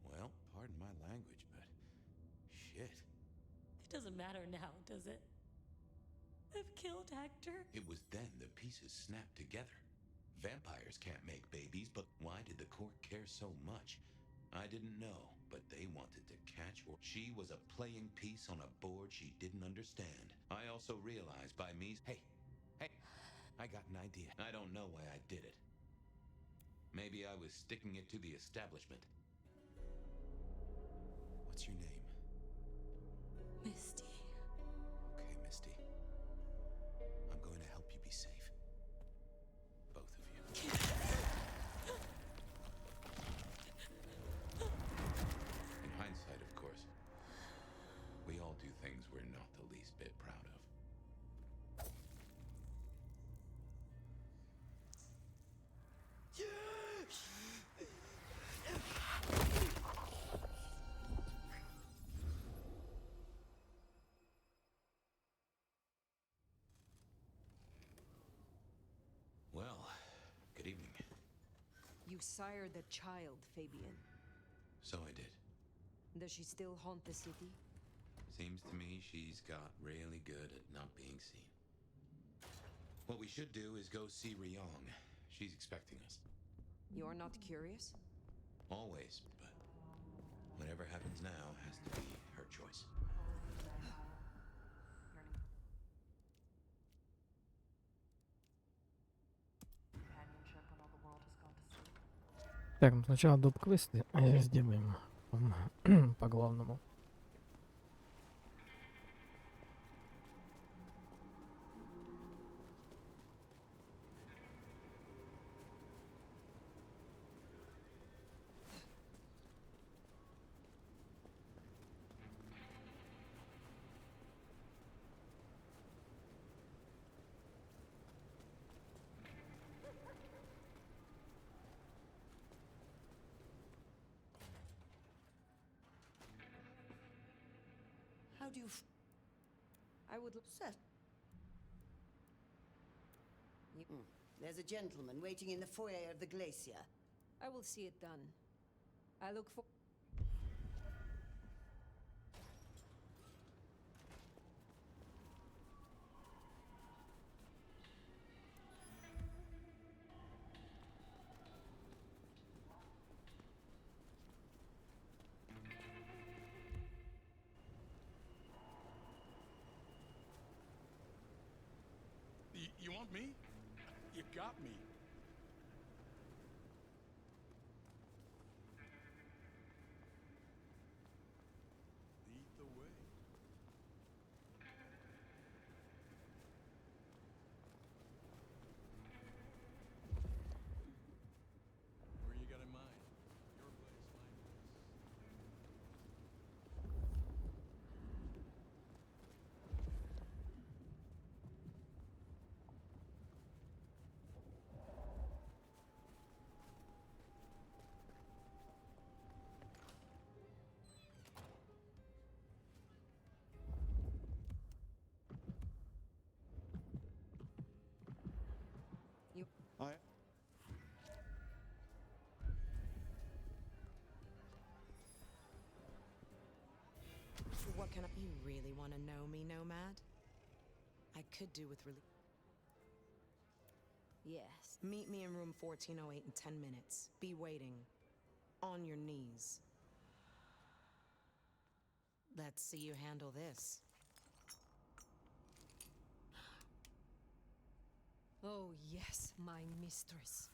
[SPEAKER 1] Well, pardon my language, but shit.
[SPEAKER 3] It doesn't matter now, does it? I've killed Hector.
[SPEAKER 2] It was then the pieces snapped together. Vampires can't make babies, but why did the court care so much? I didn't know, but they wanted to catch her. She was a playing piece on a board she didn't understand. I also realized by me... Hey, I got an idea. I don't know why I did it. Maybe I was sticking it to the establishment.
[SPEAKER 1] What's your name?
[SPEAKER 3] Misty.
[SPEAKER 1] Okay, Misty. I'm going to help you be safe. Both of you.
[SPEAKER 2] In hindsight, of course, we all do things we're not the least bit proud of.
[SPEAKER 9] You sired the child, Fabian.
[SPEAKER 2] So I did.
[SPEAKER 9] Does she still haunt the city?
[SPEAKER 2] Seems to me she's got really good at not being seen. What we should do is go see Ryong. She's expecting us.
[SPEAKER 9] You're not curious?
[SPEAKER 2] Always, but whatever happens now has to be her choice.
[SPEAKER 21] Companionship when all the world has gone to sleep.
[SPEAKER 5] Так, ну сначала доп. Квесты сделаем по главному.
[SPEAKER 6] How do you...
[SPEAKER 9] I would...
[SPEAKER 6] Sir. There's a gentleman waiting in the foyer of the glacier.
[SPEAKER 9] I will see it done. I look for...
[SPEAKER 11] You want me? You got me. Lead the way. Where you got in mind? Your place, my place.
[SPEAKER 13] What can I... You really want to know me, Nomad? I could do with really...
[SPEAKER 9] Yes.
[SPEAKER 13] Meet me in room 1408 in 10 minutes. Be waiting. On your knees. Let's see you handle this.
[SPEAKER 9] Oh, yes, my mistress.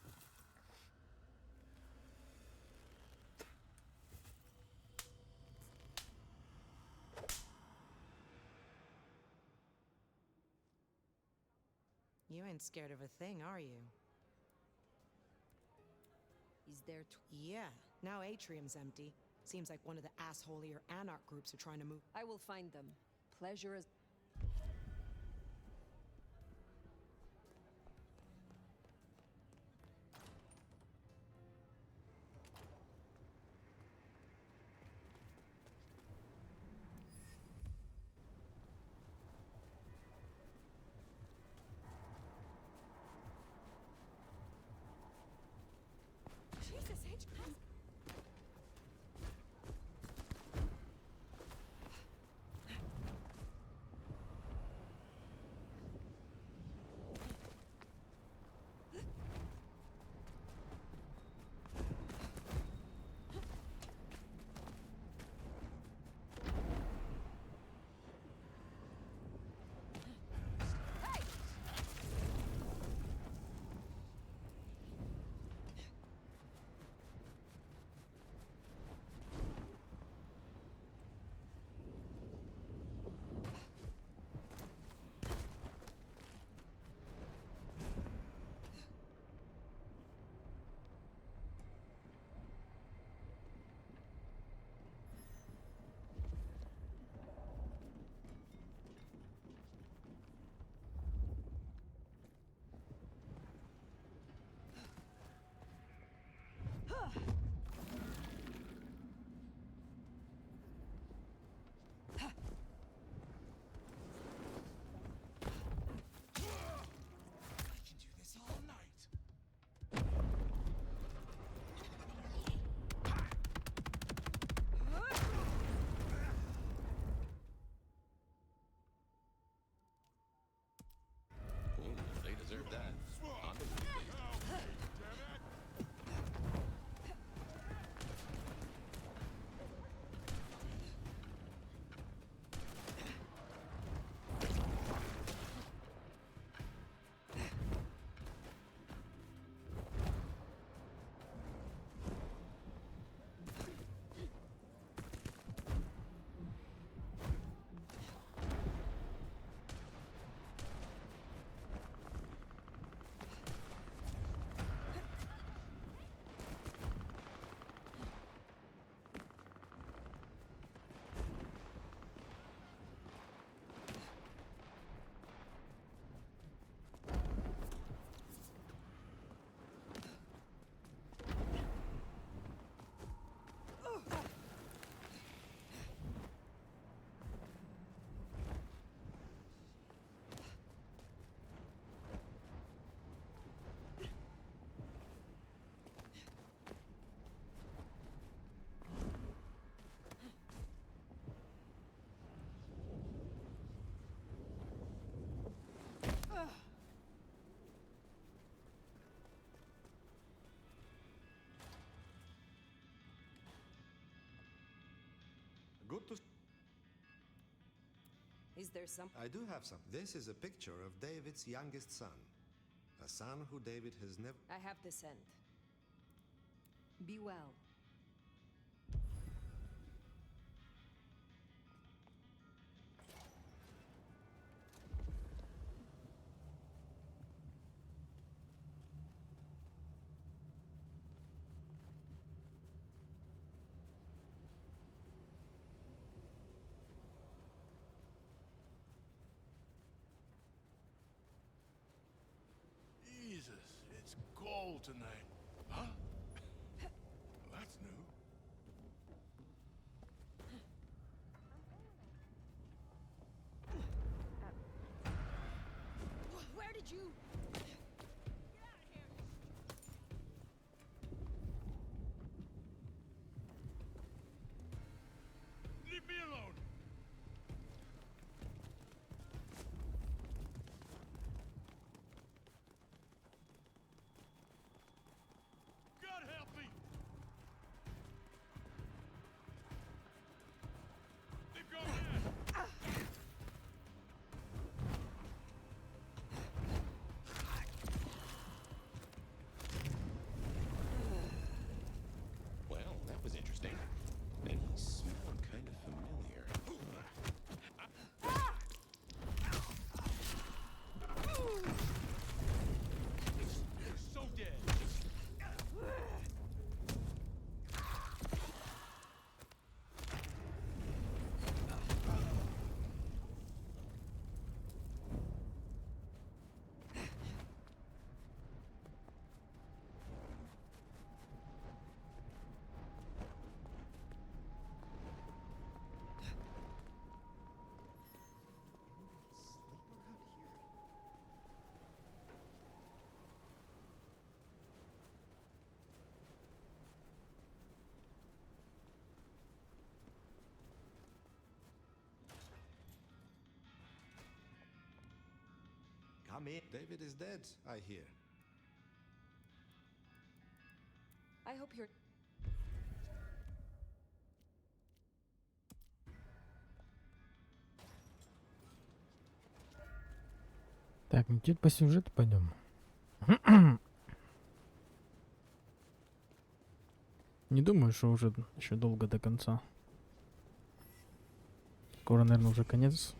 [SPEAKER 13] You ain't scared of a thing, are you?
[SPEAKER 9] Is there...
[SPEAKER 13] Yeah. Now Atrium's empty. Seems like one of the assholier anarch groups are trying to move...
[SPEAKER 9] I will find them. Pleasure is...
[SPEAKER 13] Jesus H.
[SPEAKER 15] Good to...
[SPEAKER 9] Is there some...
[SPEAKER 15] I do have some. This is a picture of David's youngest son. A son who David has never...
[SPEAKER 9] I have the scent. Be well.
[SPEAKER 11] Jesus, it's cold tonight. Huh? That's new.
[SPEAKER 9] Where did you...
[SPEAKER 11] Leave me alone! God help me! They've gone mad!
[SPEAKER 2] Well, that was interesting. And he smelled kind of familiar.
[SPEAKER 11] You're so dead!
[SPEAKER 15] Come in. David is dead, I hear.
[SPEAKER 9] I hope you're...
[SPEAKER 5] Так, ну теперь по сюжету пойдем. Не думаю, что уже еще долго до конца. Скоро, наверное, уже конец.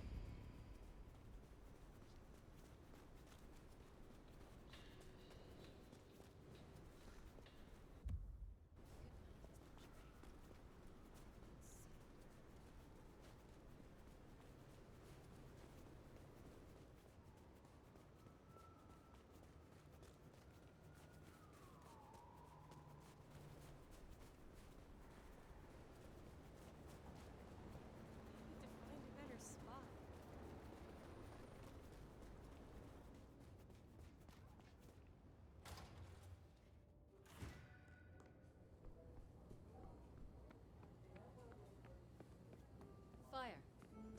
[SPEAKER 12] Fire.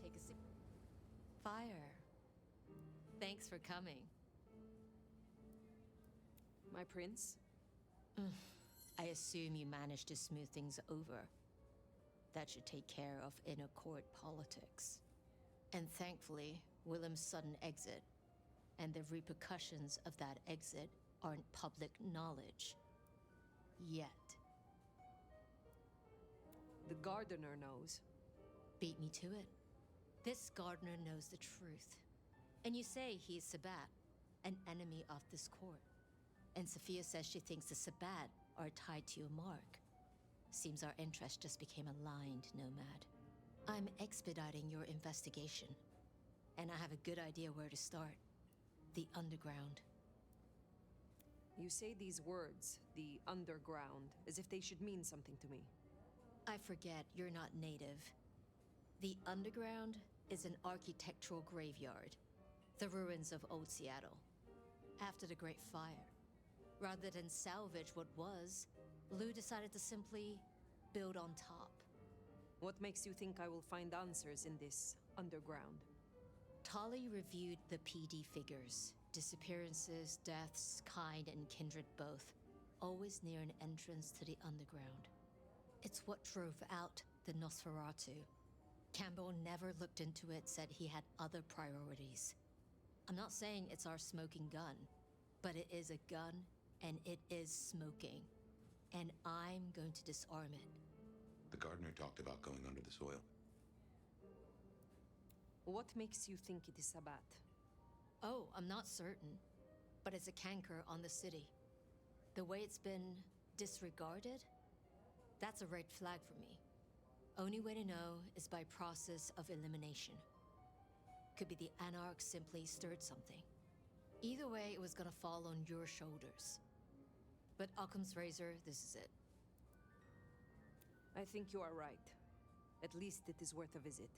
[SPEAKER 12] Take a sip. Fire. Thanks for coming.
[SPEAKER 9] My prince?
[SPEAKER 12] I assume you managed to smooth things over. That should take care of inner court politics. And thankfully, Willem's sudden exit and the repercussions of that exit aren't public knowledge. Yet.
[SPEAKER 9] The gardener knows.
[SPEAKER 12] Beat me to it. This gardener knows the truth. And you say he's Sabat, an enemy of this court. And Sophia says she thinks the Sabat are tied to your mark. Seems our interests just became aligned, Nomad. I'm expediting your investigation. And I have a good idea where to start. The underground.
[SPEAKER 9] You say these words, the underground, as if they should mean something to me.
[SPEAKER 12] I forget you're not native. The underground is an architectural graveyard. The ruins of old Seattle. After the Great Fire. Rather than salvage what was, Lou decided to simply build on top.
[SPEAKER 9] What makes you think I will find answers in this underground?
[SPEAKER 12] Tali reviewed the PD figures. Disappearances, deaths, kind and kindred both. Always near an entrance to the underground. It's what drove out the Nosferatu. Campbell never looked into it, said he had other priorities. I'm not saying it's our smoking gun, but it is a gun, and it is smoking. And I'm going to disarm it.
[SPEAKER 2] The gardener talked about going under the soil.
[SPEAKER 9] What makes you think it is Sabbat?
[SPEAKER 12] Oh, I'm not certain, but it's a canker on the city. The way it's been disregarded, that's a red flag for me. Only way to know is by process of elimination. Could be the Anarchs simply stirred something. Either way, it was gonna fall on your shoulders. But Occam's razor, this is it.
[SPEAKER 9] I think you are right. At least it is worth a visit.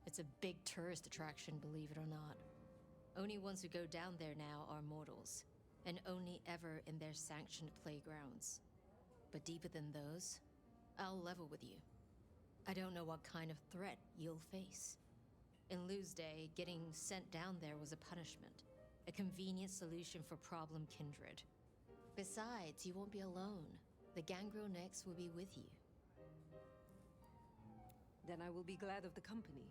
[SPEAKER 12] It's a big tourist attraction, believe it or not. Only ones who go down there now are mortals, and only ever in their sanctioned playgrounds. But deeper than those, I'll level with you. I don't know what kind of threat you'll face. In Lou's day, getting sent down there was a punishment, a convenient solution for problem kindred. Besides, you won't be alone. The Gangrel Nex will be with you.
[SPEAKER 9] Then I will be glad of the company.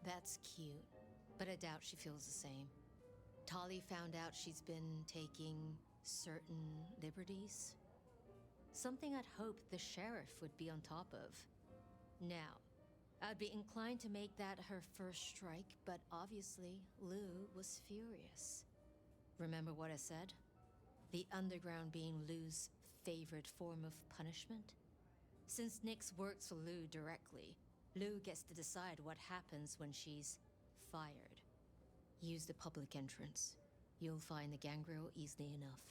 [SPEAKER 12] That's cute, but I doubt she feels the same. Tali found out she's been taking certain liberties. Something I'd hoped the sheriff would be on top of. Now, I'd be inclined to make that her first strike, but obviously, Lou was furious. Remember what I said? The underground being Lou's favorite form of punishment? Since Nyx works for Lou directly, Lou gets to decide what happens when she's fired. Use the public entrance. You'll find the gangrel easily enough.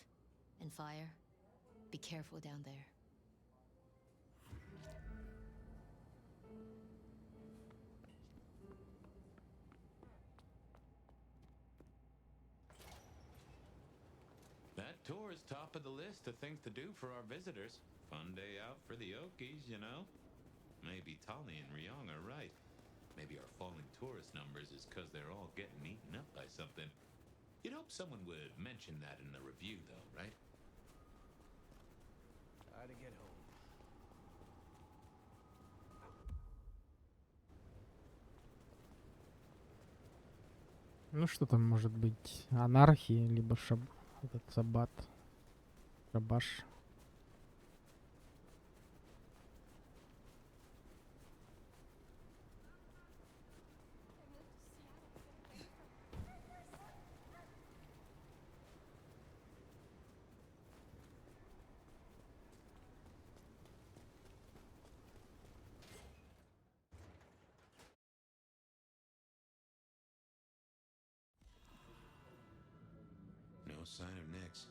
[SPEAKER 12] And Fire, be careful down there.
[SPEAKER 2] That tour is top of the list of things to do for our visitors. Fun day out for the Okies, you know? Maybe Tali and Ryong are right. Maybe our falling tourist numbers is because they're all getting eaten up by something. You'd hope someone would mention that in the review, though, right?
[SPEAKER 7] Try to get home.
[SPEAKER 5] Ну что там может быть? Анархия, либо этот Саббат. Шабаш.
[SPEAKER 2] No sign of Nyx.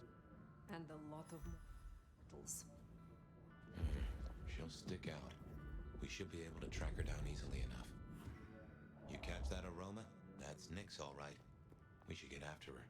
[SPEAKER 9] And a lot of mortals.
[SPEAKER 2] She'll stick out. We should be able to track her down easily enough. You catch that aroma? That's Nyx, all right. We should get after her.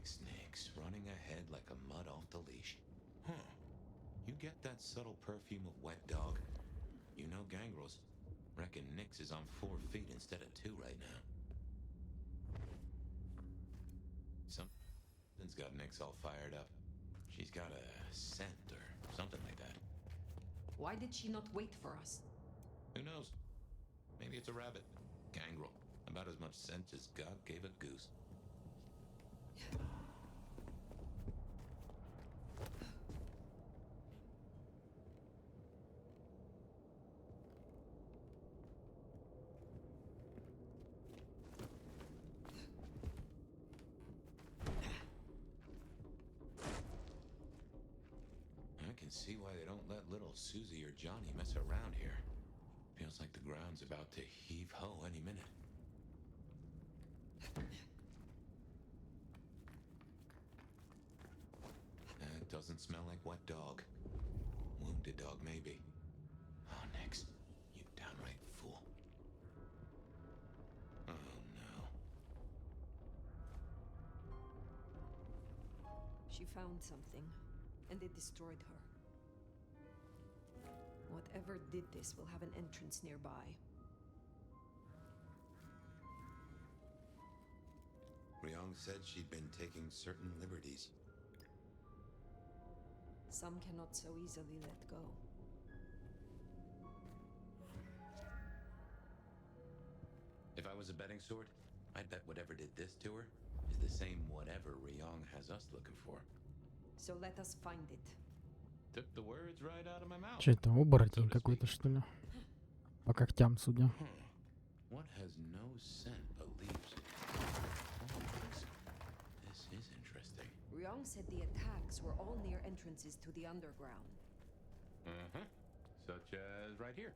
[SPEAKER 2] Nyx, running ahead like a mud off the leash. Huh. You get that subtle perfume of wet dog? You know gangrels. Reckon Nyx is on 4 feet instead of 2 right now. Something's got Nyx all fired up. She's got a scent or something like that.
[SPEAKER 9] Why did she not wait for us?
[SPEAKER 2] Who knows? Maybe it's a rabbit. Gangrel. About as much scent as God gave a goose. see why they don't let little Susie or Johnny mess around here. Feels like the ground's about to heave-ho any minute. That doesn't smell like wet dog. Wounded dog, maybe. Oh, Nix, you downright fool. Oh, no.
[SPEAKER 9] She found something, and it destroyed her. Whatever did this will have an entrance nearby.
[SPEAKER 2] Ryong said she'd been taking certain liberties.
[SPEAKER 9] Some cannot so easily let go.
[SPEAKER 2] If I was a betting sword, I'd bet whatever did this to her is the same whatever Ryong has us looking for.
[SPEAKER 9] So let us find it.
[SPEAKER 2] Took the words right out of my mouth.
[SPEAKER 5] Че это, оборотень какой-то, что ли? По когтям, судя.
[SPEAKER 2] What has no scent but leaves? This is interesting.
[SPEAKER 9] Ryong said the attacks were all near entrances to the underground.
[SPEAKER 2] Uh-huh. Such as right here.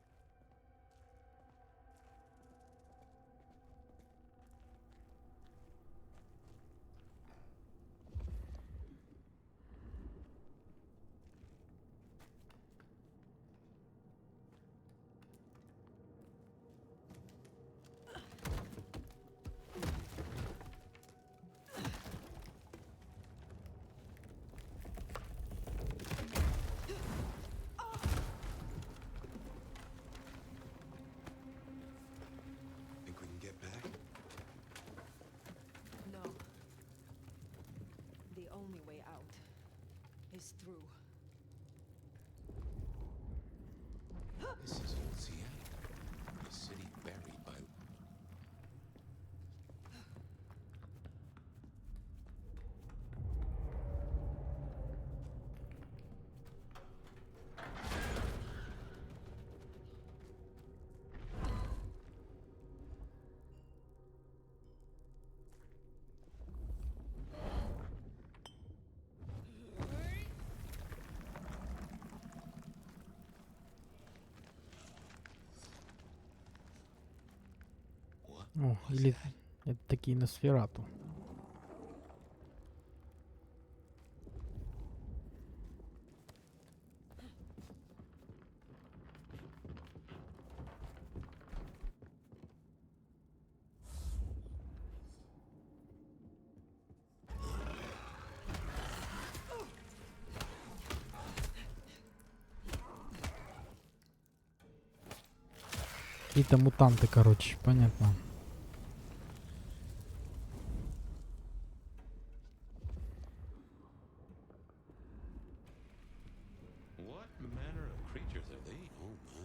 [SPEAKER 9] Is through.
[SPEAKER 2] This is old Seattle. A city buried by...
[SPEAKER 5] О, или это такие Носферату. Какие-то мутанты, короче, понятно.
[SPEAKER 2] What manner of creatures are they? Oh my.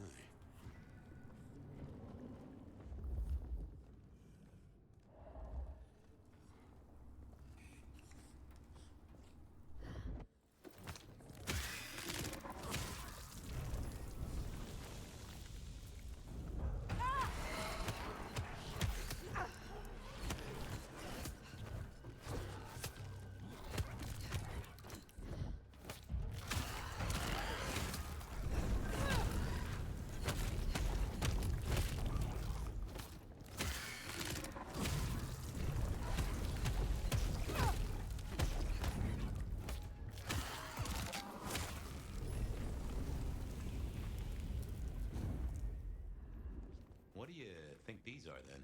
[SPEAKER 2] What do you think these are, then?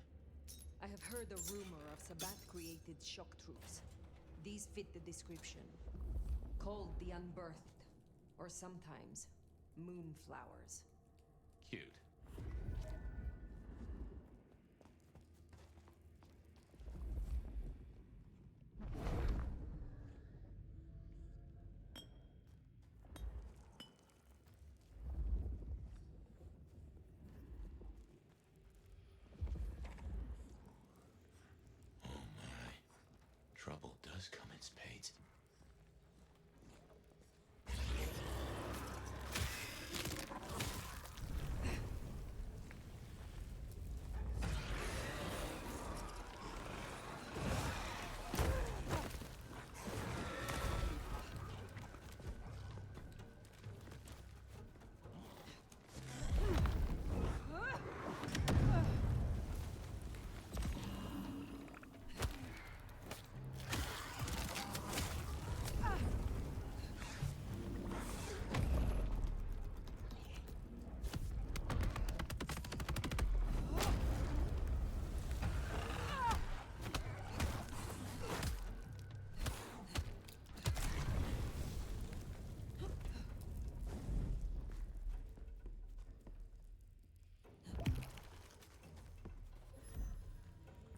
[SPEAKER 9] I have heard the rumor of Sabat-created shock troops. These fit the description. Called the Unbirthed, or sometimes Moonflowers.
[SPEAKER 2] Cute. Trouble does come in spades.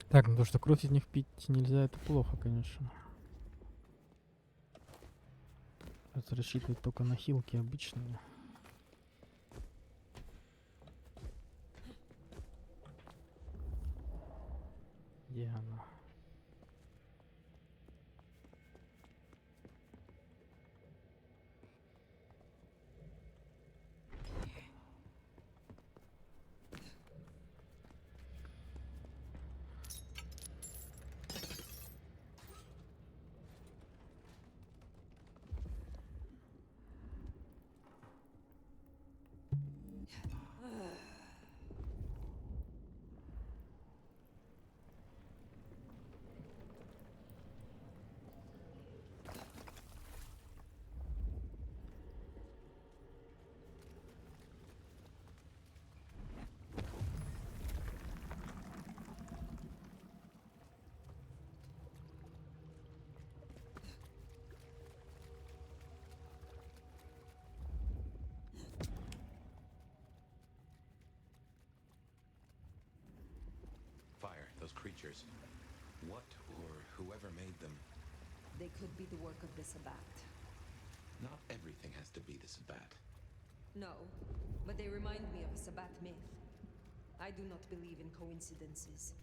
[SPEAKER 5] Так, ну то, что кровь из них пить нельзя, это плохо, конечно. Это рассчитывать только на хилки обычные. Где она?
[SPEAKER 2] Fire, those creatures. What or whoever made them?
[SPEAKER 9] They could be the work of the Sabbat.
[SPEAKER 2] Not everything has to be the Sabbat.
[SPEAKER 9] No, but they remind me of a Sabbat myth. I do not believe in coincidences.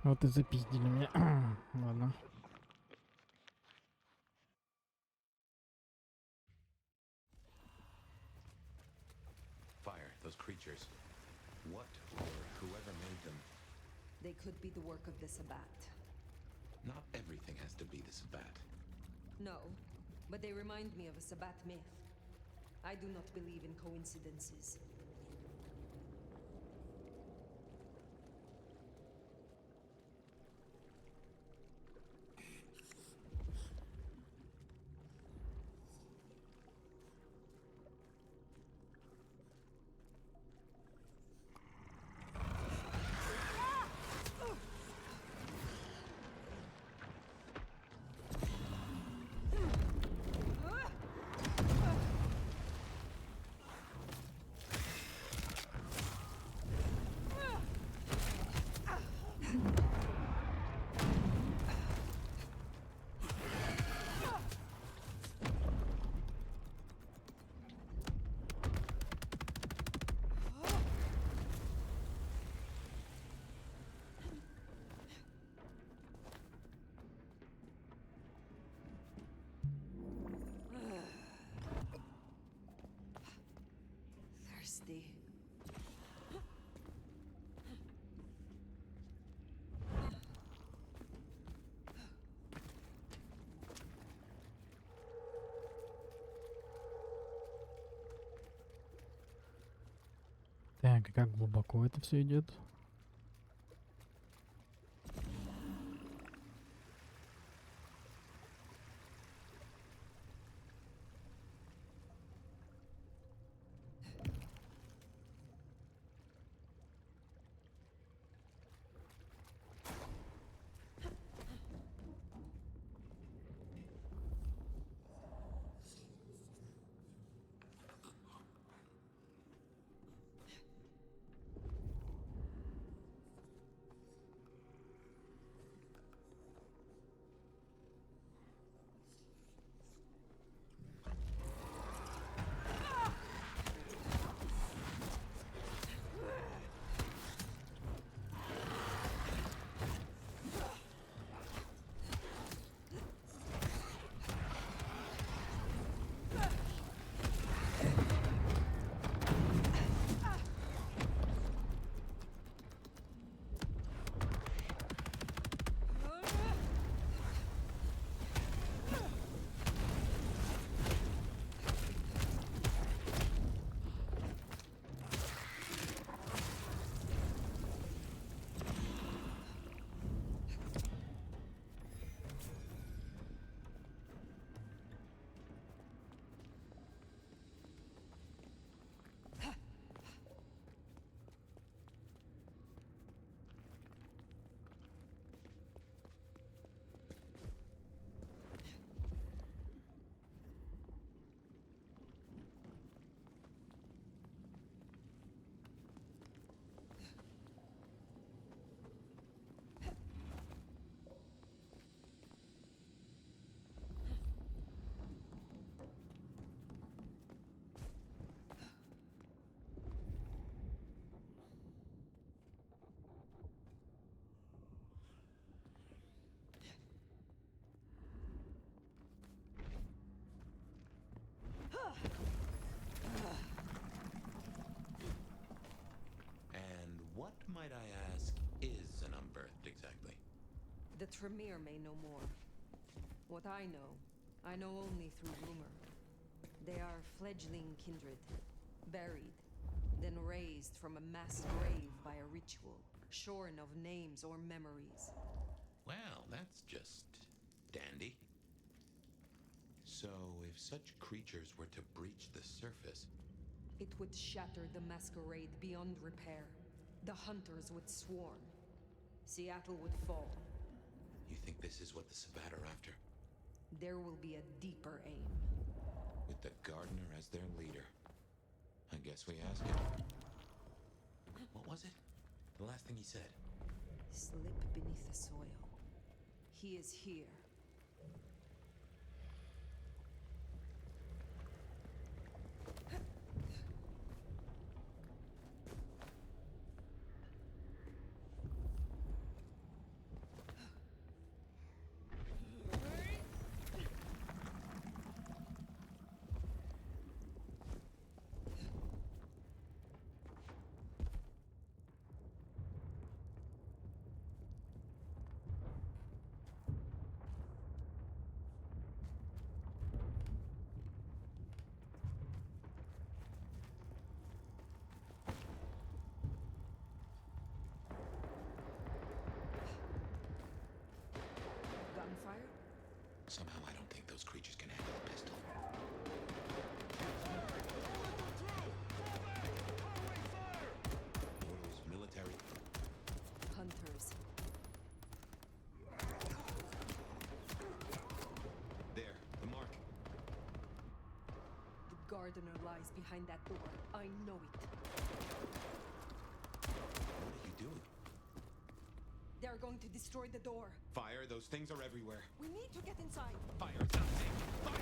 [SPEAKER 5] Вот и запиздили меня. Ладно.
[SPEAKER 2] Fire, those creatures. What or whoever made them?
[SPEAKER 9] They could be the work of the Sabbat.
[SPEAKER 2] Not everything has to be the Sabbat.
[SPEAKER 9] No, but they remind me of a Sabbat myth. I do not believe in coincidences. Thirsty.
[SPEAKER 5] Так, и как глубоко это все идет?
[SPEAKER 9] Tremere may know more. What I know only through rumor. They are fledgling kindred, buried, then raised from a mass grave by a ritual, shorn of names or memories.
[SPEAKER 2] Well, that's just dandy. So, if such creatures were to breach the surface...
[SPEAKER 9] It would shatter the masquerade beyond repair. The hunters would swarm. Seattle would fall.
[SPEAKER 2] You think this is what the Sabbat are after?
[SPEAKER 9] There will be a deeper aim.
[SPEAKER 2] With the gardener as their leader. I guess we ask him. What was it? The last thing he said.
[SPEAKER 9] Slip beneath the soil. He is here.
[SPEAKER 2] Somehow I don't think those creatures can handle a pistol. Orders, military.
[SPEAKER 9] Hunters.
[SPEAKER 2] There, the mark.
[SPEAKER 9] The gardener lies behind that door. I know it.
[SPEAKER 2] What are you doing?
[SPEAKER 9] They are going to destroy the door.
[SPEAKER 2] Fire, those things are everywhere.
[SPEAKER 9] We need to get inside.
[SPEAKER 2] Fire, it's not safe. Fire!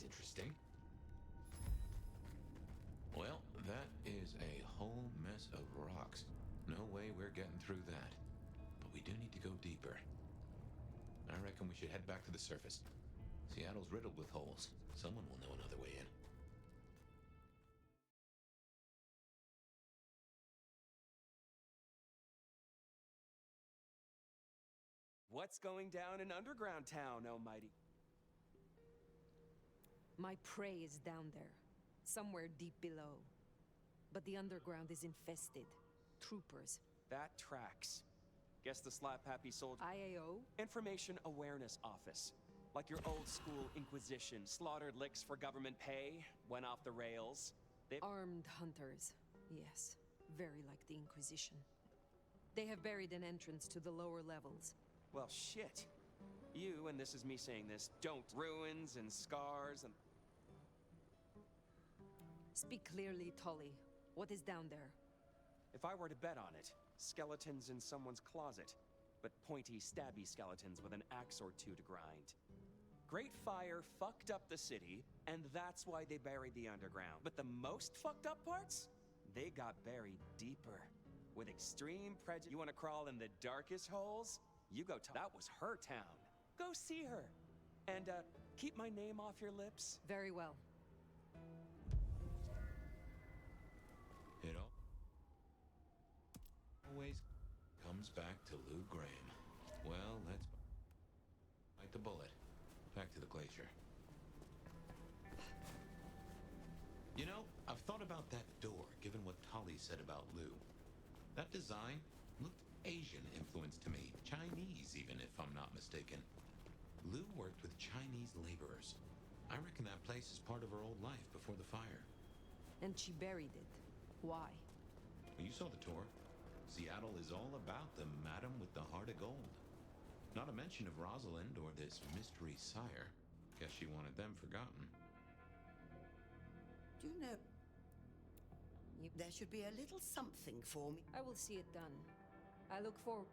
[SPEAKER 2] Interesting. Well, that is a Mass of rocks. No way we're getting through that. But we do need to go deeper. I reckon we should head back to the surface. Seattle's riddled with holes. Someone will know another way in.
[SPEAKER 8] What's going down in Underground Town, almighty?
[SPEAKER 9] My prey is down there, somewhere deep below. But the underground is infested. Troopers.
[SPEAKER 8] That tracks. Guess the slap-happy soldier...
[SPEAKER 9] IAO?
[SPEAKER 8] Information Awareness Office. Like your old school Inquisition. Slaughtered licks for government pay, went off the rails.
[SPEAKER 9] Armed hunters. Yes, very like the Inquisition. They have buried an entrance to the lower levels.
[SPEAKER 8] Well, shit. You, and this is me saying this, don't. Ruins and scars and...
[SPEAKER 9] Speak clearly, Tully. What is down there?
[SPEAKER 8] If I were to bet on it, skeletons in someone's closet. But pointy, stabby skeletons with an axe or two to grind. Great Fire fucked up the city, and that's why they buried the underground. But the most fucked up parts? They got buried deeper. With extreme prejudice. You want to crawl in the darkest holes? You go that was her town. Go see her. And, keep my name off your lips.
[SPEAKER 9] Very well.
[SPEAKER 2] It always comes back to Lou Graham. Well, let's bite the bullet. Back to the glacier. You know, I've thought about that door, given what Tully said about Lou. That design looked Asian influenced to me. Chinese, even, if I'm not mistaken. Lou worked with Chinese laborers. I reckon that place is part of her old life before the fire.
[SPEAKER 9] And she buried it. Why?
[SPEAKER 2] You saw the tour. Seattle is all about the madam with the heart of gold. Not a mention of Rosalind or this mystery sire. Guess she wanted them forgotten.
[SPEAKER 6] Do you know... There should be a little something for me.
[SPEAKER 9] I will see it done. I look forward...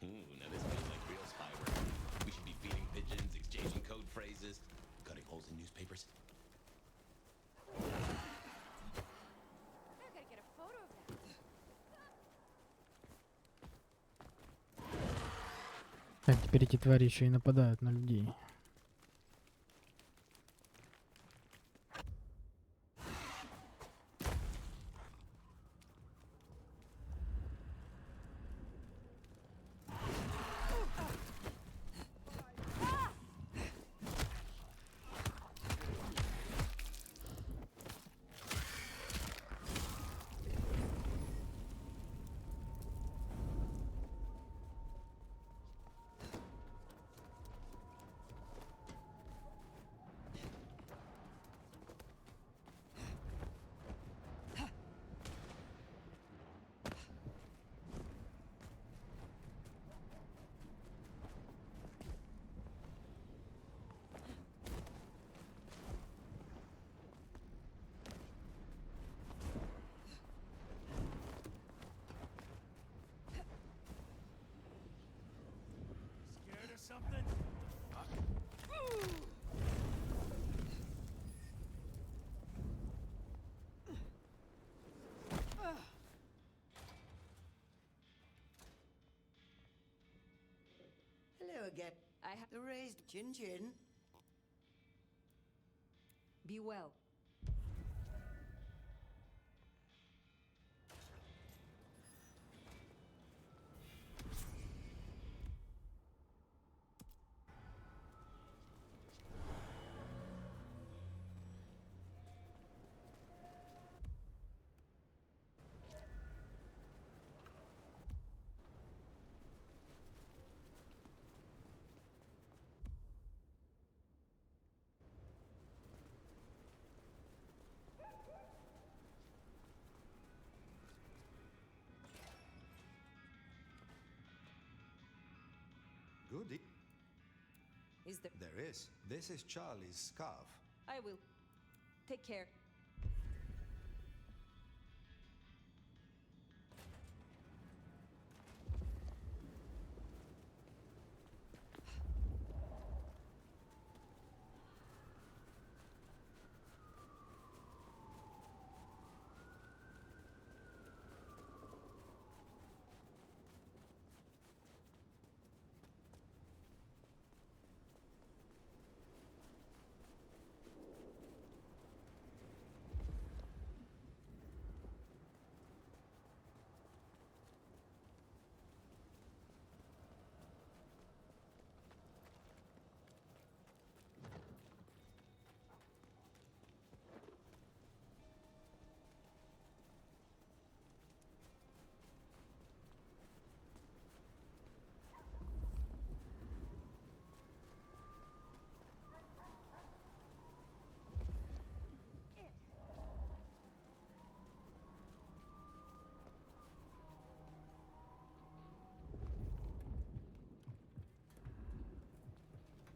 [SPEAKER 2] Now this feels like real spy work. We should be feeding pigeons, exchanging code phrases, cutting holes in newspapers.
[SPEAKER 16] I gotta get a photo of that.
[SPEAKER 5] Так, теперь эти твари еще и нападают на людей.
[SPEAKER 6] forget the raised Jin.
[SPEAKER 9] Be well.
[SPEAKER 15] Good.
[SPEAKER 9] Is there?
[SPEAKER 15] There is. This is Charlie's scarf.
[SPEAKER 9] I will. Take care.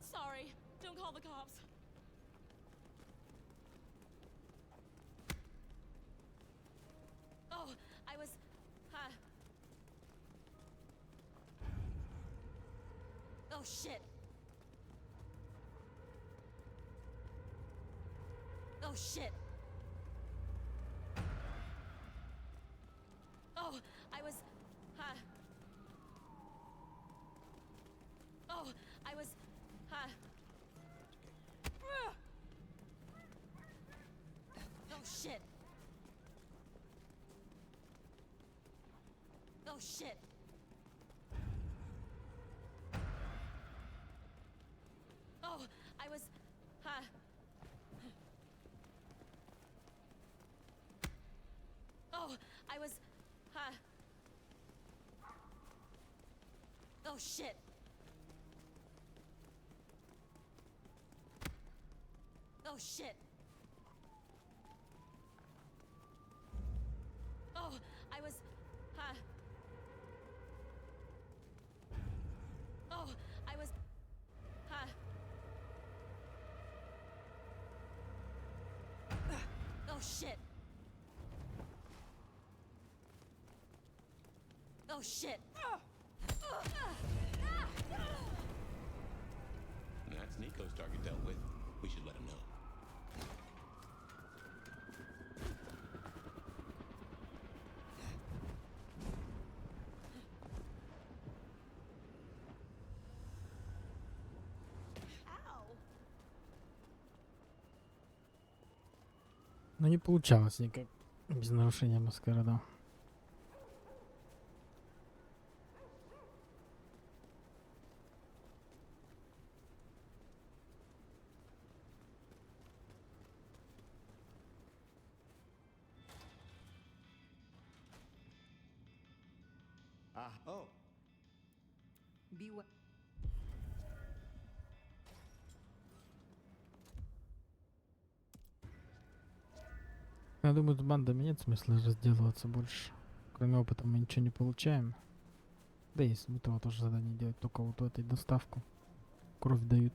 [SPEAKER 17] Sorry. Don't call the cops. Oh, I was... Oh, shit. Oh, shit. Oh, I was... Oh, I was... Oh, shit. Oh, shit. Oh, I was... Oh, I was... Oh, shit. Oh, shit. Oh, I was... Oh, I was... Oh, shit. Oh, shit.
[SPEAKER 1] That's Nico's target dealt with. We should let him know.
[SPEAKER 5] Но не получалось никак без нарушения маскарада.
[SPEAKER 15] Oh.
[SPEAKER 9] Be well.
[SPEAKER 5] Я думаю, с бандами нет смысла разделываться больше. Кроме опыта мы ничего не получаем. Да и с этого тоже задание делать, только вот этой доставку. Кровь дают.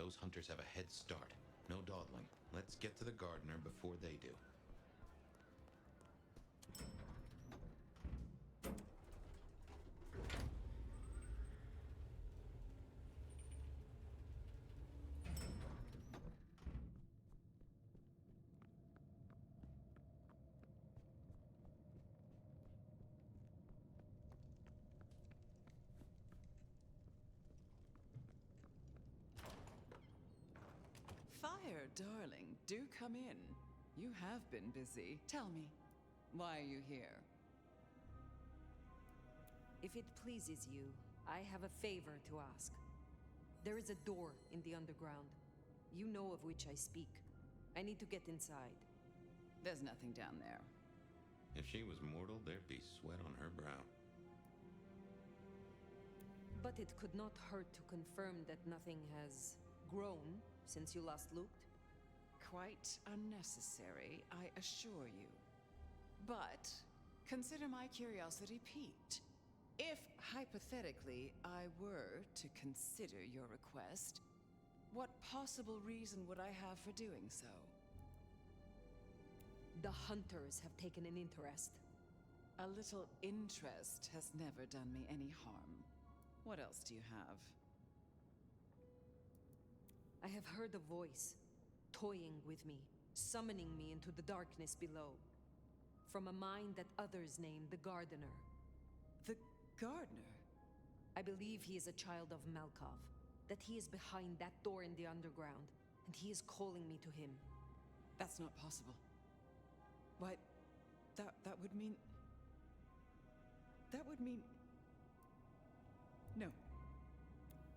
[SPEAKER 2] Those hunters have a head start. No dawdling. Let's get to the gardener before they do.
[SPEAKER 20] Fire, darling, do come in. You have been busy. Tell me, why are you here?
[SPEAKER 9] If it pleases you, I have a favor to ask. There is a door in the underground. You know of which I speak. I need to get inside.
[SPEAKER 20] There's nothing down there.
[SPEAKER 2] If she was mortal, there'd be sweat on her brow.
[SPEAKER 9] But it could not hurt to confirm that nothing has grown since you last looked.
[SPEAKER 20] Quite unnecessary, I assure you. But consider my curiosity piqued. If, hypothetically, I were to consider your request, what possible reason would I have for doing so?
[SPEAKER 9] The hunters have taken an interest.
[SPEAKER 20] A little interest has never done me any harm. What else do you have?
[SPEAKER 9] I have heard a voice, toying with me, summoning me into the darkness below. From a mind that others name the Gardener.
[SPEAKER 20] The Gardener?
[SPEAKER 9] I believe he is a child of Malkov, that he is behind that door in the underground, and he is calling me to him.
[SPEAKER 20] That's not possible. Why, that would mean... That would mean... No.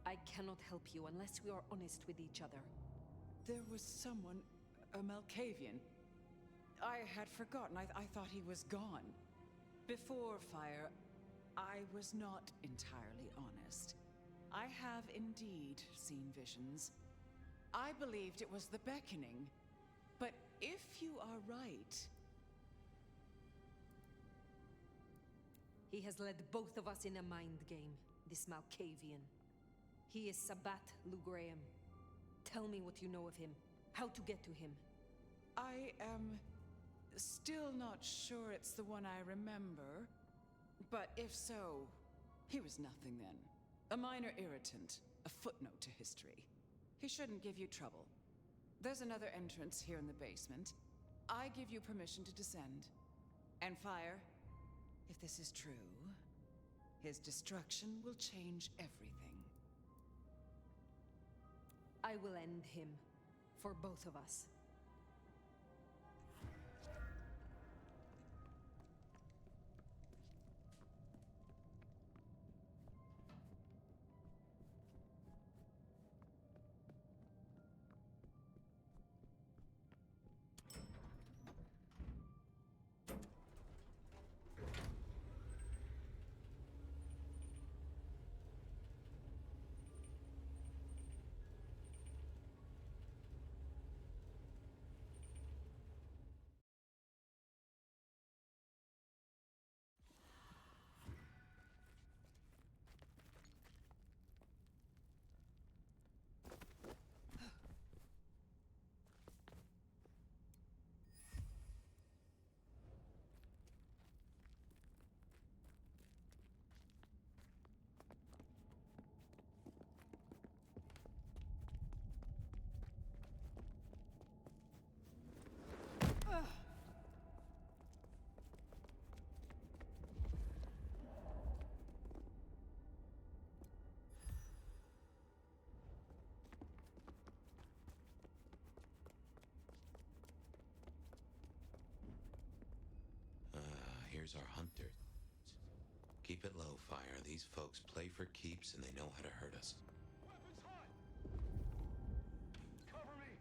[SPEAKER 9] I cannot help you unless we are honest with each other.
[SPEAKER 20] There was someone, a Malkavian. I had forgotten. I thought he was gone. Before Fire, I was not entirely honest. I have indeed seen visions. I believed it was the beckoning. But if you are right...
[SPEAKER 9] He has led both of us in a mind game, this Malkavian. He is Sabat Lugraham. Tell me what you know of him. How to get to him.
[SPEAKER 20] I am still not sure it's the one I remember. But if so, he was nothing then. A minor irritant, a footnote to history. He shouldn't give you trouble. There's another entrance here in the basement. I give you permission to descend. And Fire, if this is true, his destruction will change everything.
[SPEAKER 9] I will end him, for both of us.
[SPEAKER 2] Here's our hunter. Keep it low, Fire. These folks play for keeps and they know how to hurt us.
[SPEAKER 1] Weapons hot! Cover me!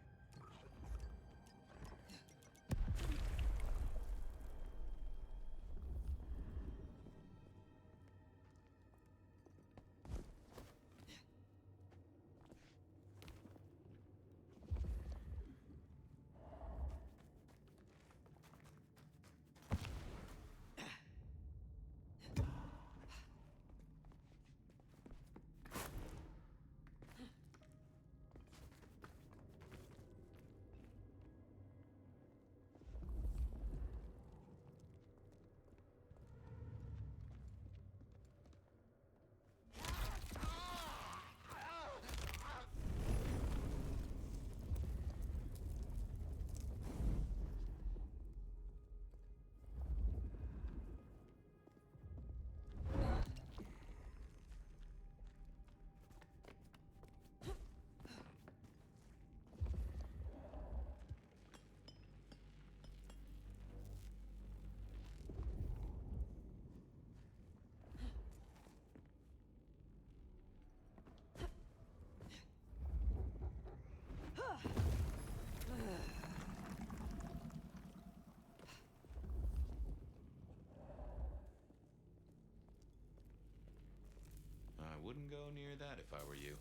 [SPEAKER 2] go near that if I were you.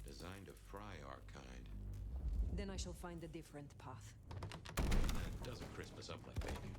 [SPEAKER 2] Designed to fry our kind.
[SPEAKER 9] Then I shall find a different path.
[SPEAKER 2] That doesn't crisp us up like bacon.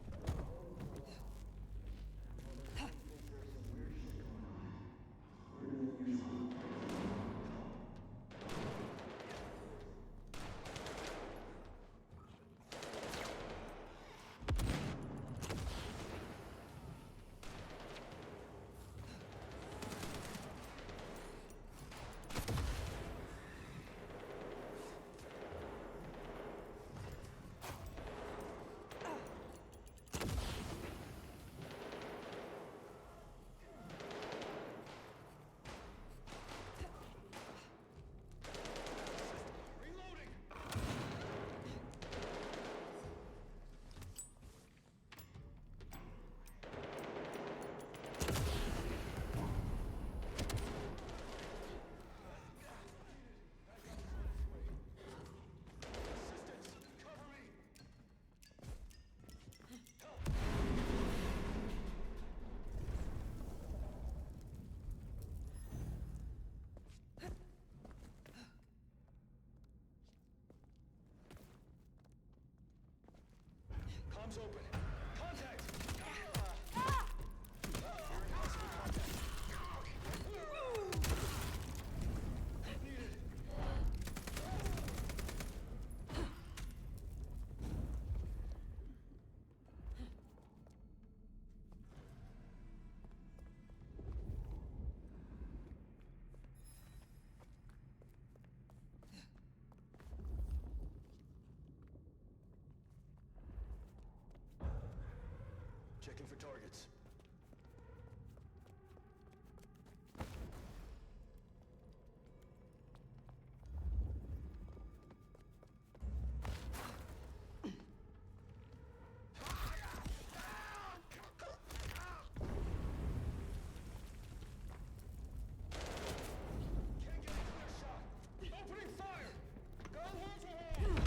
[SPEAKER 1] Comms open. Contact! Checking for targets. Opening fire! Go hand to hand!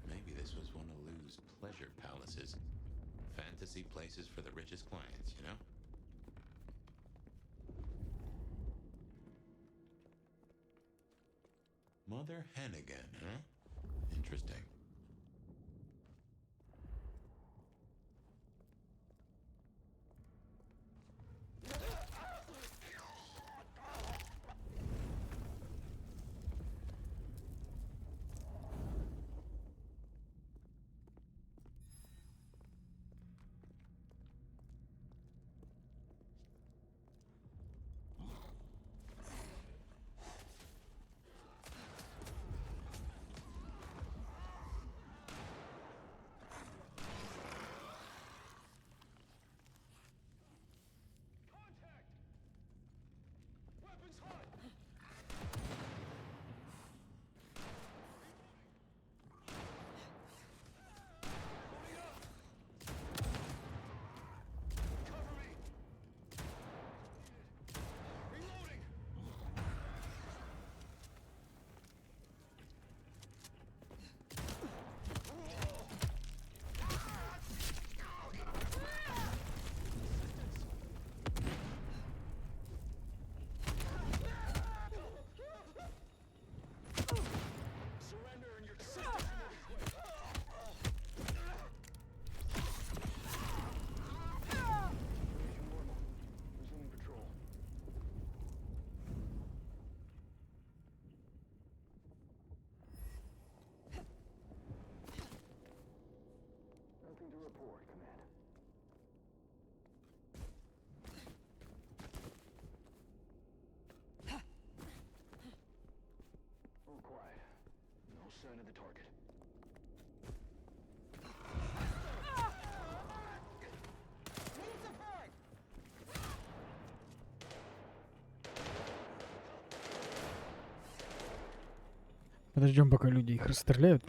[SPEAKER 2] Maybe this was one of Lou's pleasure palaces. Fantasy places for the richest clients, you know? Mother hen again, huh? Interesting.
[SPEAKER 1] Weapons hot! Cover me! Reloading! Surrender and your sister's moving normal. Resuming patrol. Nothing to report, Command. All quiet. No sign of the target.
[SPEAKER 5] Подождем, пока люди их расстреляют.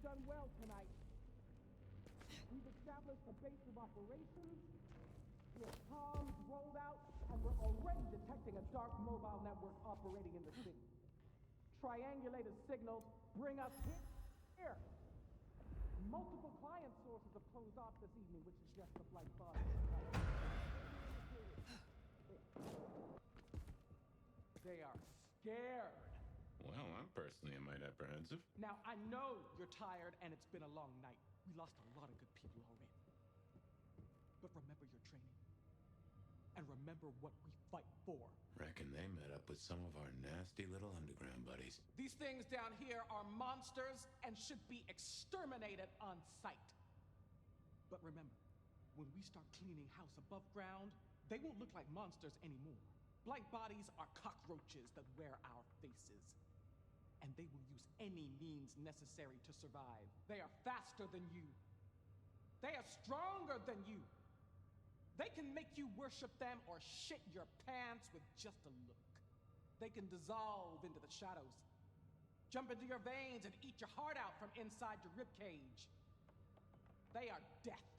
[SPEAKER 10] Done well tonight. We've established a base of operations. Your comms rolled out, and we're already detecting a dark mobile network operating in the city. Triangulated signals bring us here. Multiple client sources have closed off this evening, which suggests the Blight body. They are scared.
[SPEAKER 2] Well, I'm personally a mite apprehensive.
[SPEAKER 10] Now, I know you're tired and it's been a long night. We lost a lot of good people already. But remember your training. And remember what we fight for.
[SPEAKER 2] Reckon they met up with some of our nasty little underground buddies.
[SPEAKER 10] These things down here are monsters and should be exterminated on sight. But remember, when we start cleaning house above ground, they won't look like monsters anymore. Blight bodies are cockroaches that wear our faces. And they will use any means necessary to survive. They are faster than you. They are stronger than you. They can make you worship them or shit your pants with just a look. They can dissolve into the shadows, jump into your veins and eat your heart out from inside your ribcage. They are death.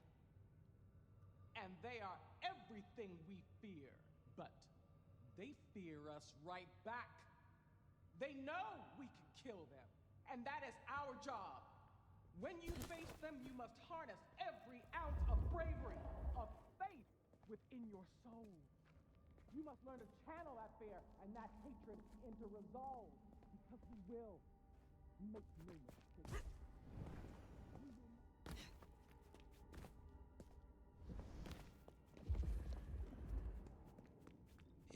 [SPEAKER 10] And they are everything we fear. But they fear us right back. They know we can kill them, and that is our job. When you face them, you must harness every ounce of bravery, of faith within your soul. You must learn to channel that fear and that hatred into resolve, because we will make no mistake.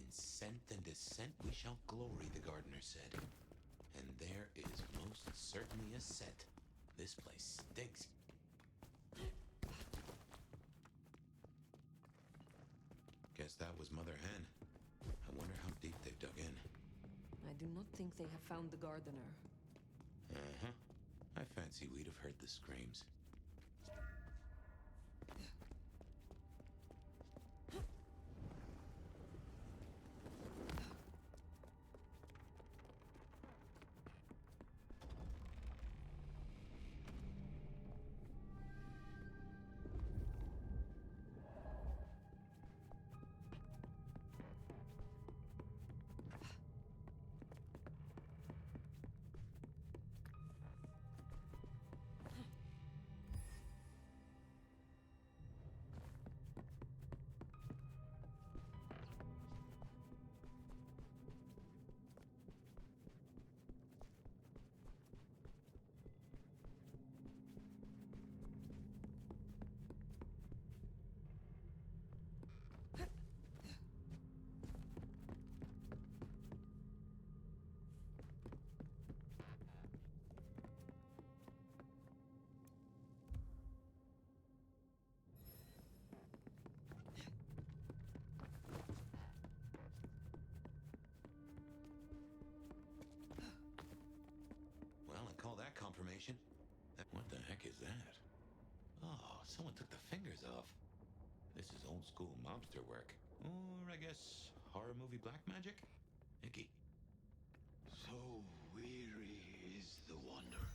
[SPEAKER 2] In scent and descent we shall glory, the gardener said. And there is most certainly a set. This place stinks. Guess that was Mother Hen. I wonder how deep they've dug in.
[SPEAKER 9] I do not think they have found the gardener.
[SPEAKER 2] Uh-huh. I fancy we'd have heard the screams. Someone took the fingers off. This is old school mobster work. Or I guess horror movie black magic? Icky.
[SPEAKER 18] So weary is the wander.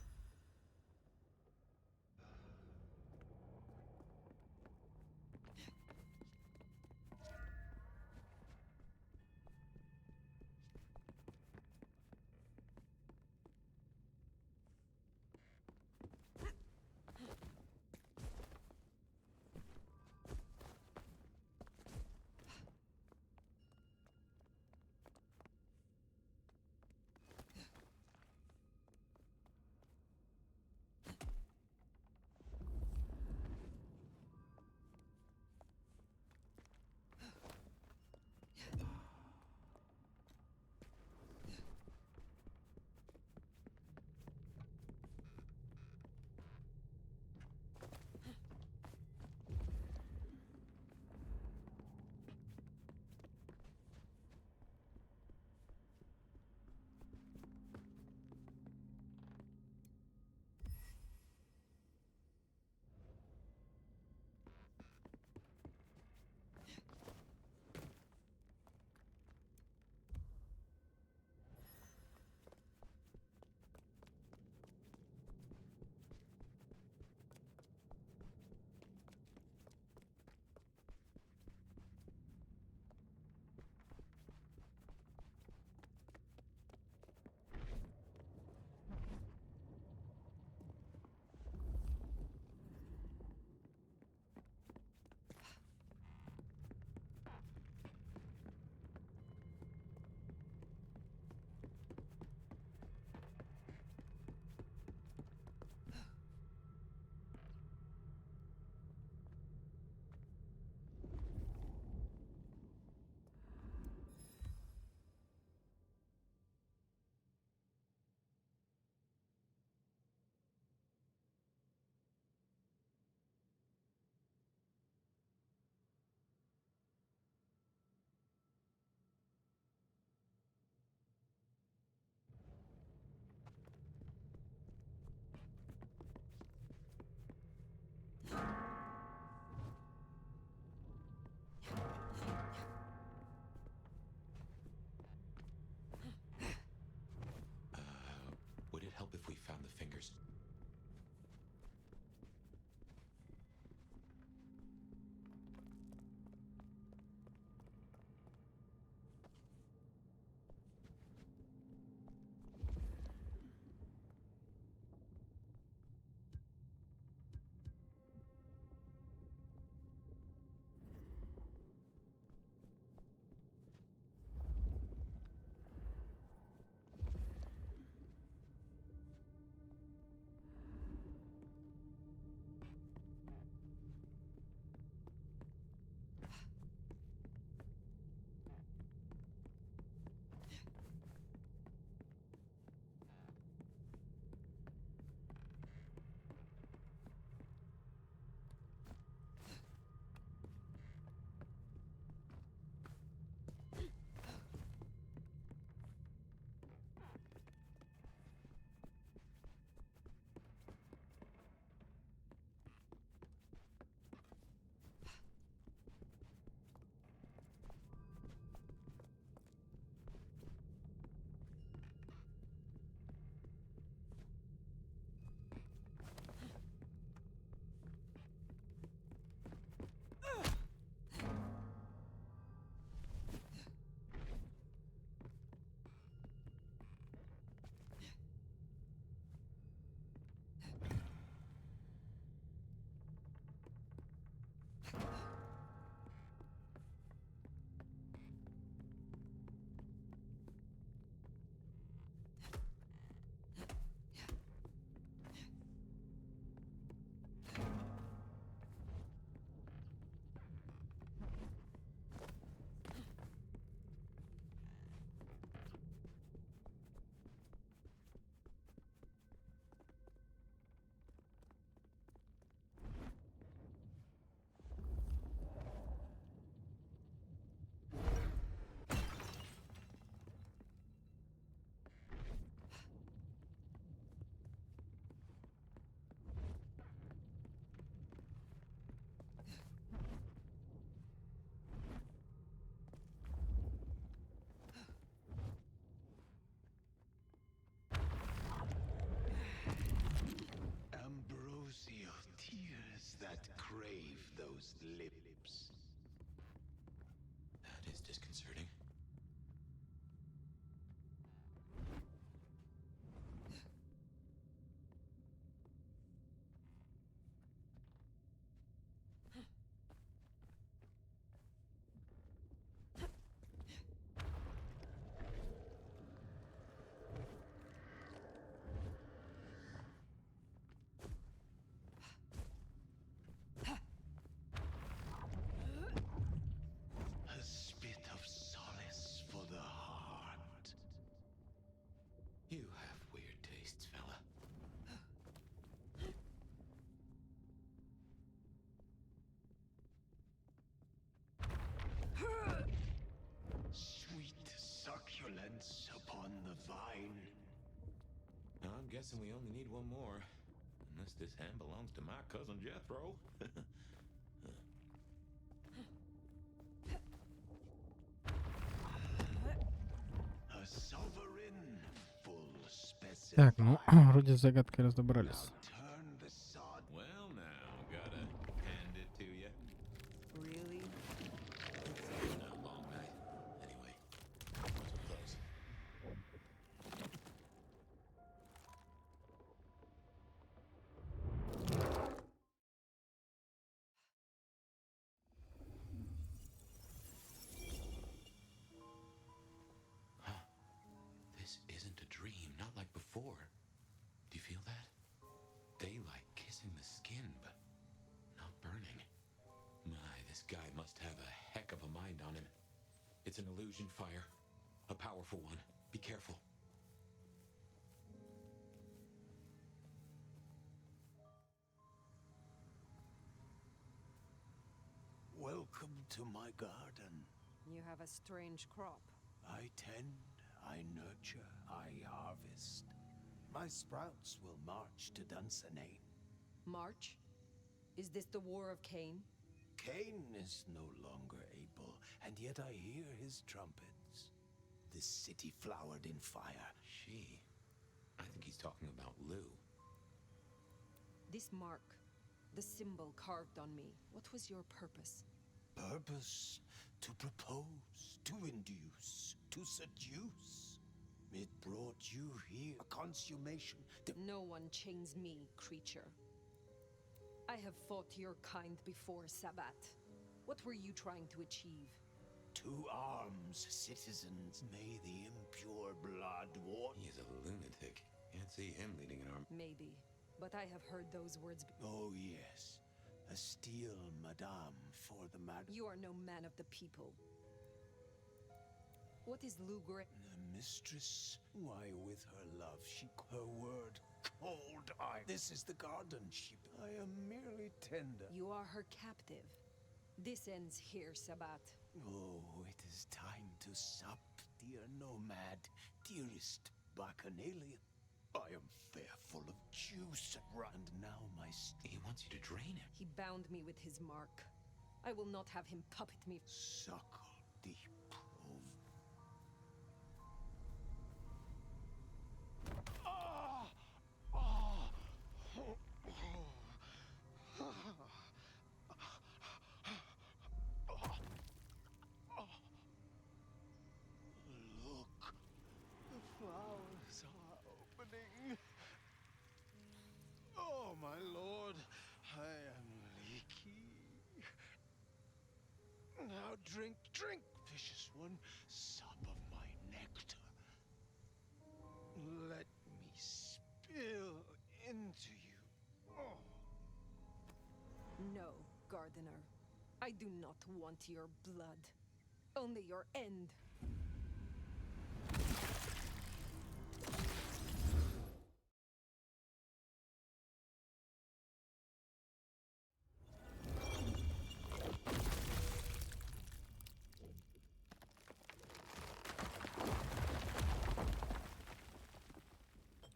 [SPEAKER 18] malevolence upon the vine.
[SPEAKER 1] I'm guessing we only need one more. Unless this hand belongs to my cousin Jethro.
[SPEAKER 18] A sovereign full specimen.
[SPEAKER 5] Так, ну, вроде с загадкой разобрались.
[SPEAKER 18] Turn the sod.
[SPEAKER 1] Well, now, gotta hand it to you.
[SPEAKER 13] Really?
[SPEAKER 1] Not a long night. Anyway, once we're close.
[SPEAKER 2] This isn't a dream, not like before. Do you feel that? Daylight kissing the skin, but not burning. My, this guy must have a heck of a mind on him. It's an illusion fire. A powerful one. Be careful.
[SPEAKER 18] Welcome to my garden.
[SPEAKER 9] You have a strange crop.
[SPEAKER 18] I tend, I nurture, I harvest. My sprouts will march to Dunsinane.
[SPEAKER 9] March? Is this the War of Cain?
[SPEAKER 18] Cain is no longer able, and yet I hear his trumpets. This city flowered in fire.
[SPEAKER 2] She. I think he's talking about Lou.
[SPEAKER 9] This mark, the symbol carved on me, what was your purpose?
[SPEAKER 18] Purpose? To propose, to induce, to seduce. It brought you here, a consummation.
[SPEAKER 9] No one chains me, creature. I have fought your kind before, Sabbat. What were you trying to achieve?
[SPEAKER 18] To arms, citizens. May the impure blood water.
[SPEAKER 2] He's a lunatic. Can't see him leading an army.
[SPEAKER 9] Maybe, but I have heard those words.
[SPEAKER 18] Oh, yes. A steel madame for the mad.
[SPEAKER 9] You are no man of the people. What is Lugre?
[SPEAKER 18] The mistress? Why, with her love, her word, cold eye. This is the garden sheep. I am merely tender.
[SPEAKER 9] You are her captive. This ends here, Sabbat.
[SPEAKER 18] Oh, it is time to sup, dear nomad, dearest bacchanalian. I am fair full of juice, and now my
[SPEAKER 2] He wants you to drain him.
[SPEAKER 9] He bound me with his mark. I will not have him puppet me.
[SPEAKER 18] Suckle deep of... Ah! Ah! Look, the flowers are opening. Oh, my lord, I am leaky. Now drink, drink, vicious one, sup of my nectar. Let me spill into you. Oh.
[SPEAKER 9] No, Gardener. I do not want your blood. Only your end.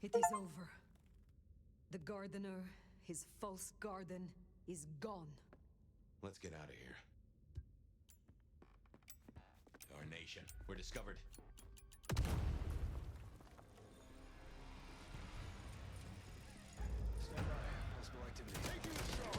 [SPEAKER 9] It is over. The Gardener, his false garden, is gone.
[SPEAKER 2] Let's get out of here. Our nation. We're discovered.
[SPEAKER 14] Stand by. Possible activity. Taking the shot.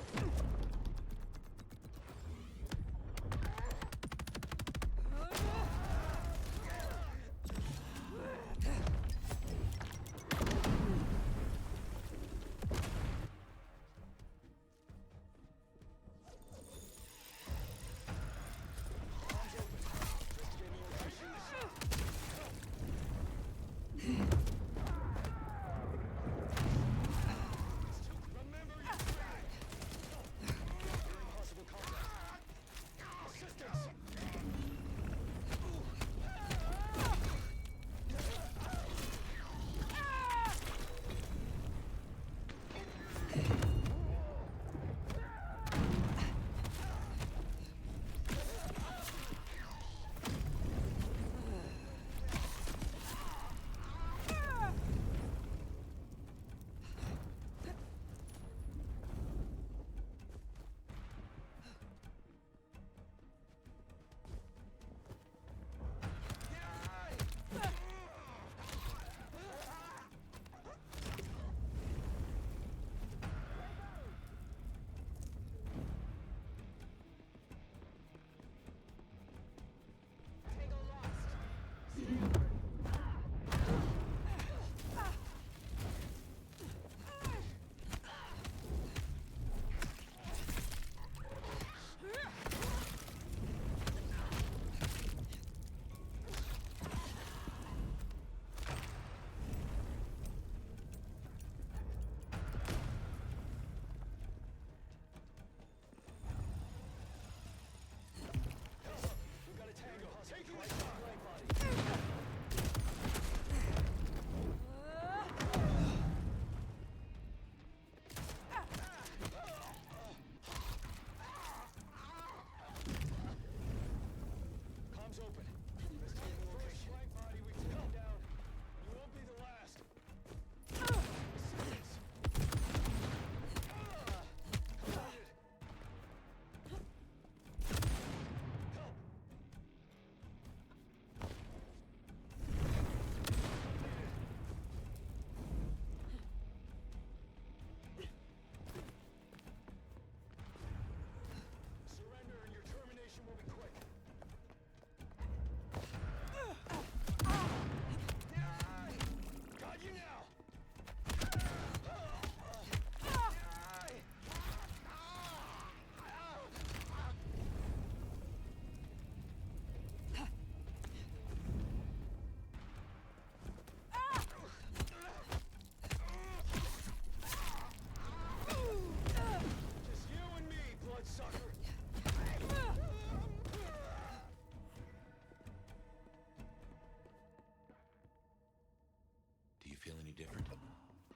[SPEAKER 2] Feel any different?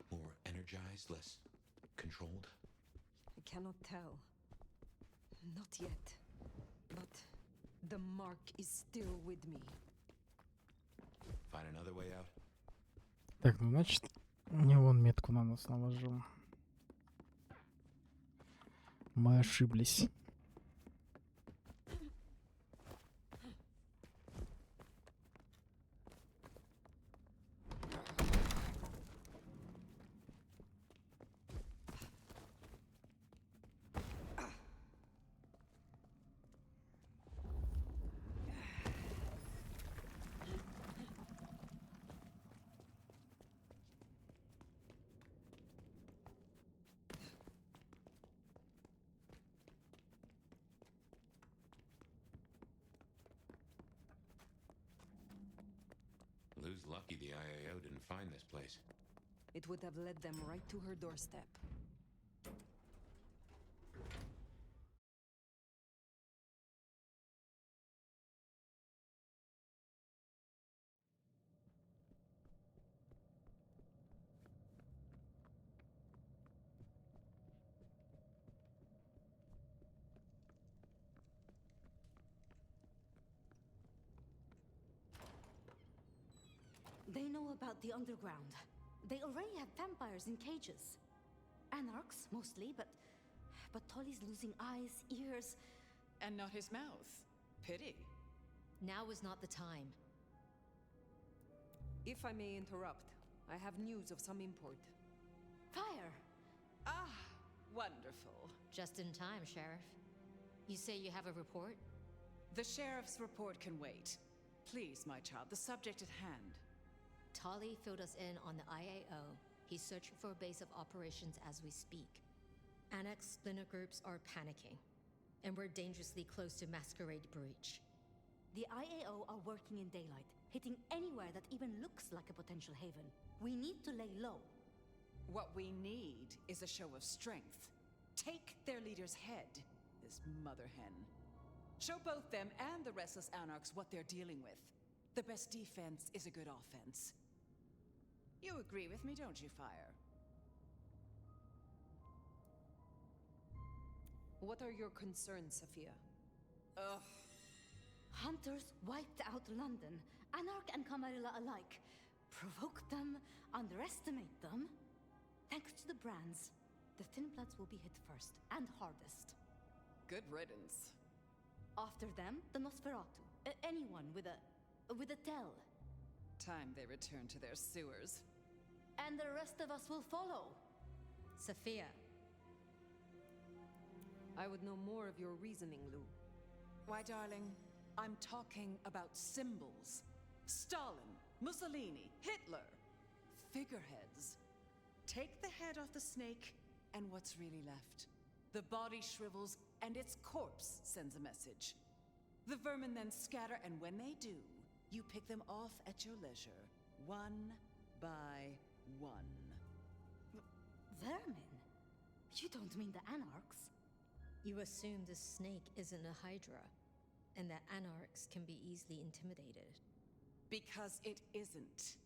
[SPEAKER 2] More energized, less controlled?
[SPEAKER 9] I cannot tell. Not yet. But the mark is still with me.
[SPEAKER 2] Find another way out?
[SPEAKER 5] Так, ну значит, не вон метку на нас наложил. Мы ошиблись.
[SPEAKER 2] Lou's lucky the IAO didn't find this place.
[SPEAKER 9] It would have led them right to her doorstep.
[SPEAKER 3] They know about the underground. They already have vampires in cages. Anarchs, mostly, but Tolly's losing eyes, ears...
[SPEAKER 20] And not his mouth. Pity.
[SPEAKER 12] Now is not the time.
[SPEAKER 9] If I may interrupt, I have news of some import.
[SPEAKER 3] Fire!
[SPEAKER 20] Ah, wonderful.
[SPEAKER 12] Just in time, Sheriff. You say you have a report?
[SPEAKER 20] The sheriff's report can wait. Please, my child, the subject at hand.
[SPEAKER 12] Tolly filled us in on the IAO. He's searching for a base of operations as we speak. Annex splinter groups are panicking, and we're dangerously close to masquerade breach.
[SPEAKER 3] The IAO are working in daylight, hitting anywhere that even looks like a potential haven. We need to lay low.
[SPEAKER 20] What we need is a show of strength. Take their leader's head, this mother hen. Show both them and the restless anarchs what they're dealing with. The best defense is a good offense. You agree with me, don't you, Fire?
[SPEAKER 9] What are your concerns, Sophia?
[SPEAKER 20] Ugh.
[SPEAKER 3] Hunters wiped out London, Anarch and Camarilla alike. Provoke them, underestimate them. Thanks to the brands, the Thin Bloods will be hit first and hardest.
[SPEAKER 20] Good riddance.
[SPEAKER 3] After them, the Nosferatu. Anyone with a tell.
[SPEAKER 20] Time they return to their sewers.
[SPEAKER 3] And the rest of us will follow.
[SPEAKER 12] Sophia.
[SPEAKER 9] I would know more of your reasoning, Lou.
[SPEAKER 20] Why, darling, I'm talking about symbols. Stop Stalin, Mussolini, Hitler. Figureheads. Take the head off the snake, and what's really left? The body shrivels, and its corpse sends a message. The vermin then scatter, and when they do, you pick them off at your leisure, one by one.
[SPEAKER 3] Vermin? You don't mean the anarchs?
[SPEAKER 12] You assume the snake isn't a hydra, and that anarchs can be easily intimidated.
[SPEAKER 20] Because it isn't.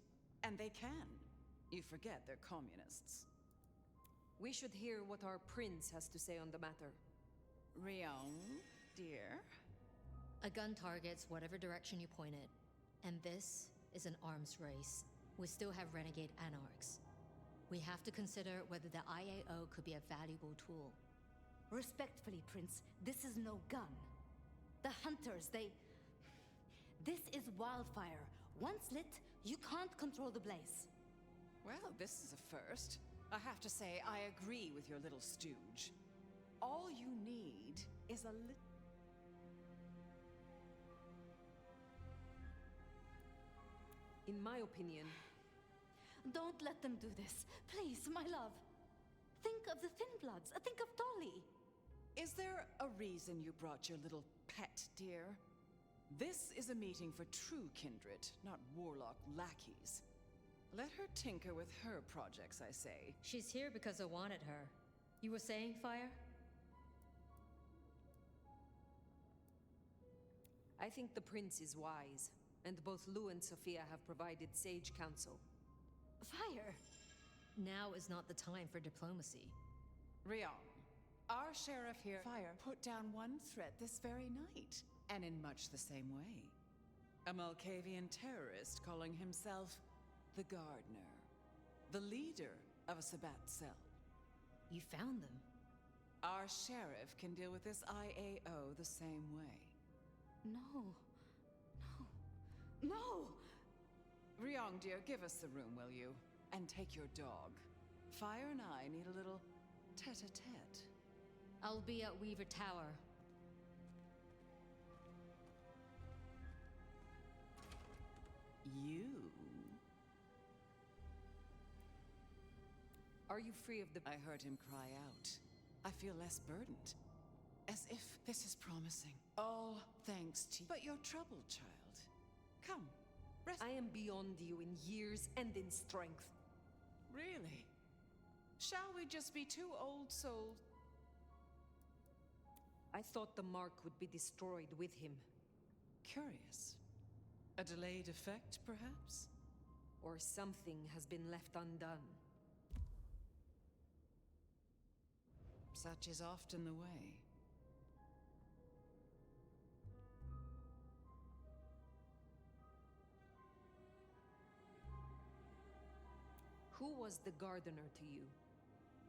[SPEAKER 20] And they can. You forget they're communists.
[SPEAKER 9] We should hear what our prince has to say on the matter.
[SPEAKER 20] Ryong, dear?
[SPEAKER 12] A gun targets whatever direction you point it, and this is an arms race. We still have renegade anarchs. We have to consider whether the IAO could be a valuable tool.
[SPEAKER 3] Respectfully, Prince, this is no gun. The hunters, This is wildfire. Once lit, you can't control the blaze.
[SPEAKER 20] Well, this is a first. I have to say, I agree with your little stooge. All you need is a little...
[SPEAKER 9] In my opinion...
[SPEAKER 3] Don't let them do this. Please, my love. Think of the Thin Bloods. Think of Dolly.
[SPEAKER 20] Is there a reason you brought your little pet, dear? This is a meeting for true kindred, not warlock lackeys. Let her tinker with her projects, I say.
[SPEAKER 12] She's here because I wanted her. You were saying, Fire?
[SPEAKER 9] I think the prince is wise, and both Lu and Sophia have provided sage counsel.
[SPEAKER 3] Fire!
[SPEAKER 12] Now is not the time for diplomacy.
[SPEAKER 20] Ryong, our sheriff here, Fire, put down one threat this very night, and in much the same way. A Malkavian terrorist calling himself the Gardener, the leader of a Sabbat cell.
[SPEAKER 12] You found them?
[SPEAKER 20] Our sheriff can deal with this IAO the same way.
[SPEAKER 3] No. No. No!
[SPEAKER 20] Ryong, dear, give us the room, will you? And take your dog. Fire and I need a little tete-a-tete.
[SPEAKER 12] I'll be at Weaver Tower.
[SPEAKER 20] You?
[SPEAKER 9] Are you free of the...
[SPEAKER 20] I heard him cry out. I feel less burdened. As if this is promising. All thanks to you. But you're troubled, child. Come, rest.
[SPEAKER 9] I am beyond you in years and in strength.
[SPEAKER 20] Really? Shall we just be two old souls?
[SPEAKER 9] I thought the mark would be destroyed with him.
[SPEAKER 20] Curious. A delayed effect, perhaps?
[SPEAKER 9] Or something has been left undone.
[SPEAKER 20] Such is often the way.
[SPEAKER 9] Who was the gardener to you?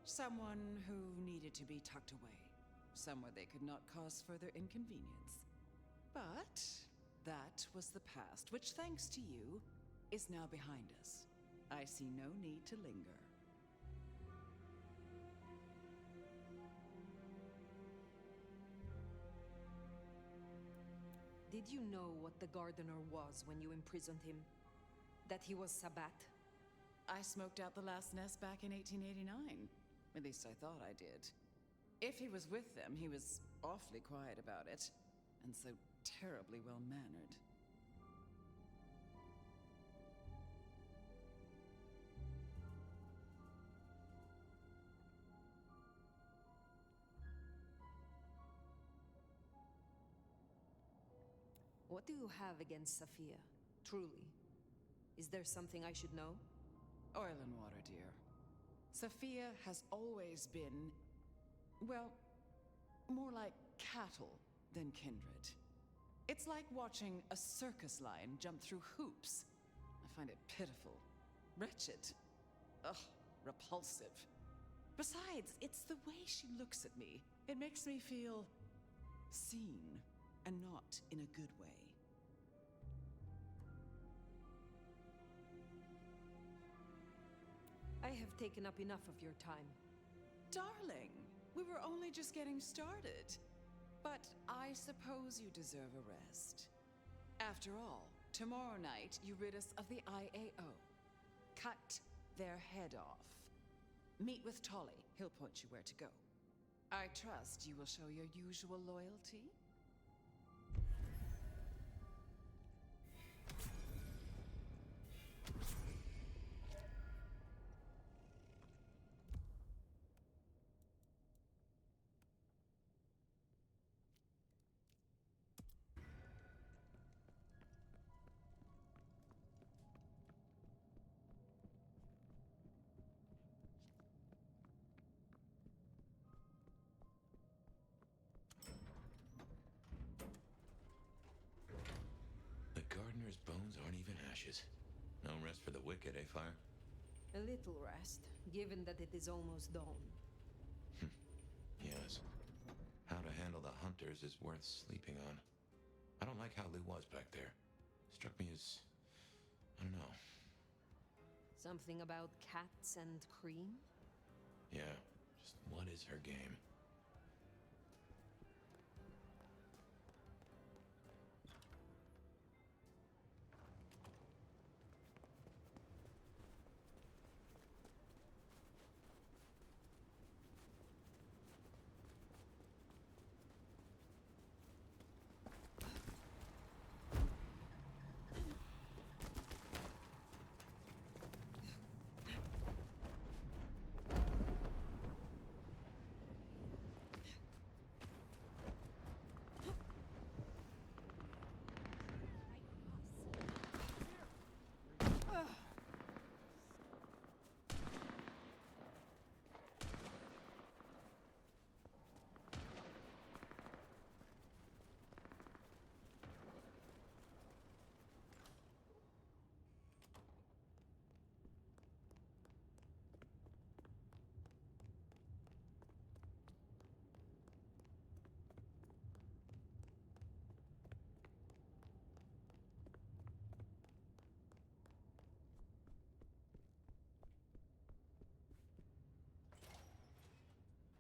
[SPEAKER 20] Someone who needed to be tucked away. Somewhere they could not cause further inconvenience. But that was the past, which, thanks to you, is now behind us. I see no need to linger.
[SPEAKER 9] Did you know what the gardener was when you imprisoned him? That he was Sabbat?
[SPEAKER 20] I smoked out the last nest back in 1889. At least I thought I did. If he was with them, he was awfully quiet about it. And so terribly well-mannered.
[SPEAKER 9] What do you have against Sophia? Truly. Is there something I should know?
[SPEAKER 20] Oil and water, dear. Sophia has always been, well, more like cattle than kindred. It's like watching a circus lion jump through hoops. I find it pitiful, wretched, ugh, repulsive. Besides, it's the way she looks at me. It makes me feel seen, and not in a good way.
[SPEAKER 9] I have taken up enough of your time.
[SPEAKER 20] Darling, we were only just getting started. But I suppose you deserve a rest. After all, tomorrow night you rid us of the IAO. Cut their head off. Meet with Tolly. He'll point you where to go. I trust you will show your usual loyalty.
[SPEAKER 1] The gardener's bones aren't even ashes. No rest for the wicked, eh, Fire?
[SPEAKER 9] A little rest, given that it is almost dawn.
[SPEAKER 1] Yes. How to handle the hunters is worth sleeping on. I don't like how Lou was back there. Struck me as... I don't know.
[SPEAKER 9] Something about cats and cream?
[SPEAKER 1] Yeah, just what is her game?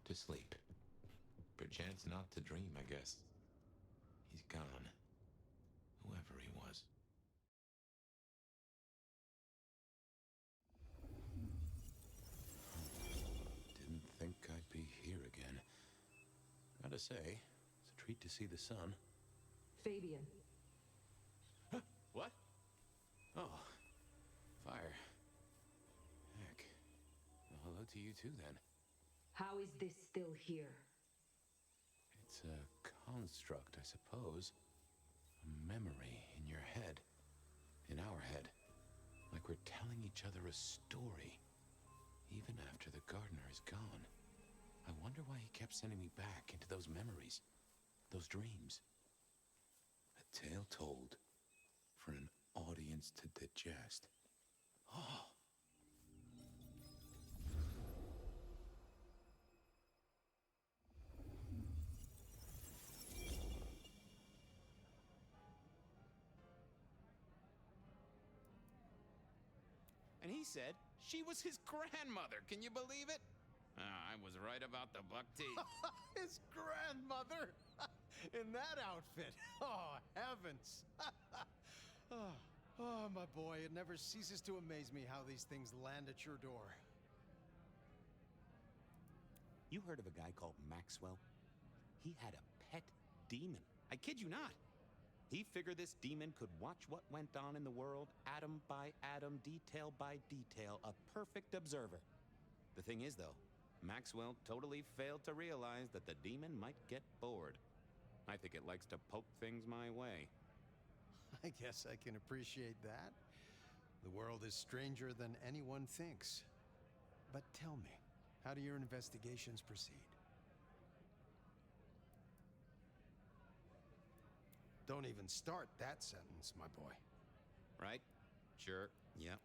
[SPEAKER 1] To sleep. Perchance not to dream, I guess. He's gone. Whoever he was. Didn't think I'd be here again. Gotta say, it's a treat to see the sun.
[SPEAKER 9] Fabian.
[SPEAKER 1] Huh? What? Oh. Fire. Heck. Well, hello to you too, then.
[SPEAKER 9] How is this still here?
[SPEAKER 1] It's a construct, I suppose. A memory in your head. In our head. Like we're telling each other a story. Even after the gardener is gone. I wonder why he kept sending me back into those memories. Those dreams. A tale told. For an audience to digest. Oh. And he said she was his grandmother. Can you believe it? I was right about the buck teeth.
[SPEAKER 7] His grandmother? In that outfit? Oh, heavens. Oh, my boy, it never ceases to amaze me how these things land at your door.
[SPEAKER 19] You heard of a guy called Maxwell? He had a pet demon. I kid you not. He figured this demon could watch what went on in the world, atom by atom, detail by detail, a perfect observer. The thing is, though, Maxwell totally failed to realize that the demon might get bored. I think it likes to poke things my way.
[SPEAKER 7] I guess I can appreciate that. The world is stranger than anyone thinks. But tell me, how do your investigations proceed? Don't even start that sentence, my boy.
[SPEAKER 19] Right? Sure. Yep.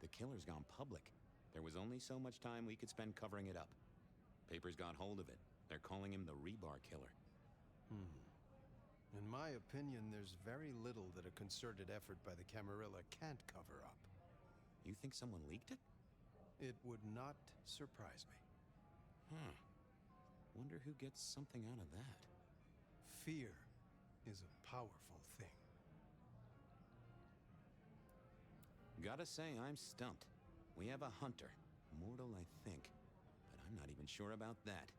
[SPEAKER 19] The killer's gone public. There was only so much time we could spend covering it up. Papers got hold of it. They're calling him the Rebar Killer.
[SPEAKER 7] In my opinion, there's very little that a concerted effort by the Camarilla can't cover up.
[SPEAKER 19] You think someone leaked it?
[SPEAKER 7] It would not surprise me.
[SPEAKER 19] Wonder who gets something out of that.
[SPEAKER 7] Fear is a powerful thing.
[SPEAKER 2] Gotta say, I'm stumped. We have a hunter. Mortal, I think. But I'm not even sure about that.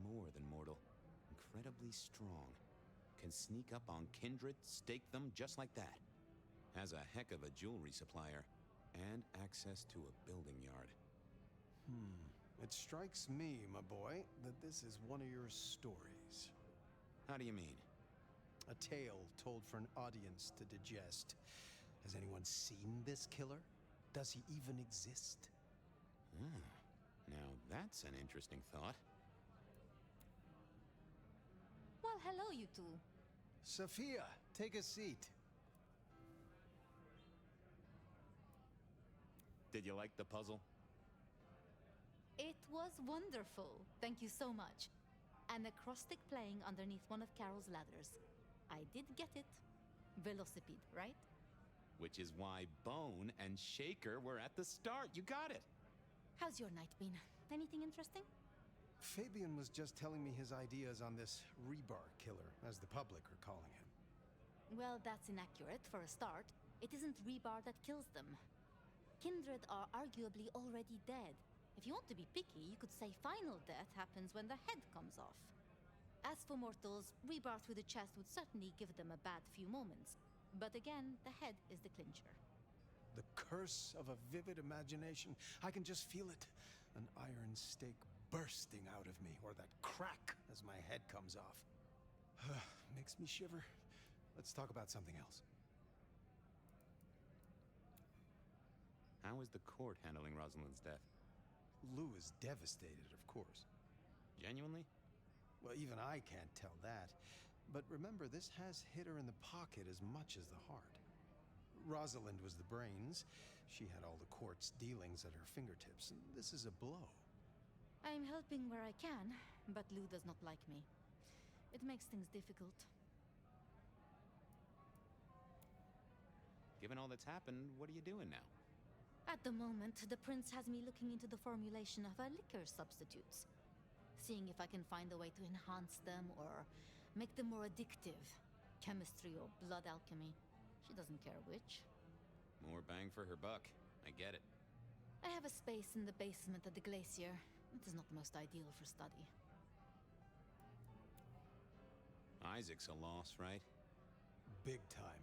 [SPEAKER 2] More than mortal. Incredibly strong. Can sneak up on kindred, stake them just like that. Has a heck of a jewelry supplier. And access to a building yard.
[SPEAKER 7] It strikes me, my boy, that this is one of your stories.
[SPEAKER 2] How do you mean?
[SPEAKER 7] A tale told for an audience to digest. Has anyone seen this killer? Does he even exist?
[SPEAKER 2] Now that's an interesting thought.
[SPEAKER 3] Well, hello, you two.
[SPEAKER 7] Sophia, take a seat.
[SPEAKER 2] Did you like the puzzle?
[SPEAKER 3] It was wonderful. Thank you so much. An acrostic playing underneath one of Carol's ladders. I did get it. Velocipede, right?
[SPEAKER 2] Which is why Bone and Shaker were at the start. You got it.
[SPEAKER 3] How's your night been? Anything interesting?
[SPEAKER 7] Fabian was just telling me his ideas on this rebar killer, as the public are calling him.
[SPEAKER 3] Well, that's inaccurate for a start. It isn't rebar that kills them. Kindred are arguably already dead. If you want to be picky, you could say final death happens when the head comes off. As for mortals, rebar through the chest would certainly give them a bad few moments. But again, the head is the clincher.
[SPEAKER 7] The curse of a vivid imagination. I can just feel it. An iron stake bursting out of me, or that crack as my head comes off. Makes me shiver. Let's talk about something else.
[SPEAKER 2] How is the court handling Rosalind's death?
[SPEAKER 7] Lou is devastated, of course.
[SPEAKER 2] Genuinely?
[SPEAKER 7] Well, even I can't tell that. But remember, this has hit her in the pocket as much as the heart. Rosalind was the brains. She had all the court's dealings at her fingertips. This is a blow.
[SPEAKER 3] I'm helping where I can, but Lou does not like me. It makes things difficult.
[SPEAKER 2] Given all that's happened, what are you doing now?
[SPEAKER 3] At the moment, the prince has me looking into the formulation of liquor substitutes. Seeing if I can find a way to enhance them or make them more addictive. Chemistry or blood alchemy. She doesn't care which.
[SPEAKER 2] More bang for her buck. I get it.
[SPEAKER 3] I have a space in the basement at the glacier. It is not the most ideal for study.
[SPEAKER 2] Isaac's a loss, right?
[SPEAKER 7] Big time.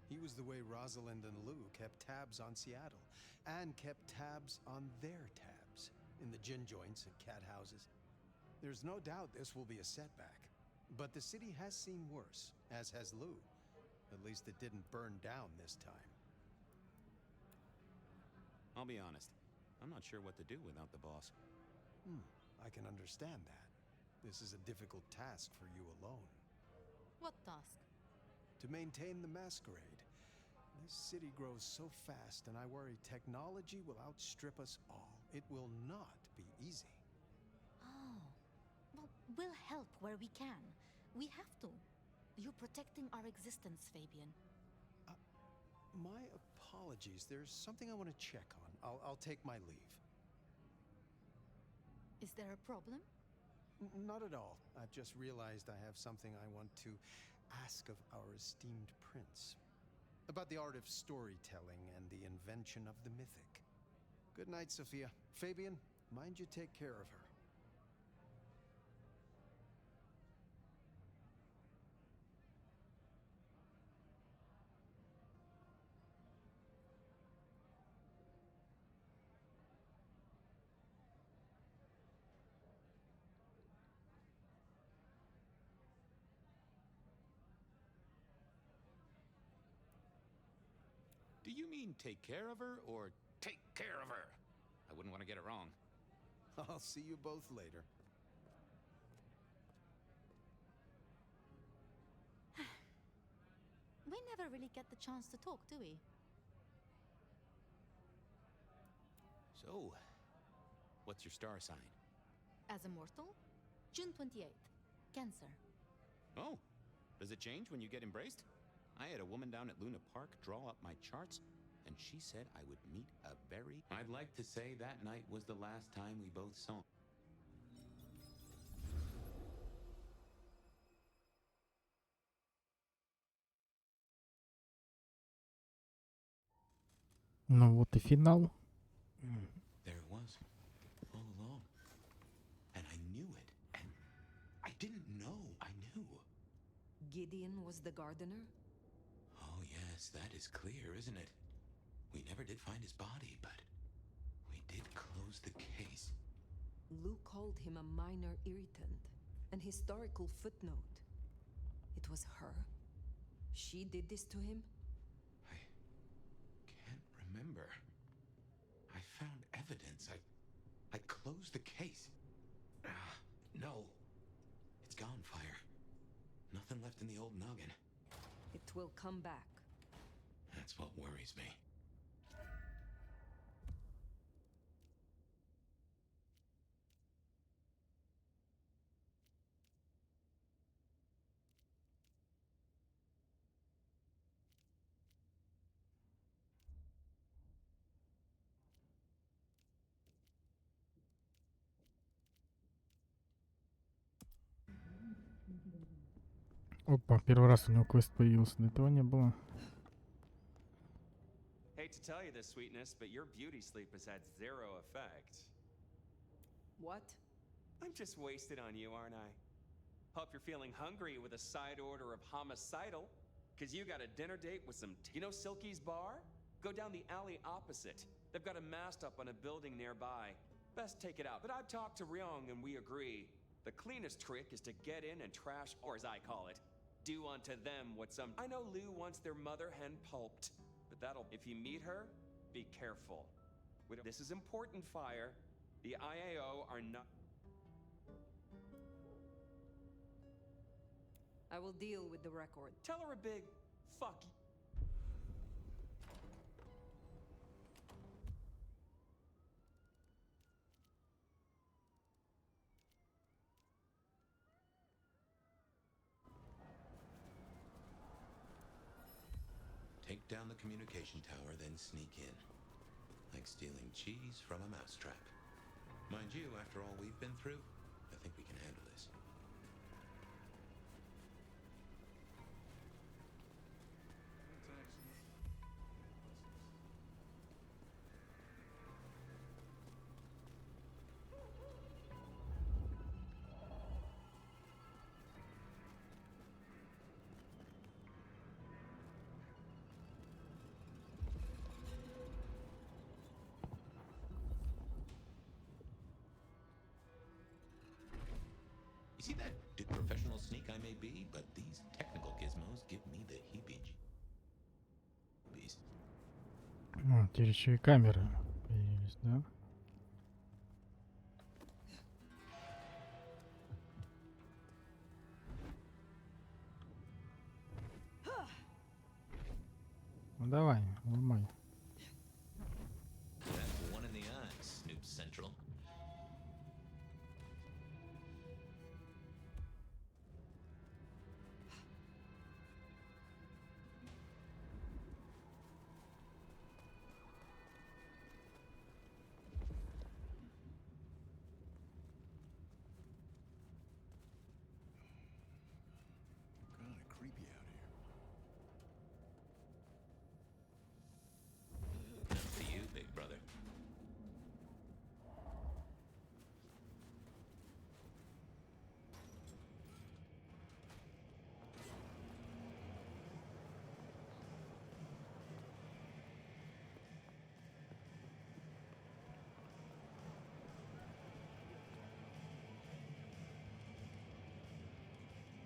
[SPEAKER 7] He was the way Rosalind and Lou kept tabs on Seattle, and kept tabs on their tabs in the gin joints and cat houses. There's no doubt this will be a setback, but the city has seen worse, as has Lou. At least it didn't burn down this time.
[SPEAKER 2] I'll be honest. I'm not sure what to do without the boss.
[SPEAKER 7] I can understand that. This is a difficult task for you alone.
[SPEAKER 3] What task?
[SPEAKER 7] To maintain the masquerade. This city grows so fast, and I worry technology will outstrip us all. It will not be easy.
[SPEAKER 3] Oh. Well, we'll help where we can. We have to. You're protecting our existence, Fabian.
[SPEAKER 7] My apologies. There's something I want to check on. I'll take my leave.
[SPEAKER 3] Is there a problem?
[SPEAKER 7] Not at all. I've just realized I have something I want to ask of our esteemed prince. About the art of storytelling and the invention of the mythic. Good night, Sophia. Fabian, mind you take care of her.
[SPEAKER 2] Do you mean take care of her, or take care of her? I wouldn't want to get it wrong.
[SPEAKER 7] I'll see you both later.
[SPEAKER 3] We never really get the chance to talk, do we?
[SPEAKER 2] So, what's your star sign?
[SPEAKER 3] As a mortal? June 28th. Cancer.
[SPEAKER 2] Oh, does it change when you get embraced? I had a woman down at Luna Park draw up my charts, and she said I would meet a very... I'd like to say that night was the last time we both saw.
[SPEAKER 5] Ну вот и финал.
[SPEAKER 2] There it was, all along. And I knew it. And I didn't know I knew.
[SPEAKER 9] Gideon was the gardener?
[SPEAKER 2] Oh, yes, that is clear, isn't it? We never did find his body, but we did close the case.
[SPEAKER 9] Lou called him a minor irritant, an historical footnote. It was her? She did this to him?
[SPEAKER 2] I can't remember. I found evidence. I closed the case. No. It's gone, Fire. Nothing left in the old noggin.
[SPEAKER 9] It will come back.
[SPEAKER 2] That's what worries me.
[SPEAKER 5] Опа, первый раз у него квест появился, до этого не было.
[SPEAKER 8] Hate to tell you this, sweetness, but your beauty sleep has had zero effect.
[SPEAKER 9] What?
[SPEAKER 8] I'm just wasted on you, aren't I? Hope you're feeling hungry with a side order of homicidal, because you got a dinner date with some... You know Silky's bar? Go down the alley opposite. They've got a mast up on a building nearby. Best take it out. But I've talked to Ryong and we agree. The cleanest trick is to get in and trash, or as I call it, do unto them what some... I know Lou wants their mother hen pulped, but that'll... If you meet her, be careful. This is important, Fire. The IAO are not...
[SPEAKER 9] I will deal with the record.
[SPEAKER 8] Tell her a big fuck you.
[SPEAKER 2] Take down the communication tower, then sneak in. Like stealing cheese from a mousetrap. Mind you, after all we've been through, I think we can handle this. You see that professional sneak I may be, but these technical gizmos give me the heebie-jeebies.
[SPEAKER 5] Ну, теперь еще и камеры появились, да? Ну давай, ломай.
[SPEAKER 4] That's one in the eye, Snoop Central.
[SPEAKER 11] Kinda creepy out here.
[SPEAKER 4] Up to you, big brother.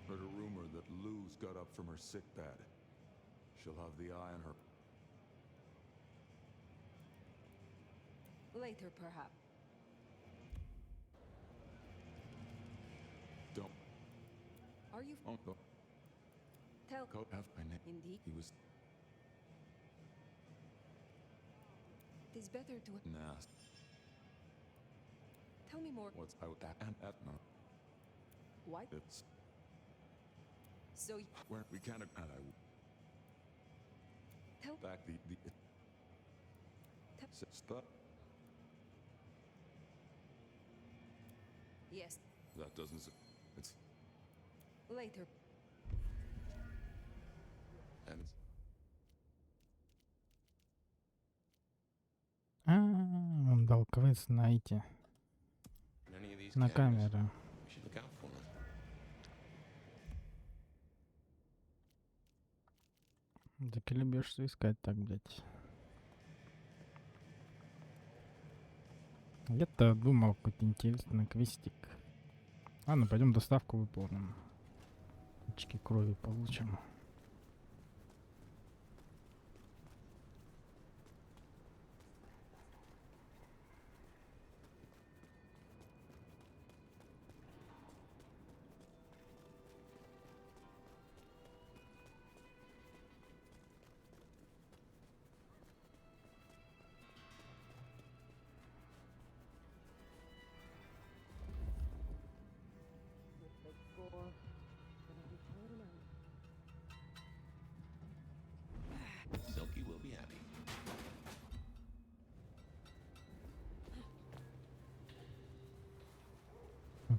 [SPEAKER 22] Heard a rumor that Lou's got up from her sickbed. She'll have the eye on her.
[SPEAKER 9] Later, perhaps.
[SPEAKER 22] Don't.
[SPEAKER 9] Are you...
[SPEAKER 22] Oh, no.
[SPEAKER 9] Tell...
[SPEAKER 22] Go have my name.
[SPEAKER 9] Indeed.
[SPEAKER 22] He was...
[SPEAKER 9] It is better to...
[SPEAKER 22] Nah.
[SPEAKER 9] Tell me more.
[SPEAKER 22] What's out that and that no.
[SPEAKER 9] What?
[SPEAKER 22] It's...
[SPEAKER 9] So...
[SPEAKER 22] Where we can't... And I...
[SPEAKER 9] Tell...
[SPEAKER 22] Back the... Stop.
[SPEAKER 9] Yes.
[SPEAKER 22] That doesn't... It's...
[SPEAKER 9] Later.
[SPEAKER 22] And it's...
[SPEAKER 5] Соответственно, эти
[SPEAKER 2] Any of these
[SPEAKER 5] на
[SPEAKER 2] cameras?
[SPEAKER 5] камеры.
[SPEAKER 2] We should look out for them.
[SPEAKER 5] Так и любишь всё искать так, блядь. Я-то думал, какой-то интересный квестик. Ладно, пойдем доставку выполним. Очки крови получим.
[SPEAKER 4] Silky will be happy.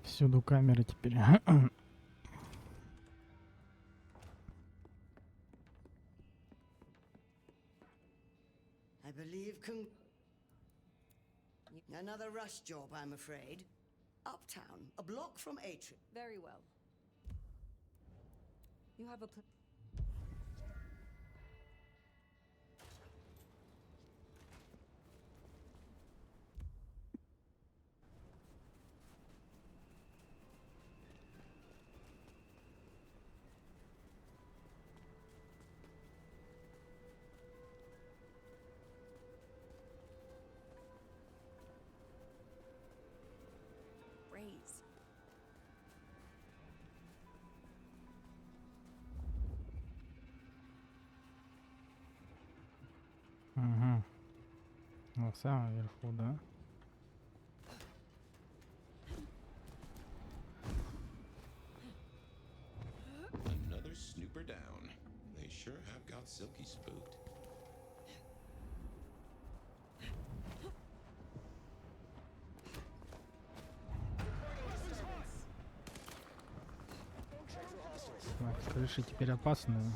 [SPEAKER 5] Всюду камеры теперь.
[SPEAKER 6] I believe another rush job, I'm afraid. Uptown, a block from Atrium.
[SPEAKER 9] Very well. You have a raise.
[SPEAKER 5] Угу. В самом верху, да?
[SPEAKER 2] Another snooper down. They sure have got Silky spooked.
[SPEAKER 5] Так, крыши теперь опасные.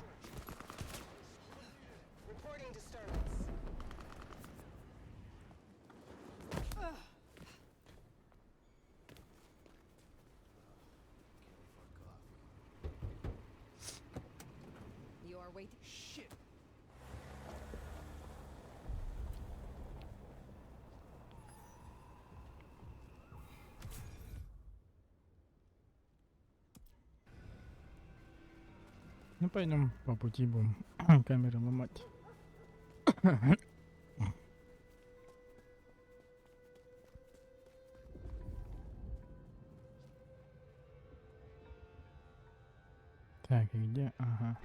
[SPEAKER 9] You are waiting.
[SPEAKER 10] Shit.
[SPEAKER 5] Ну пойдем по пути будем камеры ломать. Так, и где? Ага.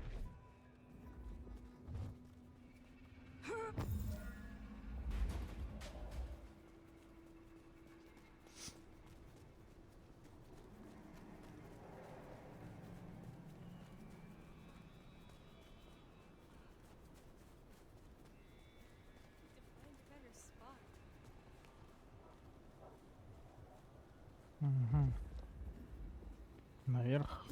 [SPEAKER 5] Угу. Наверх.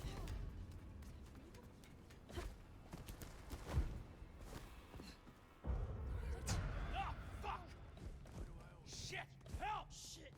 [SPEAKER 10] Shit! Help! Shit!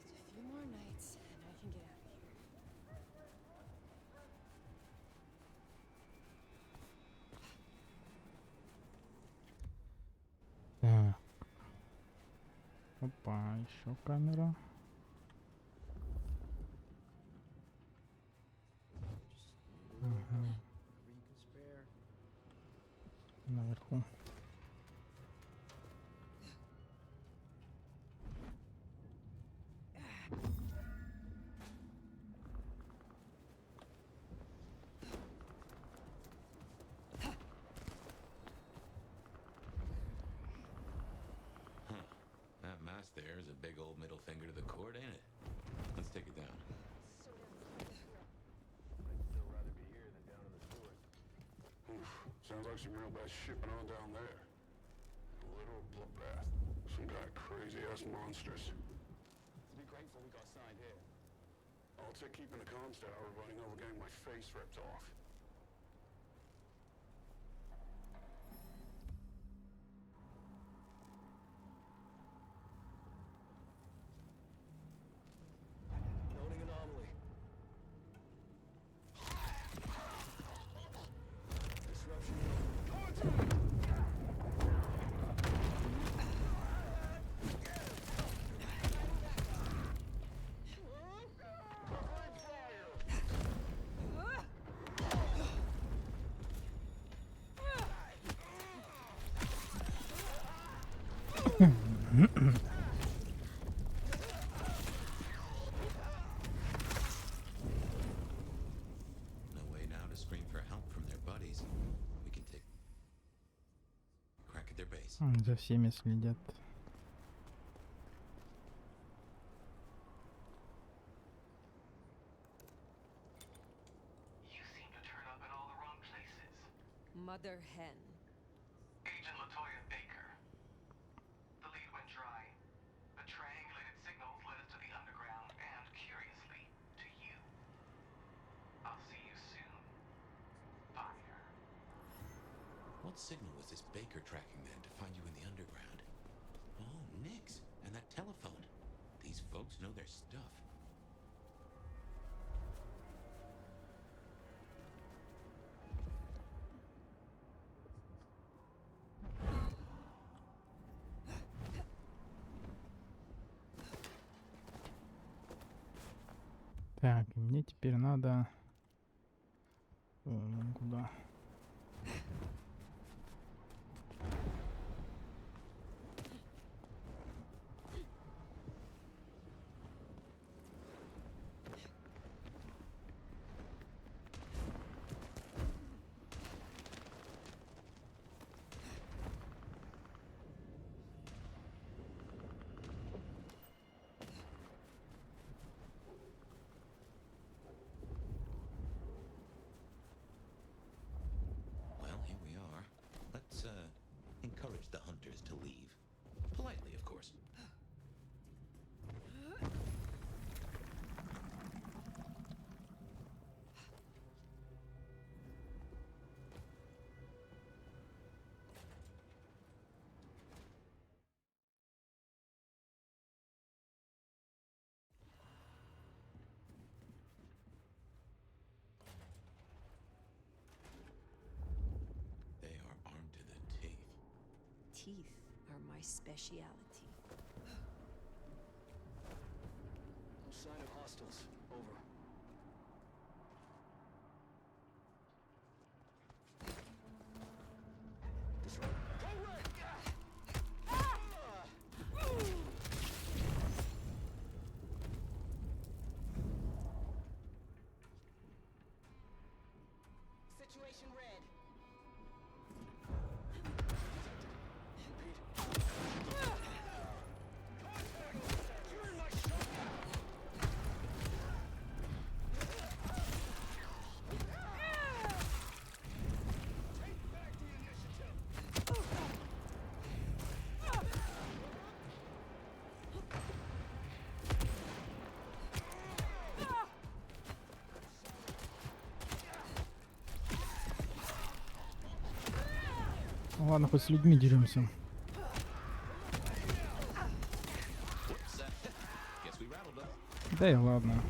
[SPEAKER 9] Just a few more nights and I can get out of here.
[SPEAKER 5] Так. Опа, еще камера. Ага. Наверху.
[SPEAKER 1] big old middle finger to the court, ain't it? Let's take it down.
[SPEAKER 16] I'd still rather be here than down in the sewers. Oof, sounds like some real bad shipping on down there. A literal bloodbath. Some kind of crazy-ass monsters. To be grateful we got signed here. I'll take keeping the comms tower running over getting my face ripped off. Noting anomaly. Disruption.
[SPEAKER 2] No way now to scream for help from their buddies. We can take a crack at their base.
[SPEAKER 5] За всеми следят.
[SPEAKER 21] You seem to turn up in all the wrong places.
[SPEAKER 9] Mother Hen.
[SPEAKER 21] Agent Latoya Baker. The lead went dry, but triangulated signals led us to the underground and, curiously, to you. I'll see you soon. Fire.
[SPEAKER 2] What signal was this Baker tracking then to find you in the underground? Oh, Nix. And that telephone. These folks know their stuff.
[SPEAKER 5] Так, и мне теперь надо... Куда?
[SPEAKER 2] Well, here we are. Let's, encourage the hunters to leave. Politely, of course. They are armed to the teeth.
[SPEAKER 9] Teeth are my speciality.
[SPEAKER 16] No sign of hostiles. Over. Disrupt.
[SPEAKER 13] Situation red.
[SPEAKER 5] Ладно, хоть с людьми деремся.
[SPEAKER 1] Guess we rattled them.
[SPEAKER 5] Да и ладно.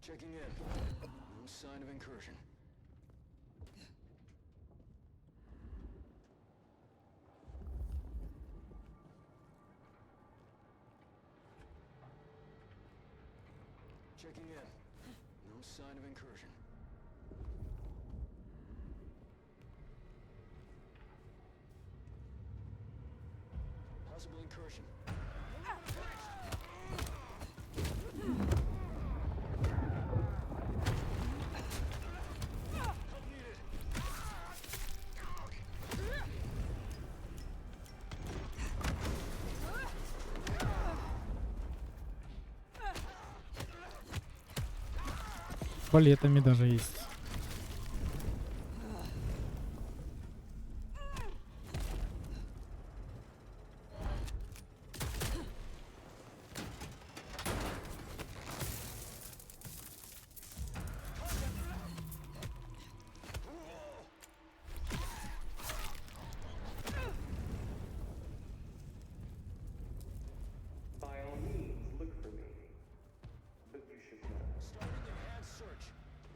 [SPEAKER 15] Checking in. No sign of incursion. Checking in. No sign of incursion. Possible incursion.
[SPEAKER 5] Балетами даже есть.
[SPEAKER 17] By all means, look for me. But you should know.
[SPEAKER 15] Starting enhanced search.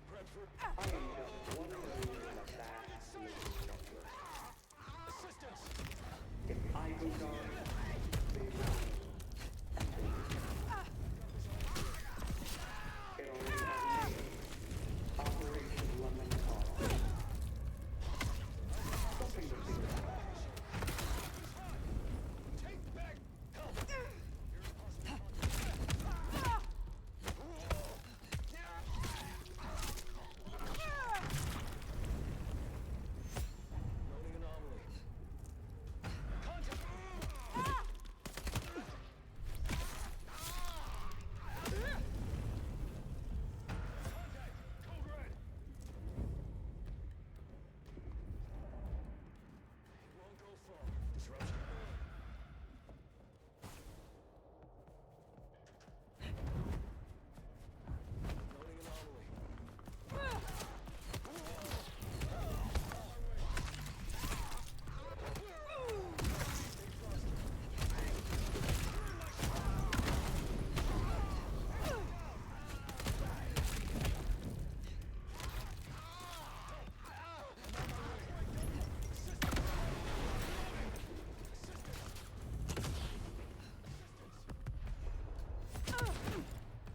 [SPEAKER 15] Bradford.
[SPEAKER 17] I am just one node in a vast living network.
[SPEAKER 15] Assistance!
[SPEAKER 17] If I go dark, they will. And they will. It already has a name. Operation Lemon Call. Something to think about.
[SPEAKER 15] Take back help! Noting anomaly. Contact! Contact! Code red! He won't go far. Disruption. Noting anomaly.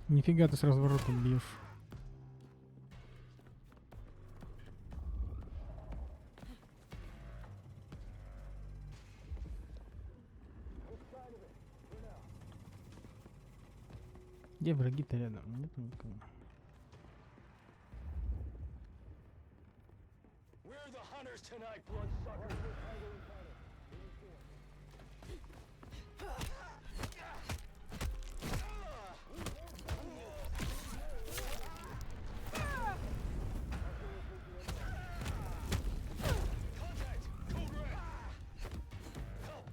[SPEAKER 5] Нифига ты с разворотом бьешь. Где враги-то рядом? Нет никого.
[SPEAKER 15] We're the hunters tonight, bloodsuckers. Contact! Code red! Help!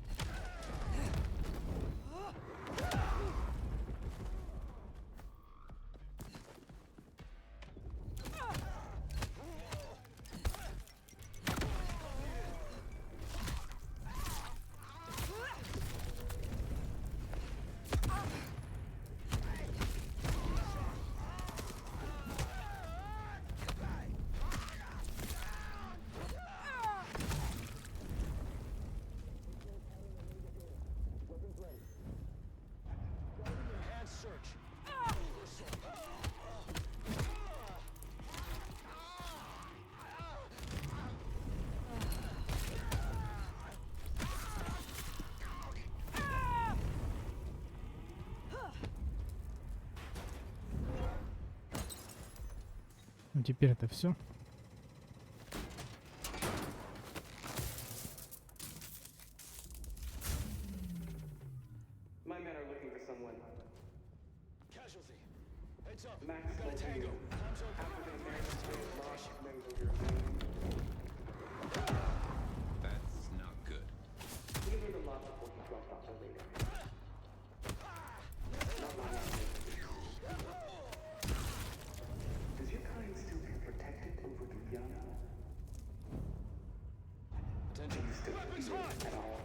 [SPEAKER 15] Enhanced search.
[SPEAKER 5] Ну теперь это все.
[SPEAKER 17] My men are looking for someone.
[SPEAKER 15] Casualty. Heads up.
[SPEAKER 17] Max
[SPEAKER 15] We got a tango. Time zone.
[SPEAKER 17] African American state lost members of your family.
[SPEAKER 4] That's not good.
[SPEAKER 17] These are the lots before he dropped off the radar. Not long after. Does your kind still feel protected over Guyana?
[SPEAKER 15] Attention.
[SPEAKER 17] Do you still
[SPEAKER 15] Weapons
[SPEAKER 17] feel
[SPEAKER 15] hot!
[SPEAKER 17] it at all?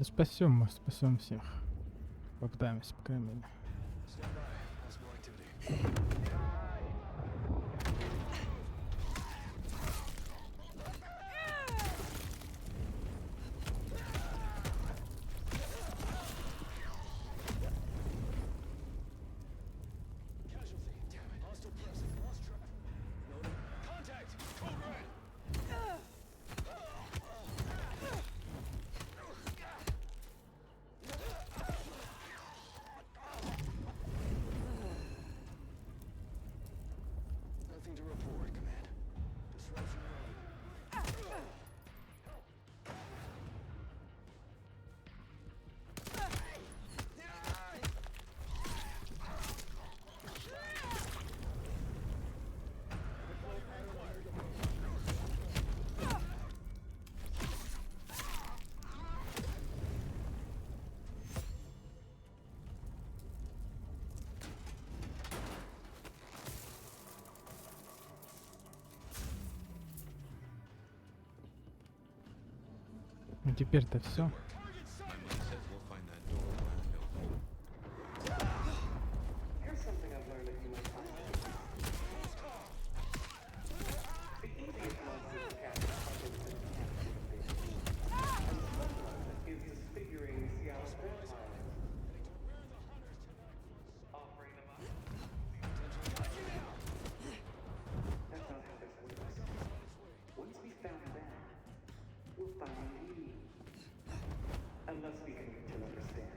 [SPEAKER 5] Спасем всех. Попытаемся, по крайней мере.
[SPEAKER 15] Stand by. Possible activity. Casualty. Damn it. Hostile present. Lost track. Noted. Contact. Code red. Nothing to report, Command. Disruption early.
[SPEAKER 5] Ну теперь-то все.
[SPEAKER 2] My money says we'll find that door wide open.
[SPEAKER 17] Here's something I've learned that you might find interesting. The easiest monsters to catch are those that can't be evaded. And the first one is disfiguring Seattle vampires. Offering them up. That's not how this works. Once we found them, we'll find you. Unless we can get to understand.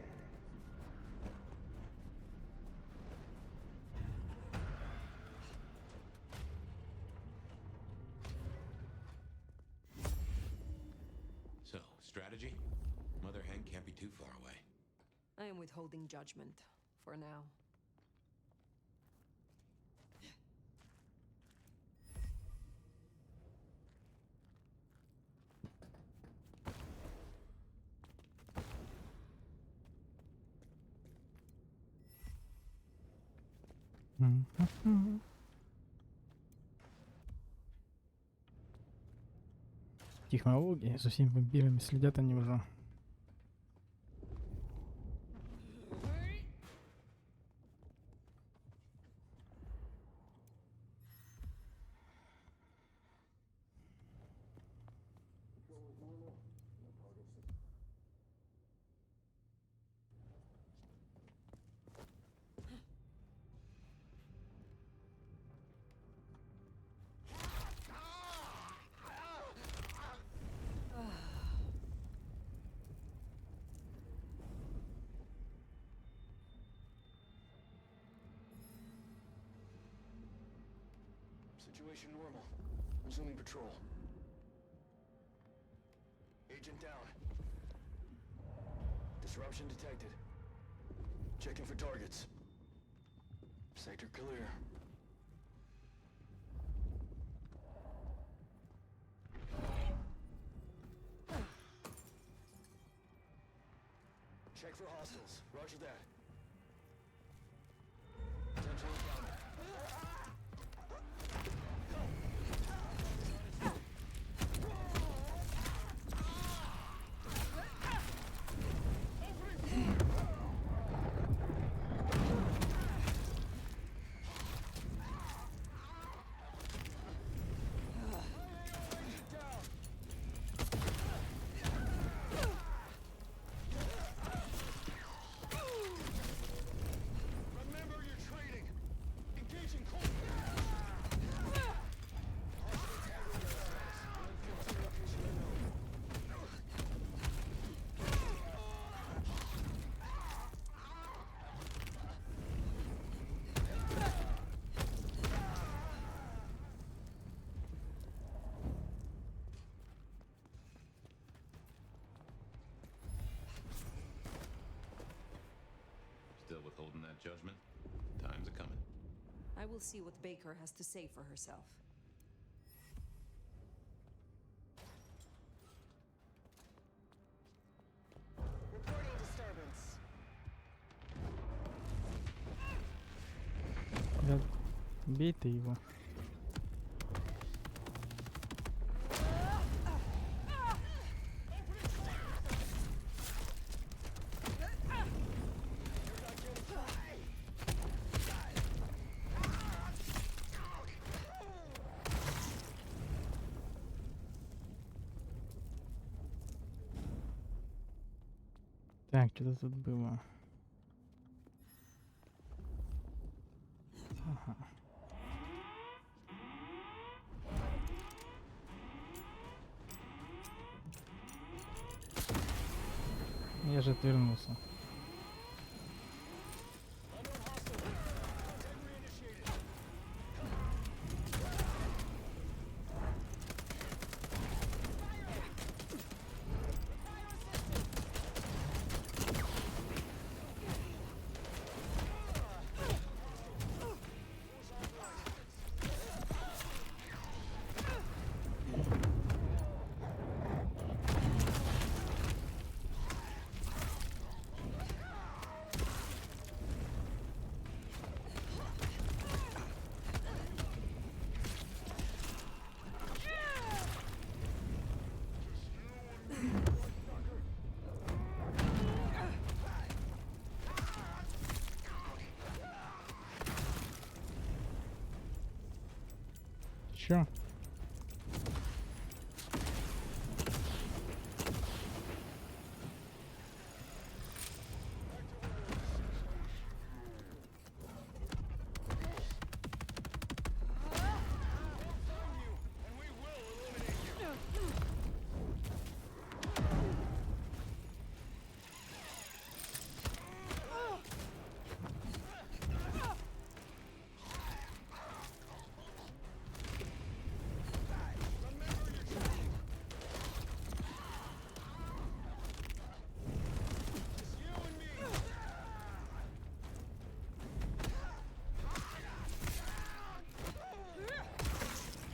[SPEAKER 2] So, strategy? Mother Hen can't be too far away.
[SPEAKER 9] I am withholding judgment for now.
[SPEAKER 5] Технологии, за всеми вампирами следят они уже.
[SPEAKER 15] Situation normal. Resuming patrol. Agent down. Disruption detected. Checking for targets. Sector clear. Check for hostiles. Roger that. Potential encounter. Remember your training. Engaging cold.
[SPEAKER 2] Still withholding that judgment? Time's a-coming.
[SPEAKER 9] I will see what Baker has to say for herself.
[SPEAKER 13] Reporting disturbance.
[SPEAKER 5] Бей ты его. Так, что тут было? Ага. Я же отвернулся. Чё?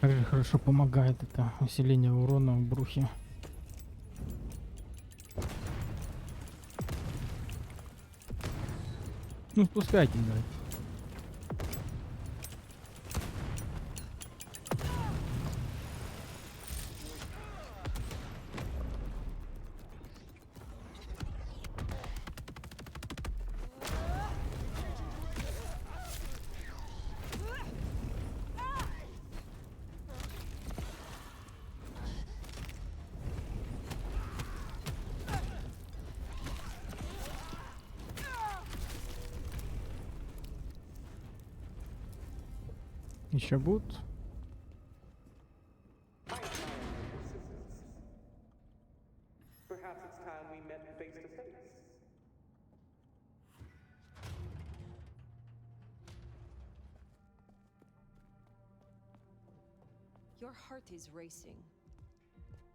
[SPEAKER 5] Как же хорошо помогает это усиление урона в брухе. Ну, спускайте, блядь. Еще будут?
[SPEAKER 17] Perhaps it's time we met face to face.
[SPEAKER 9] Your heart is racing.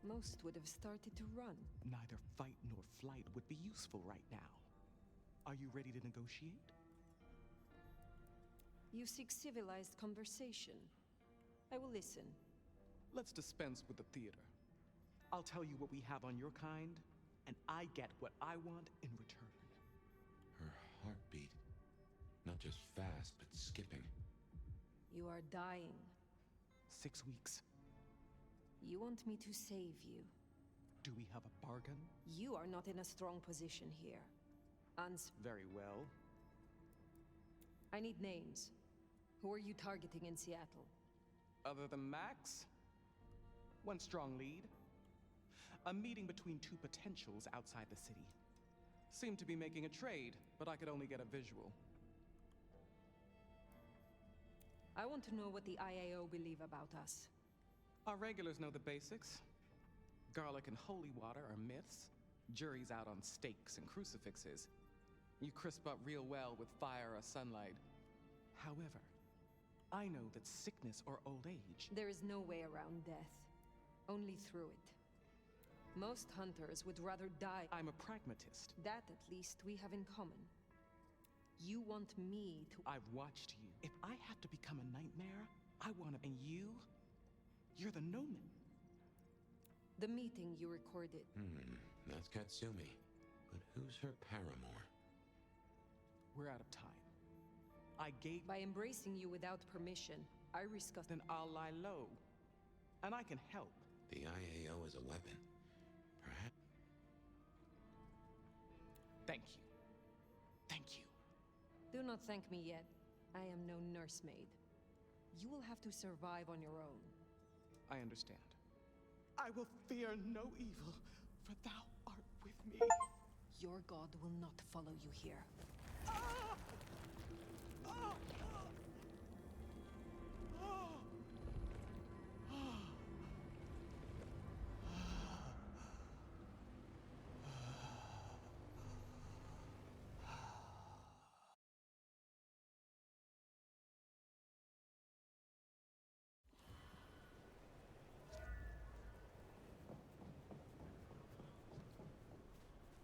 [SPEAKER 9] Most would have started to run.
[SPEAKER 10] Neither fight nor flight would be useful right now. Are you ready to negotiate?
[SPEAKER 9] You seek civilized conversation. I will listen.
[SPEAKER 10] Let's dispense with the theater. I'll tell you what we have on your kind, and I get what I want in return.
[SPEAKER 2] Her heartbeat. Not just fast, but skipping.
[SPEAKER 9] You are dying.
[SPEAKER 10] 6 weeks.
[SPEAKER 9] You want me to save you.
[SPEAKER 10] Do we have a bargain?
[SPEAKER 9] You are not in a strong position here.
[SPEAKER 10] Very well.
[SPEAKER 9] I need names. Who are you targeting in Seattle?
[SPEAKER 10] Other than Max? One strong lead. A meeting between two potentials outside the city. Seemed to be making a trade, but I could only get a visual.
[SPEAKER 9] I want to know what the IAO believe about us.
[SPEAKER 10] Our regulars know the basics. Garlic and holy water are myths. Jury's out on stakes and crucifixes. You crisp up real well with fire or sunlight. However, I know that sickness or old age...
[SPEAKER 9] There is no way around death. Only through it. Most hunters would rather die.
[SPEAKER 10] I'm a pragmatist.
[SPEAKER 9] That, at least, we have in common. You want me to...
[SPEAKER 10] I've watched you. If I have to become a nightmare, I want to... And you? You're the Nomen.
[SPEAKER 9] The meeting you recorded.
[SPEAKER 2] That's Katsumi. But who's her paramour?
[SPEAKER 10] We're out of time. I gave...
[SPEAKER 9] By embracing you without permission, I risk us...
[SPEAKER 10] Then I'll lie low. And I can help.
[SPEAKER 2] The IAO is a weapon. Perhaps...
[SPEAKER 10] Thank you. Thank you.
[SPEAKER 9] Do not thank me yet. I am no nursemaid. You will have to survive on your own.
[SPEAKER 10] I understand. I will fear no evil, for thou art with me.
[SPEAKER 9] Your god will not follow you here.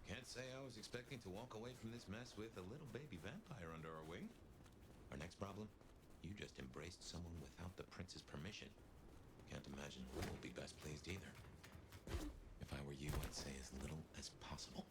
[SPEAKER 1] Can't say I was expecting to walk away from this mess with a little baby vampire under our wing. Our next problem? You just embraced someone without the prince's permission. Can't imagine who will be best pleased either. If I were you, I'd say as little as possible.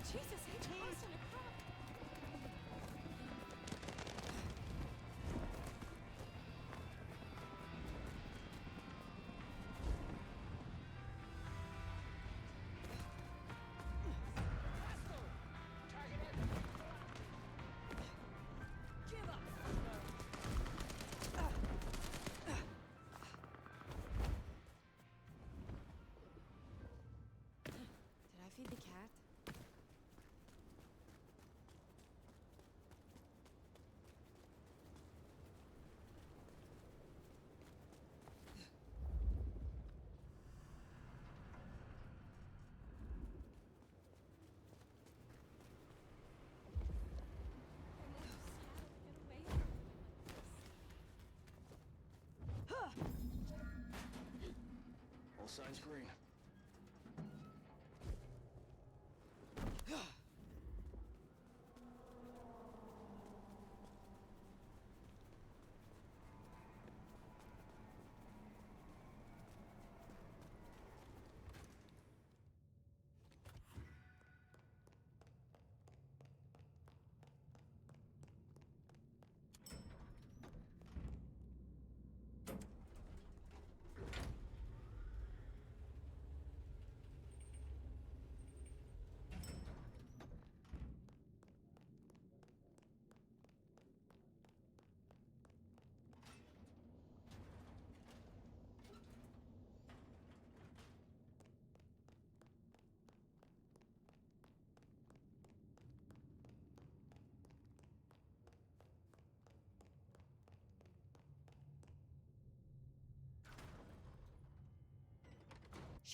[SPEAKER 20] Jesus, it's awesome.
[SPEAKER 9] Did I feed the cat?
[SPEAKER 15] All signs green.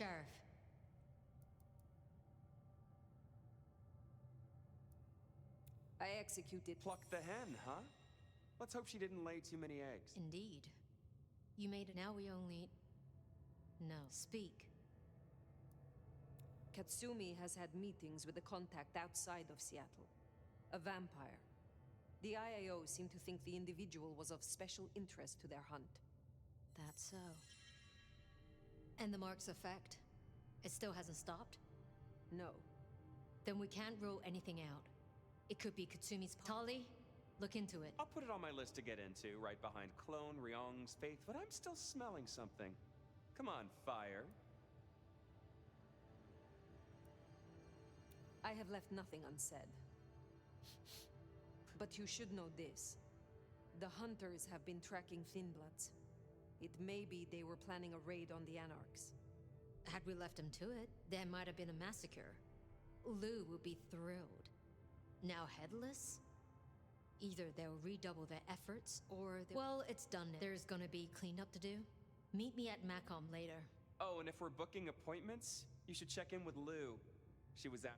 [SPEAKER 12] Sheriff.
[SPEAKER 9] I executed.
[SPEAKER 8] Pluck the hen, huh? Let's hope she didn't lay too many eggs.
[SPEAKER 12] Indeed. You made it. Now we only... No. Speak.
[SPEAKER 9] Katsumi has had meetings with a contact outside of Seattle. A vampire. The IAO seemed to think the individual was of special interest to their hunt.
[SPEAKER 12] That's so. And the mark's effect? It still hasn't stopped?
[SPEAKER 9] No.
[SPEAKER 12] Then we can't rule anything out. It could be Katsumi's... Tali, look into it.
[SPEAKER 8] I'll put it on my list to get into, right behind Clone, Ryong's, Faith, but I'm still smelling something. Come on, Fire.
[SPEAKER 9] I have left nothing unsaid. But you should know this. The hunters have been tracking Thinbloods. It may be they were planning a raid on the Anarchs.
[SPEAKER 12] Had we left them to it, there might have been a massacre. Lou would be thrilled. Now headless? Either they'll redouble their efforts, or well, it's done now. There's gonna be cleanup to do. Meet me at Macom later.
[SPEAKER 8] Oh, and if we're booking appointments, you should check in with Lou. She was out.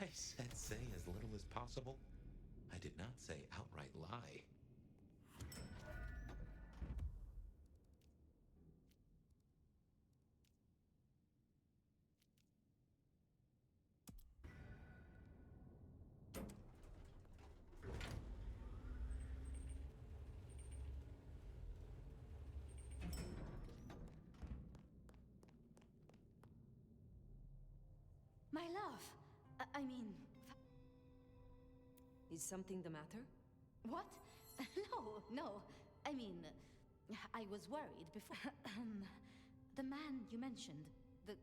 [SPEAKER 1] I said say as little as possible. I did not say outright lie.
[SPEAKER 3] My love! I mean...
[SPEAKER 9] Is something the matter?
[SPEAKER 3] What? No. I mean, I was worried before. The man you mentioned, the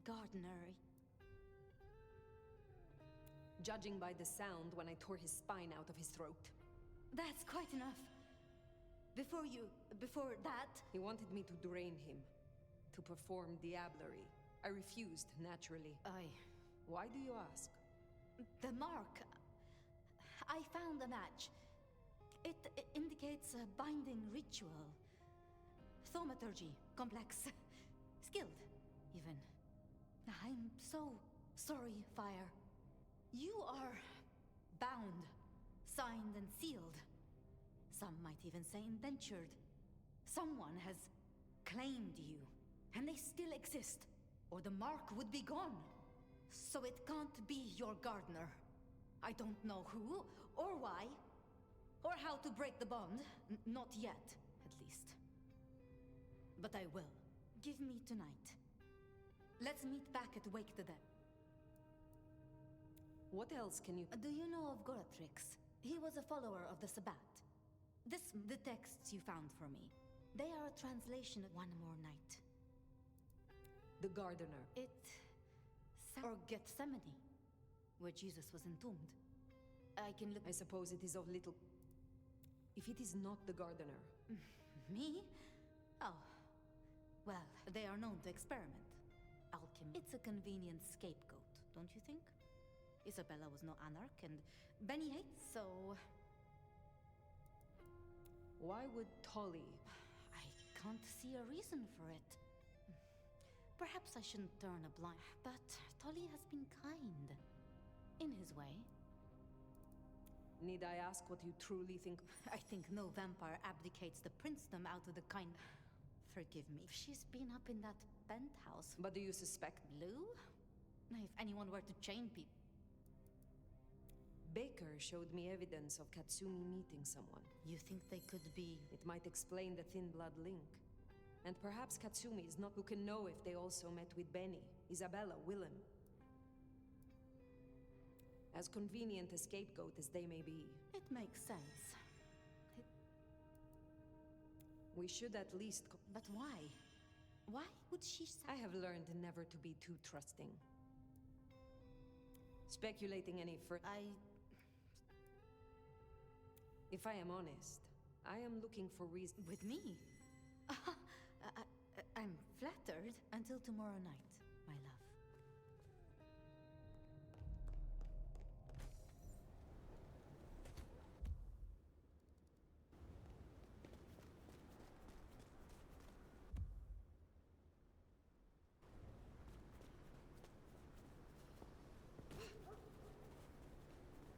[SPEAKER 3] gardener...
[SPEAKER 9] Judging by the sound when I tore his spine out of his throat.
[SPEAKER 3] That's quite enough. Before that...
[SPEAKER 9] He wanted me to drain him, to perform diablerie. I refused, naturally. Why do you ask?
[SPEAKER 3] The mark... I found a match. It indicates a binding ritual. Thaumaturgy. Complex. Skilled, even. I'm so sorry, Fire. You are bound, signed and sealed. Some might even say indentured. Someone has claimed you, and they still exist, or the mark would be gone. So it can't be your gardener. I don't know who, or why, or how to break the bond. Not yet, at least. But I will. Give me tonight. Let's meet back at Wake the Dead.
[SPEAKER 9] What else can you...
[SPEAKER 3] Do you know of Goratrix? He was a follower of the Sabbat. The texts you found for me. They are a translation of One More Night.
[SPEAKER 9] The Gardener.
[SPEAKER 3] Or Gethsemane, where Jesus was entombed. I can look...
[SPEAKER 9] I suppose it is of little... If it is not the Gardener...
[SPEAKER 3] Me? Oh. Well, they are known to experiment. Alchemy. It's a convenient scapegoat, don't you think? Isabella was no anarch, and Benny hates, so...
[SPEAKER 9] Why would Tolly...
[SPEAKER 3] I can't see a reason for it. Perhaps I shouldn't turn a blind... But Tolly has been kind. In his way.
[SPEAKER 9] Need I ask what you truly think?
[SPEAKER 3] I think no vampire abdicates the princedom out of the kind... Forgive me. She's been up in that penthouse.
[SPEAKER 9] But do you suspect...
[SPEAKER 3] Lou? If anyone were to chain people...
[SPEAKER 9] Baker showed me evidence of Katsumi meeting someone.
[SPEAKER 3] You think they could be...
[SPEAKER 9] It might explain the thin blood link. And perhaps Katsumi is not who can know if they also met with Benny, Isabella, Willem. As convenient a scapegoat as they may be.
[SPEAKER 3] It makes sense.
[SPEAKER 9] We should at least...
[SPEAKER 3] But why? Why would she say...
[SPEAKER 9] I have learned never to be too trusting. Speculating any further... If I am honest, I am looking for reason...
[SPEAKER 3] With me? I'm flattered until tomorrow night, my love.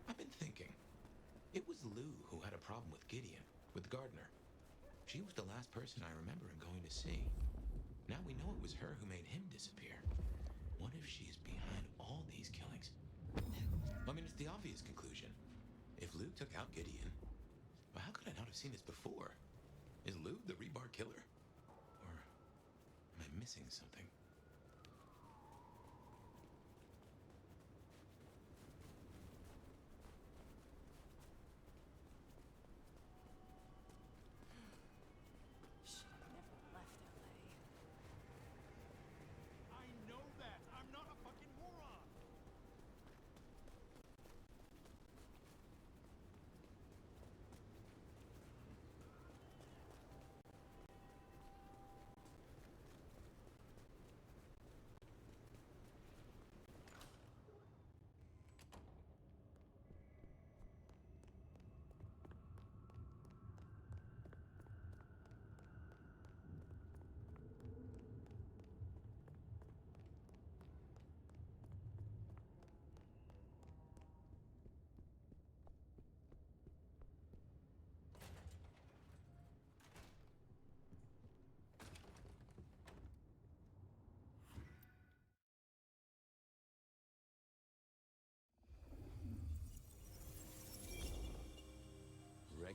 [SPEAKER 1] I've been thinking. It was Lou who had a problem with Gideon, with the gardener. She was the last person I remember him going to see. Now we know it was her who made him disappear. What if she is behind all these killings? I mean, it's the obvious conclusion. If Lou took out Gideon, well, how could I not have seen this before? Is Lou the rebar killer? Or am I missing something?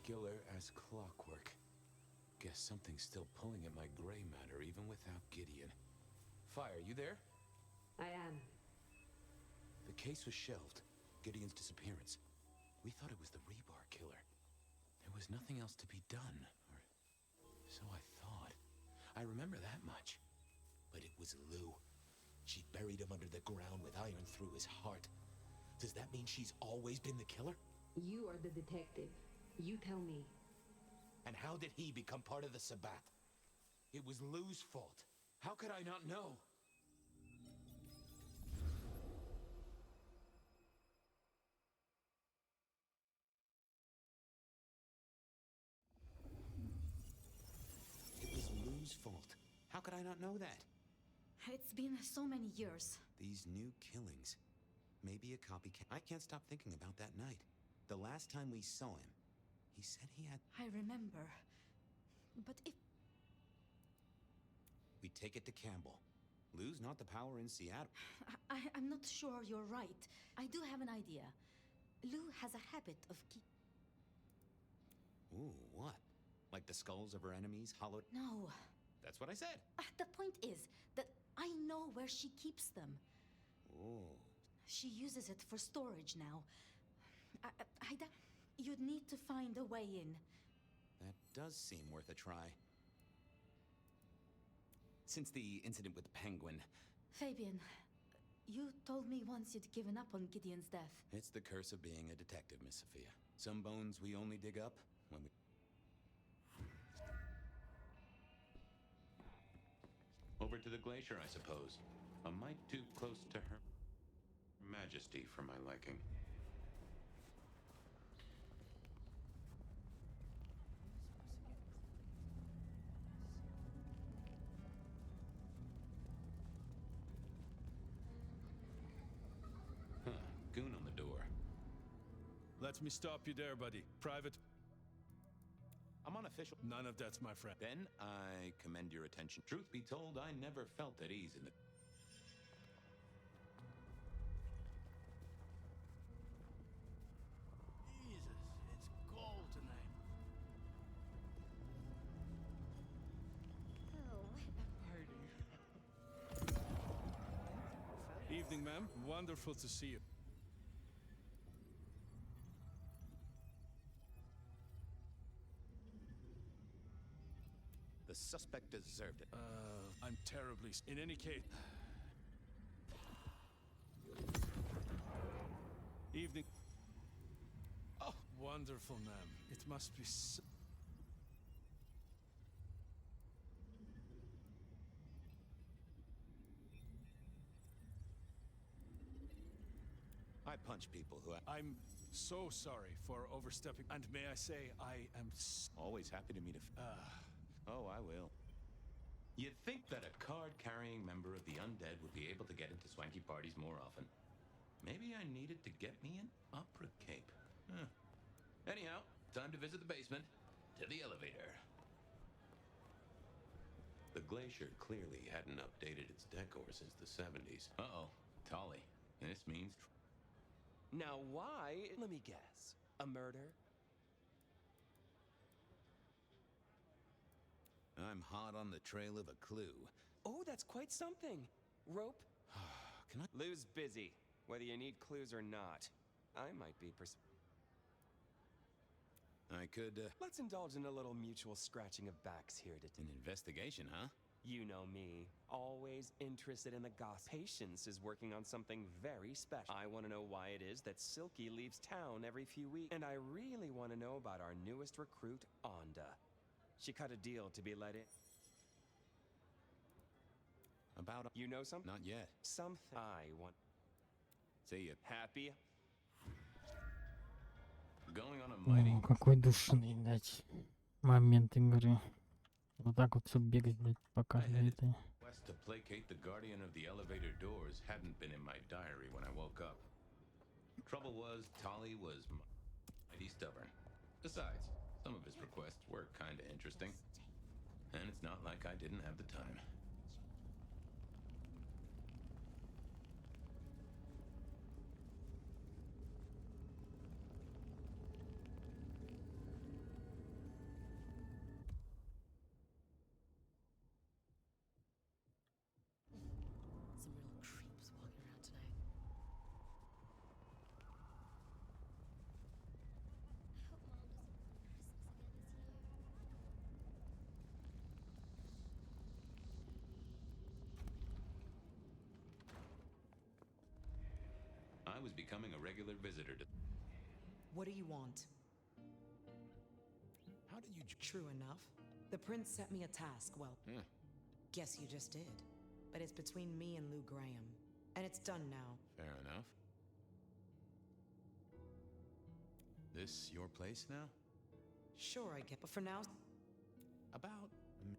[SPEAKER 1] regular as clockwork. Guess something's still pulling at my gray matter even without Gideon. Fire, you there?
[SPEAKER 9] I am.
[SPEAKER 1] The case was shelved. Gideon's disappearance. We thought it was the rebar killer. There was nothing else to be done, or so I thought. I remember that much. But it was Lou. She buried him under the ground with iron through his heart. Does that mean she's always been the killer?
[SPEAKER 9] You are the detective. You tell me.
[SPEAKER 1] And how did he become part of the Sabbath? It was Lou's fault. How could I not know? It was Lou's fault. How could I not know that?
[SPEAKER 3] It's been so many years.
[SPEAKER 2] These new killings. Maybe a copycat. I can't stop thinking about that night. The last time we saw him, he said he had...
[SPEAKER 3] I remember. But if...
[SPEAKER 2] We take it to Campbell. Lou's not the power in Seattle.
[SPEAKER 3] I'm not sure you're right. I do have an idea. Lou has a habit of
[SPEAKER 2] Ooh, what? Like the skulls of her enemies hollowed...
[SPEAKER 3] No.
[SPEAKER 2] That's what I said.
[SPEAKER 3] The point is that I know where she keeps them.
[SPEAKER 2] Ooh.
[SPEAKER 3] She uses it for storage now. You'd need to find a way in.
[SPEAKER 2] That does seem worth a try. Since the incident with the penguin...
[SPEAKER 3] Fabian, you told me once you'd given up on Gideon's death.
[SPEAKER 2] It's the curse of being a detective, Miss Sophia. Some bones we only dig up when we... Over to the glacier, I suppose. A mite too close to her Majesty for my liking. Huh, goon on the door.
[SPEAKER 15] Let me stop you there, buddy. Private.
[SPEAKER 2] I'm unofficial.
[SPEAKER 15] None of that's my friend.
[SPEAKER 2] Then I commend your attention. Truth be told, I never felt at ease in the...
[SPEAKER 15] Jesus, it's cold tonight. Evening, ma'am. Wonderful to see you.
[SPEAKER 2] The suspect deserved it.
[SPEAKER 15] I'm terribly... In any case... Evening. Oh, wonderful, ma'am. It must be so...
[SPEAKER 2] I punch people who...
[SPEAKER 15] I'm so sorry for overstepping. And may I say, I am...
[SPEAKER 2] Always happy to meet a... Oh, I will. You'd think that a card-carrying member of the undead would be able to get into swanky parties more often. Maybe I needed to get me an opera cape. Huh. Anyhow, time to visit the basement. To the elevator. The glacier clearly hadn't updated its decor since the 70s. Uh-oh, Tolly. This means...
[SPEAKER 8] Now why? Let me guess. A murder?
[SPEAKER 2] I'm hot on the trail of a clue.
[SPEAKER 8] Oh, that's quite something. Rope?
[SPEAKER 2] Can I...
[SPEAKER 8] Lou's busy, whether you need clues or not. I might be
[SPEAKER 2] I could,
[SPEAKER 8] Let's indulge in a little mutual scratching of backs here to...
[SPEAKER 2] An investigation, huh?
[SPEAKER 8] You know me. Always interested in the gossip. Patience is working on something very special. I want to know why it is that Silky leaves town every few weeks. And I really want to know about our newest recruit, Onda. She cut a deal to be let in.
[SPEAKER 2] About...
[SPEAKER 8] You know something?
[SPEAKER 2] Not yet.
[SPEAKER 8] Something I want...
[SPEAKER 2] See ya.
[SPEAKER 8] Happy?
[SPEAKER 2] Going on a mighty...
[SPEAKER 5] О, какой душный, блядь, момент игры. Вот так вот все бегать, блядь, по каждой этой.
[SPEAKER 2] Quest to placate the guardian of the elevator doors hadn't been in my diary when I woke up. Trouble was, Tolly was mighty stubborn. Besides, some of his requests were kinda interesting. And it's not like I didn't have the time. I was becoming a regular visitor to...
[SPEAKER 13] What do you want?
[SPEAKER 2] How did you...
[SPEAKER 13] True enough. The prince set me a task, well, guess you just did. But it's between me and Lou Graham. And it's done now.
[SPEAKER 1] Fair enough. This your place now?
[SPEAKER 13] Sure, I get, but for now...
[SPEAKER 1] About...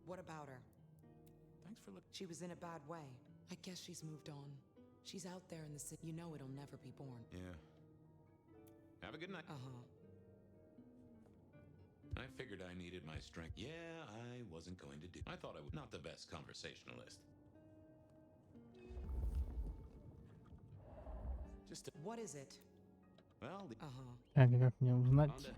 [SPEAKER 13] What about her?
[SPEAKER 1] Thanks for looking...
[SPEAKER 13] She was in a bad way. I guess she's moved on. She's out there in the city. You know it'll never be born.
[SPEAKER 2] Yeah. Have a good night.
[SPEAKER 13] Uh-huh.
[SPEAKER 2] I figured I needed my strength. Yeah, I wasn't going to do... I thought I was not the best conversationalist.
[SPEAKER 1] Just...
[SPEAKER 13] What is it?
[SPEAKER 2] Well, the...
[SPEAKER 5] Как мне узнать?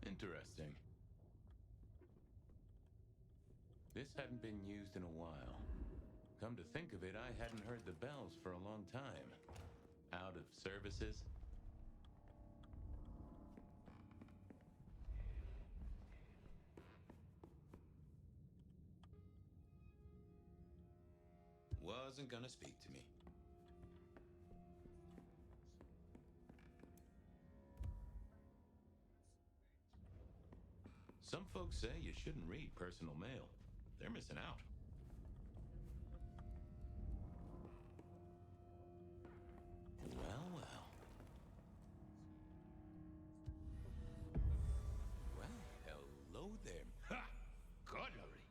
[SPEAKER 2] Interesting. This hadn't been used in a while. Come to think of it, I hadn't heard the bells for a long time. Out of services. Wasn't gonna speak to me. Some folks say you shouldn't read personal mail. They're missing out. Well, well. Well, hello there.
[SPEAKER 19] Ha! Cutlery.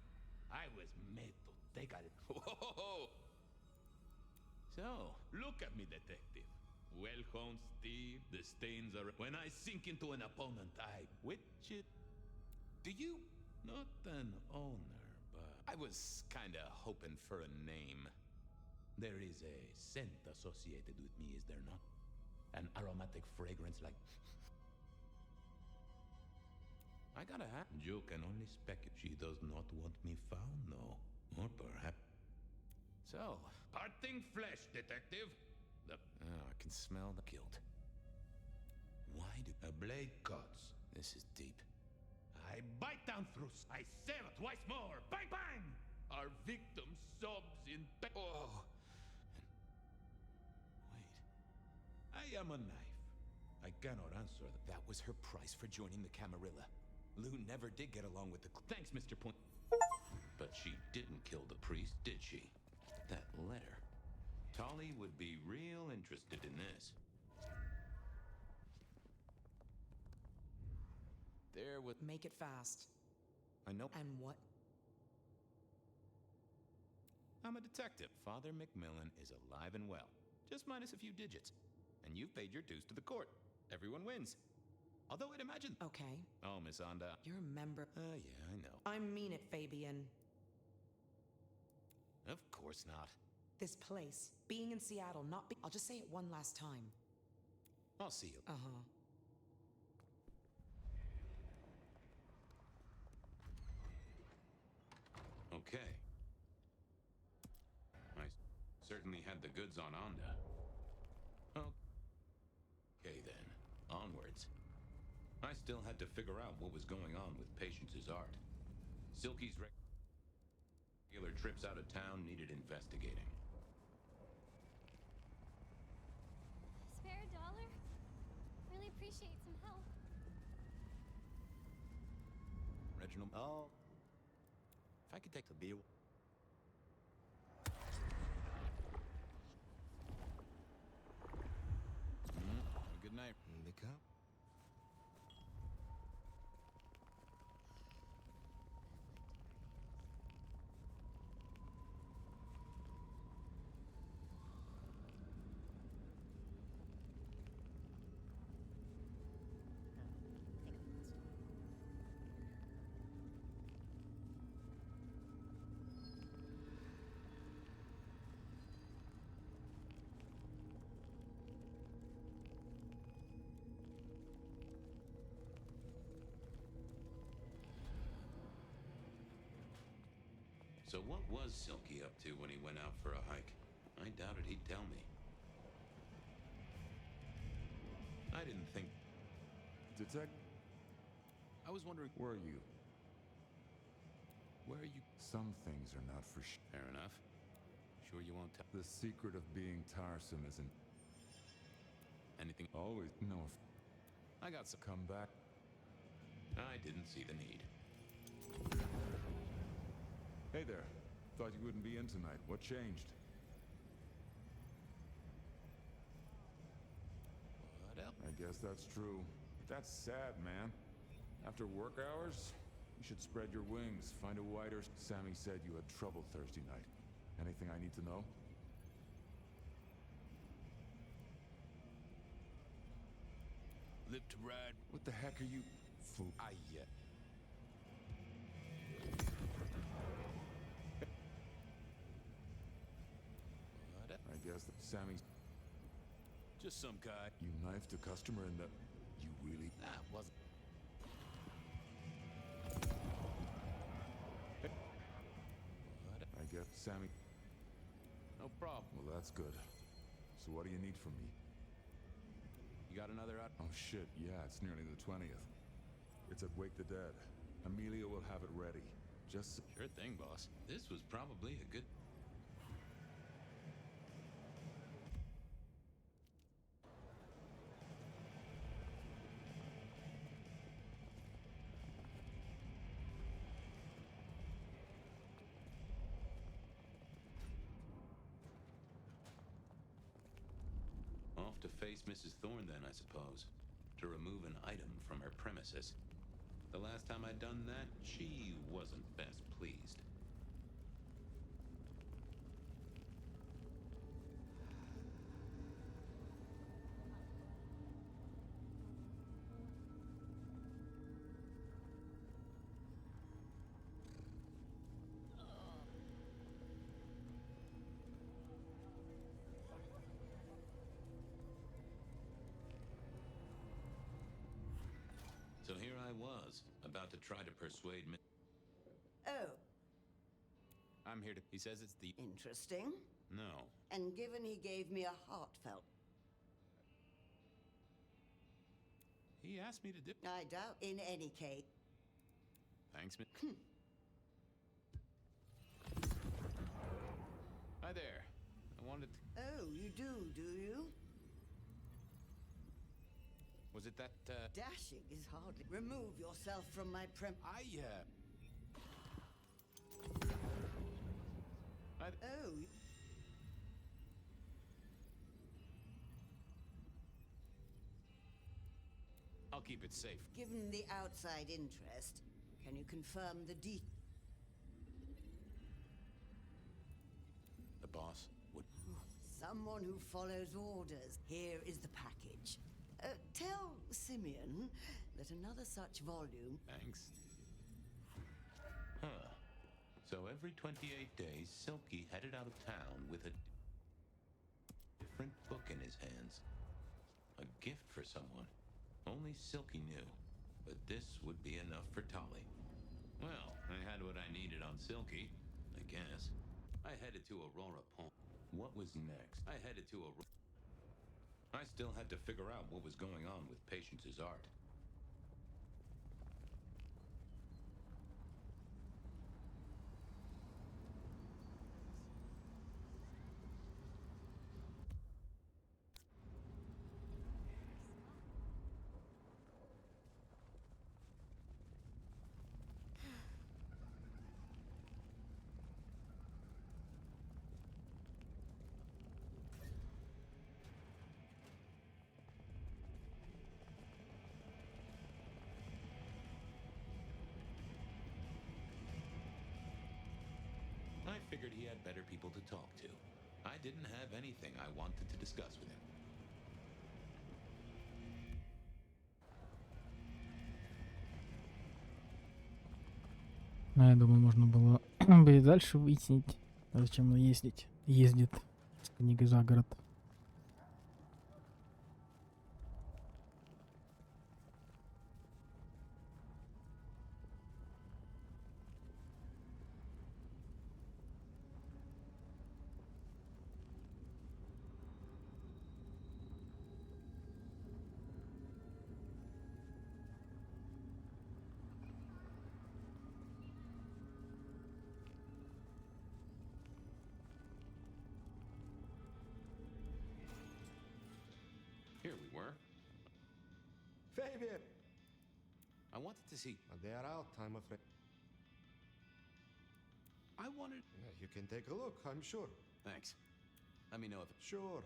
[SPEAKER 19] I was made to take it.
[SPEAKER 2] Whoa! So,
[SPEAKER 19] Look at me, detective. Well-honed steel, the stains are... When I sink into an opponent, I...
[SPEAKER 2] which it... Do you... Not an owner, but... I was kinda hoping for a name.
[SPEAKER 19] There is a scent associated with me, is there not? An aromatic fragrance like...
[SPEAKER 2] I gotta have...
[SPEAKER 19] You can only speculate. She does not want me found, no. Or perhaps...
[SPEAKER 2] So...
[SPEAKER 19] Parting flesh, detective. The...
[SPEAKER 1] Oh, I can smell the guilt.
[SPEAKER 19] Why do... A blade cuts.
[SPEAKER 1] This is deep.
[SPEAKER 19] I bite down through... I sever twice more. Bang, bang! Our victim sobs in pain.
[SPEAKER 1] Oh!
[SPEAKER 19] I am a knife. I cannot answer that.
[SPEAKER 1] That was her price for joining the Camarilla. Lou never did get along with the...
[SPEAKER 2] Thanks, Mr. Point. But she didn't kill the priest, did she? That letter. Tolly would be real interested in this.
[SPEAKER 1] There with...
[SPEAKER 13] Make it fast.
[SPEAKER 1] I know...
[SPEAKER 13] And what?
[SPEAKER 1] I'm a detective. Father Macmillan is alive and well. Just minus a few digits. And you've paid your dues to the court. Everyone wins. Although I'd imagine...
[SPEAKER 13] Okay.
[SPEAKER 1] Oh, Miss Onda.
[SPEAKER 13] You're a member...
[SPEAKER 1] Yeah, I know.
[SPEAKER 13] I mean it, Fabian.
[SPEAKER 1] Of course not.
[SPEAKER 13] This place, being in Seattle, not be... I'll just say it one last time.
[SPEAKER 1] I'll see you.
[SPEAKER 13] Uh-huh.
[SPEAKER 2] Okay. I certainly had the goods on Onda. Okay then, onwards. I still had to figure out what was going on with Patience's art. Silky's regular trips out of town needed investigating.
[SPEAKER 14] Spare a dollar? Really appreciate some help.
[SPEAKER 1] Reginald... Oh. If I could take the beer... Good night. Pick up.
[SPEAKER 2] So what was Silky up to when he went out for a hike? I doubted he'd tell me. I didn't think...
[SPEAKER 22] Detect...
[SPEAKER 1] I was wondering...
[SPEAKER 22] Where are you?
[SPEAKER 2] Where are you?
[SPEAKER 22] Some things are not for sure.
[SPEAKER 2] Fair enough. Sure you won't tell
[SPEAKER 22] The secret of being tiresome isn't
[SPEAKER 2] anything?
[SPEAKER 22] always. No,
[SPEAKER 2] I got some.
[SPEAKER 22] come back.
[SPEAKER 2] I didn't see the need.
[SPEAKER 22] Hey there. Thought you wouldn't be in tonight. What changed?
[SPEAKER 2] What else?
[SPEAKER 22] I guess that's true. That's sad, man. After work hours, you should spread your wings. Find a wider... Sammy said you had trouble Thursday night. Anything I need to know?
[SPEAKER 2] Live to ride.
[SPEAKER 22] What the heck are you... Fool.
[SPEAKER 2] What else?
[SPEAKER 22] I guess that Sammy's...
[SPEAKER 2] Just some guy.
[SPEAKER 22] You knifed a customer and that... You really...
[SPEAKER 2] That wasn't...
[SPEAKER 22] I guess Sammy...
[SPEAKER 2] No problem.
[SPEAKER 22] Well, that's good. So what do you need from me?
[SPEAKER 2] You got another out?
[SPEAKER 22] Oh shit, yeah, it's nearly the 20th. It's at Wake the Dead. Amelia will have it ready. Just...
[SPEAKER 2] Sure thing, boss. This was probably a good... Off to face Mrs. Thorne then, I suppose. To remove an item from her premises. The last time I'd done that, she wasn't best pleased. So here I was, about to try to persuade me.
[SPEAKER 6] Oh,
[SPEAKER 2] I'm here to... He says it's the...
[SPEAKER 6] interesting.
[SPEAKER 2] No.
[SPEAKER 6] And given he gave me a heartfelt...
[SPEAKER 2] He asked me to do...
[SPEAKER 6] I doubt. In any case...
[SPEAKER 2] Thanks, Hi there. I wanted to...
[SPEAKER 6] Oh, you do you?
[SPEAKER 2] Was it that,
[SPEAKER 6] Dashing is hardly... Remove yourself from my Oh...
[SPEAKER 2] I'll keep it safe.
[SPEAKER 6] Given the outside interest, can you confirm the
[SPEAKER 2] The boss would...
[SPEAKER 6] Someone who follows orders. Here is the package. Tell Simeon that another such volume...
[SPEAKER 2] Thanks. Huh. So every 28 days, Silky headed out of town with a different book in his hands. A gift for someone. Only Silky knew. But this would be enough for Tolly. Well, I had what I needed on Silky, I guess. I headed to Aurora Point. What was next? I headed to Aurora... I still had to figure out what was going on with Patience's art. I figured he had better people to talk to. I didn't have anything I wanted to discuss with him.
[SPEAKER 5] Ну, я думаю, можно было бы и дальше выяснить, зачем он ездит с книгой за город.
[SPEAKER 7] Fabian!
[SPEAKER 2] I wanted to see.
[SPEAKER 7] They are out, I'm afraid.
[SPEAKER 2] I wanted.
[SPEAKER 7] Yeah, you can take a look, I'm sure.
[SPEAKER 2] Thanks. Let me know if.
[SPEAKER 7] Sure.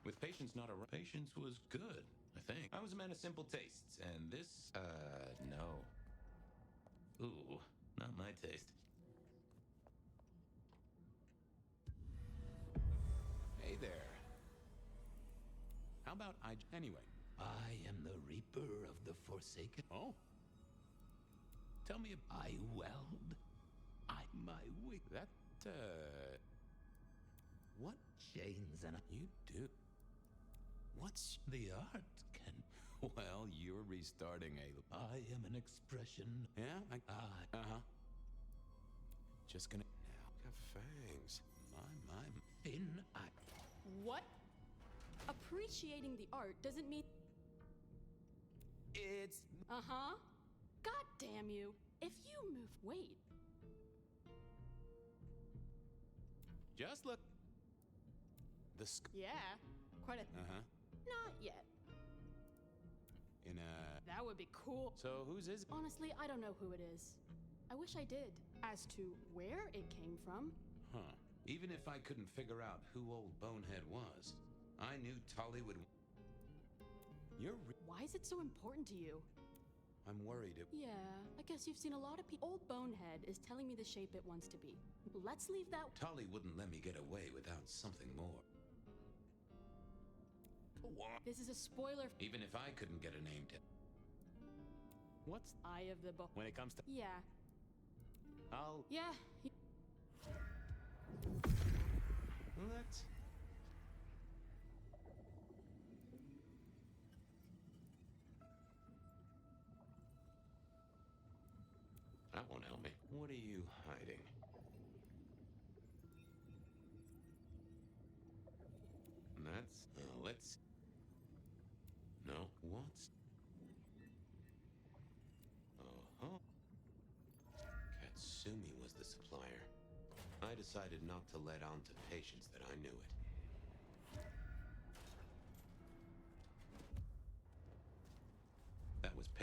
[SPEAKER 2] With patience not around. Patience was good, I think. I was a man of simple tastes, and this. No. Ooh, not my taste. Hey there. How about anyway?
[SPEAKER 1] I am the Reaper of the Forsaken.
[SPEAKER 2] Oh? Tell me
[SPEAKER 1] I weld. My wig.
[SPEAKER 2] That, what?
[SPEAKER 1] Chains and
[SPEAKER 2] You do. What's
[SPEAKER 1] the art can.
[SPEAKER 2] Well, you're restarting a.
[SPEAKER 1] I am an expression.
[SPEAKER 2] Yeah? Uh-huh. Just gonna.
[SPEAKER 7] Now. Have fangs.
[SPEAKER 2] My.
[SPEAKER 1] Thin eye.
[SPEAKER 18] What? Appreciating the art doesn't mean.
[SPEAKER 2] It's.
[SPEAKER 18] Uh-huh. God damn you. If you move. Wait.
[SPEAKER 2] Just look.
[SPEAKER 18] Yeah. Quite a.
[SPEAKER 2] Uh-huh.
[SPEAKER 18] Not yet.
[SPEAKER 2] In a.
[SPEAKER 18] That would be cool.
[SPEAKER 2] So whose is it?
[SPEAKER 18] Honestly, I don't know who it is. I wish I did. As to where it came from.
[SPEAKER 2] Huh. Even if I couldn't figure out who old Bonehead was, I knew Tully would.
[SPEAKER 18] Why is it so important to you?
[SPEAKER 2] I'm worried it.
[SPEAKER 18] Yeah, I guess you've seen a lot of people. Old Bonehead is telling me the shape it wants to be. Let's leave that.
[SPEAKER 2] Tully wouldn't let me get away without something more. What?
[SPEAKER 18] This is a spoiler.
[SPEAKER 2] Even if I couldn't get a name to.
[SPEAKER 18] What's Eye of the Bo?
[SPEAKER 2] When it comes to.
[SPEAKER 18] Yeah.
[SPEAKER 2] I'll.
[SPEAKER 18] Yeah.
[SPEAKER 2] Let's. That won't help me. What are you hiding? That's. Let's. No. What's. Uh-huh. Katsumi was the supplier. I decided not to let on to Patience that I knew it. That was